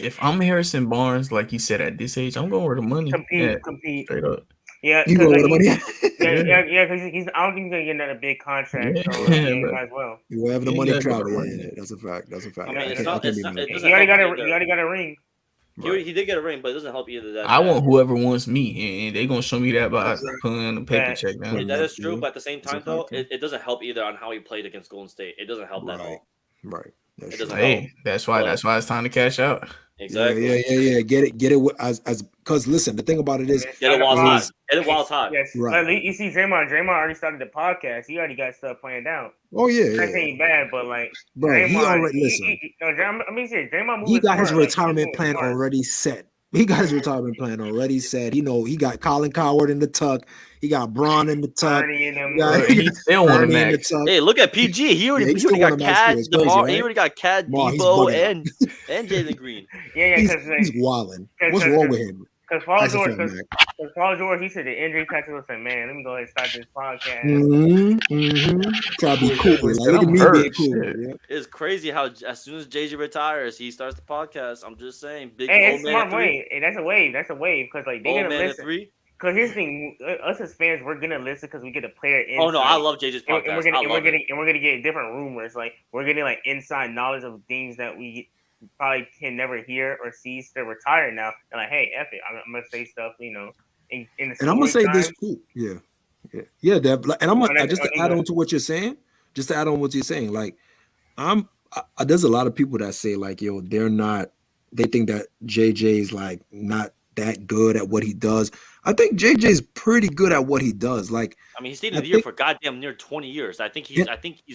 If I'm Harrison Barnes, like you said, at this age, I'm going where the money. Compete. Straight up. Yeah, you go where the money. Yeah, because I don't think he's gonna get another big contract. So as well. Wherever the money travel, that's a fact. That's a fact. I mean, he already got a ring. He did get a ring, but it doesn't help either. That I want whoever wants me, and they're gonna show me that by pulling the paper check down. That is true, but at the same time, though, it doesn't help either on how he played against Golden State. It doesn't help that at all. Right. That's why it's time to cash out. Exactly. Yeah. Get it as because listen, the thing about it is get it while it's hot. Get it while it's hot. Yes. Right. Like, you see Draymond already started the podcast. He already got stuff planned out. Oh yeah. That ain't bad, but like, bro, Draymond, he already listen. Draymond. He got his retirement plan already set. He got his retirement plan already set. He got Colin Cowherd in the tuck. He got Braun in the tuck. He still want to max. Hey, look at PG. He already got Cad, DeMar. He already got Cad, Debo, and Jalen Green. He's wilding. What's wrong with him? Because Paul George, he said the injury catches us and man, let me go ahead and start this podcast. Try to be cool. Look at me being cool. It's crazy how as soon as JJ retires, he starts the podcast. I'm just saying, big hey, old it's man. Smart wave. Hey, that's a wave. Because like they're gonna listen. Because here's the thing, us as fans, we're gonna listen because we get a player insight. Oh no, I love JJ's podcast. And we're gonna get different rumors. Like we're getting like inside knowledge of things that we probably can never hear or see. They're retired now. And like, hey, F it, I'm gonna say stuff, in the and I'm gonna say this too. Yeah. Deb, and I'm gonna just to add on to what you're saying. Like, there's a lot of people that say like, yo, they think that JJ's like not that good at what he does. I think JJ's pretty good at what he does. Like, I mean, he's stayed in the year for goddamn near 20 years. I think he's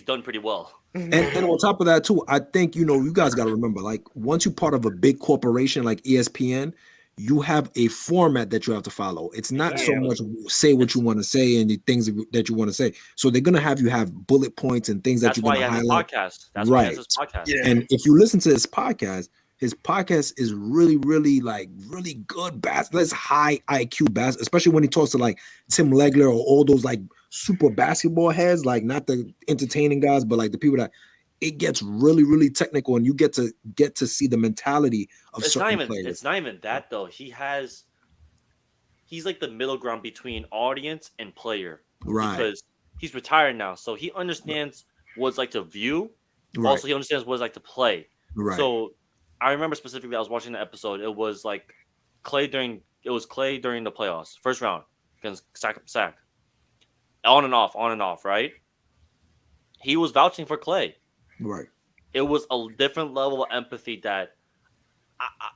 done pretty well. And on top of that too, I think you guys got to remember, like, once you're part of a big corporation like ESPN, you have a format that you have to follow. It's not so much say what you want to say and the things that you want to say. So they're gonna have you have bullet points and things that you're gonna highlight. That's why he has his podcast. And if you listen to his podcast, his podcast is really, really like really good that's high IQ basketball, especially when he talks to like Tim Legler or all those like super basketball heads, like not the entertaining guys, but like the people that it gets really, really technical, and you get to see the mentality of certain players. It's not even that though. He's like the middle ground between audience and player, right? Because he's retired now, so he understands what it's like to view. Right. Also, he understands what it's like to play. Right. So I remember specifically, I was watching the episode. It was like Clay during the playoffs, first round against Sac. On and off, right? He was vouching for Clay. Right. It was a different level of empathy that,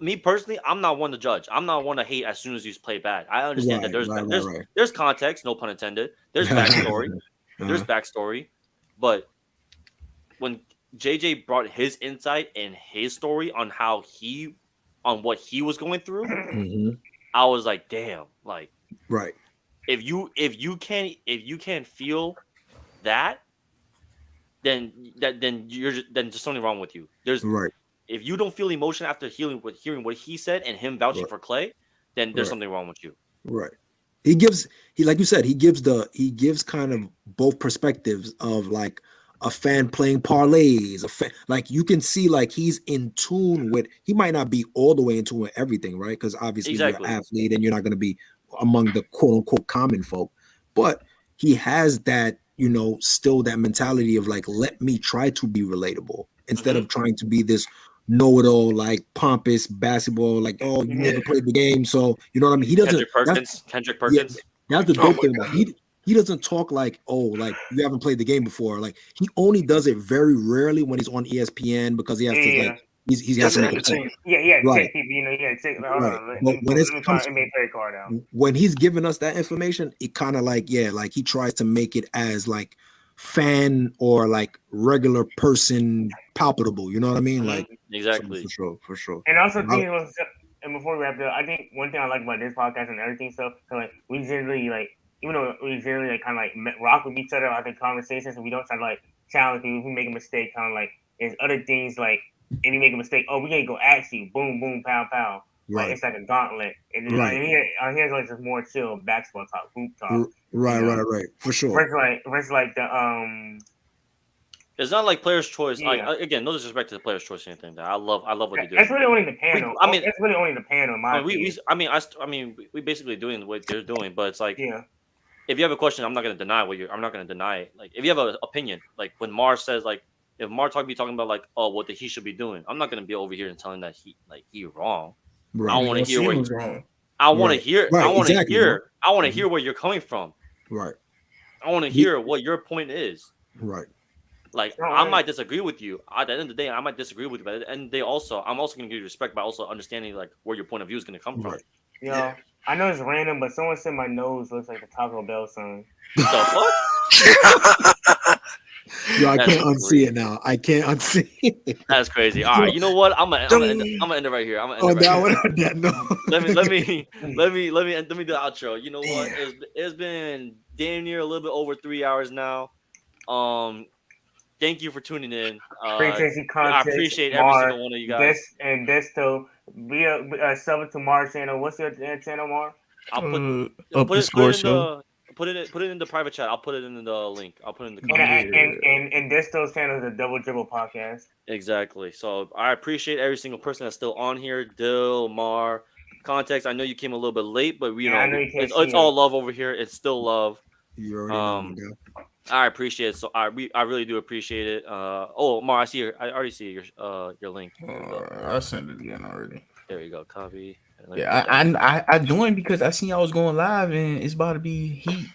me personally, I'm not one to judge. I'm not one to hate as soon as you play bad. I understand that there's context, no pun intended. There's backstory. There's backstory. But when JJ brought his insight and his story on what he was going through, I was like, damn, like, right. If you can't feel that, then there's something wrong with you. There's right. If you don't feel emotion after hearing what he said and him vouching for Clay, then there's something wrong with you. Right. Like you said, he gives kind of both perspectives of like a fan playing parlays, like you can see like he's in tune with. He might not be all the way in tune with everything, right? Because obviously you're an athlete and you're not going to be among the quote unquote common folk, but he has that, still that mentality of like, let me try to be relatable instead of trying to be this know-it-all, like pompous basketball, like, oh, you never played the game, so you know what I mean. He doesn't. Kendrick Perkins. Yeah, that's the dope thing about he doesn't talk like, oh, like you haven't played the game before. Like he only does it very rarely when he's on ESPN because he has to like he has to make a point. Right. When he's giving us that information, it kind of like like he tries to make it as like fan or like regular person palpable. You know what I mean? Like exactly, for sure. And also, and before we wrap up, I think one thing I like about this podcast and everything stuff, so like we generally like. Even though we generally like kind of like rock with each other out the conversations, and we don't try to like challenge you. If we make a mistake, kind of like there's other things like if you make a mistake, we can't go ask you, boom, boom, pow, pow. Right. Like it's like a gauntlet. And here's like just more chill basketball talk, hoop talk. Right, for sure. Versus like the It's not like Player's Choice. Yeah. Like, again, no disrespect to the Player's Choice or anything. I love what they do. That's really only the panel. That's really only the panel. We basically doing what they're doing, but it's like if you have a question, I'm not going to deny I'm not going to deny it. Like if you have an opinion, like when Mar says like if Mar talking about like what he should be doing, I'm not going to be over here and telling that he wrong. Right. I want to hear what wrong. I want to hear. I want to hear. I want to hear where you're coming from. Right. I want to hear what your point is. Right. Like I might disagree with you. At the end of the day, I might disagree with you, but at the end of the day, I'm also going to give you respect by also understanding like where your point of view is going to come from. Yeah. I know it's random, but someone said my nose looks like the Taco Bell sign. The fuck? Yo, I can't unsee it now. I can't unsee it. That's crazy. All right, you know what? I'm gonna end it right here. Let me do the outro. You know what? It's been damn near a little bit over 3 hours now. Thank you for tuning in. I appreciate every single one of you guys. Desto, be sub to Mar's channel. What's your channel, Mar? I'll put it in the private chat. I'll put it in the link. I'll put it in the comment. And Desto's channel is the Double Dribble Podcast. Exactly. So I appreciate every single person that's still on here. Dill, Mar, Context. I know you came a little bit late, but it's all love over here. It's still love. I appreciate it. So I really do appreciate it. Mar, I already see your link. I sent it again already. There you go. Copy. Yeah, I joined because I seen y'all was going live and it's about to be Heat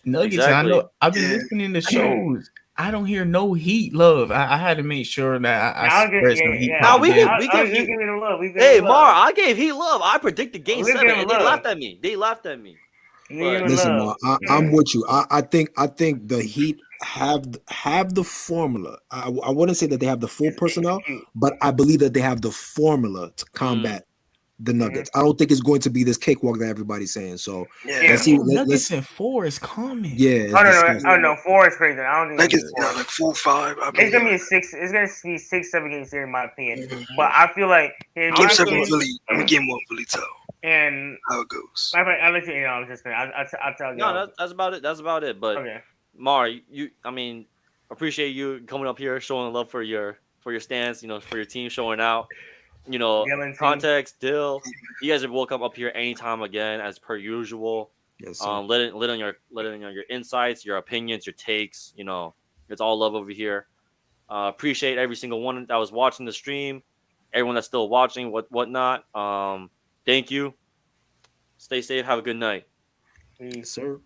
Nuggets. Exactly. I know I've been listening to shows. I don't hear no Heat love. I had to make sure that I spread some Heat. We give you love. Hey, Mar, I gave Heat love. I predicted Game 7, and they laughed at me. Listen, Mar, I'm with you. I think the Heat have the formula. I wouldn't say that they have the full personnel, but I believe that they have the formula to combat the Nuggets. I don't think it's going to be this cakewalk that everybody's saying. So let's see. Nuggets in 4 is coming. Yeah. Oh no, 4 is crazy. I don't think Nuggets, like 4-5. It's gonna be a 6. It's gonna be 6-7 game series in my opinion. But I feel like game 7 really. Game 1 really tell. And how it goes. I'll let you know. I was just I'll tell you. No, that's about it. That's about it. But okay. Mar, I mean, appreciate you coming up here, showing love for your stance. You know, for your team, showing out. You know, context, Dill. You guys are welcome up here anytime again, as per usual. Yes. Let it on your insights, your opinions, your takes. You know, it's all love over here. Appreciate every single one that was watching the stream, everyone that's still watching, whatnot. Thank you. Stay safe. Have a good night. Yes, sir.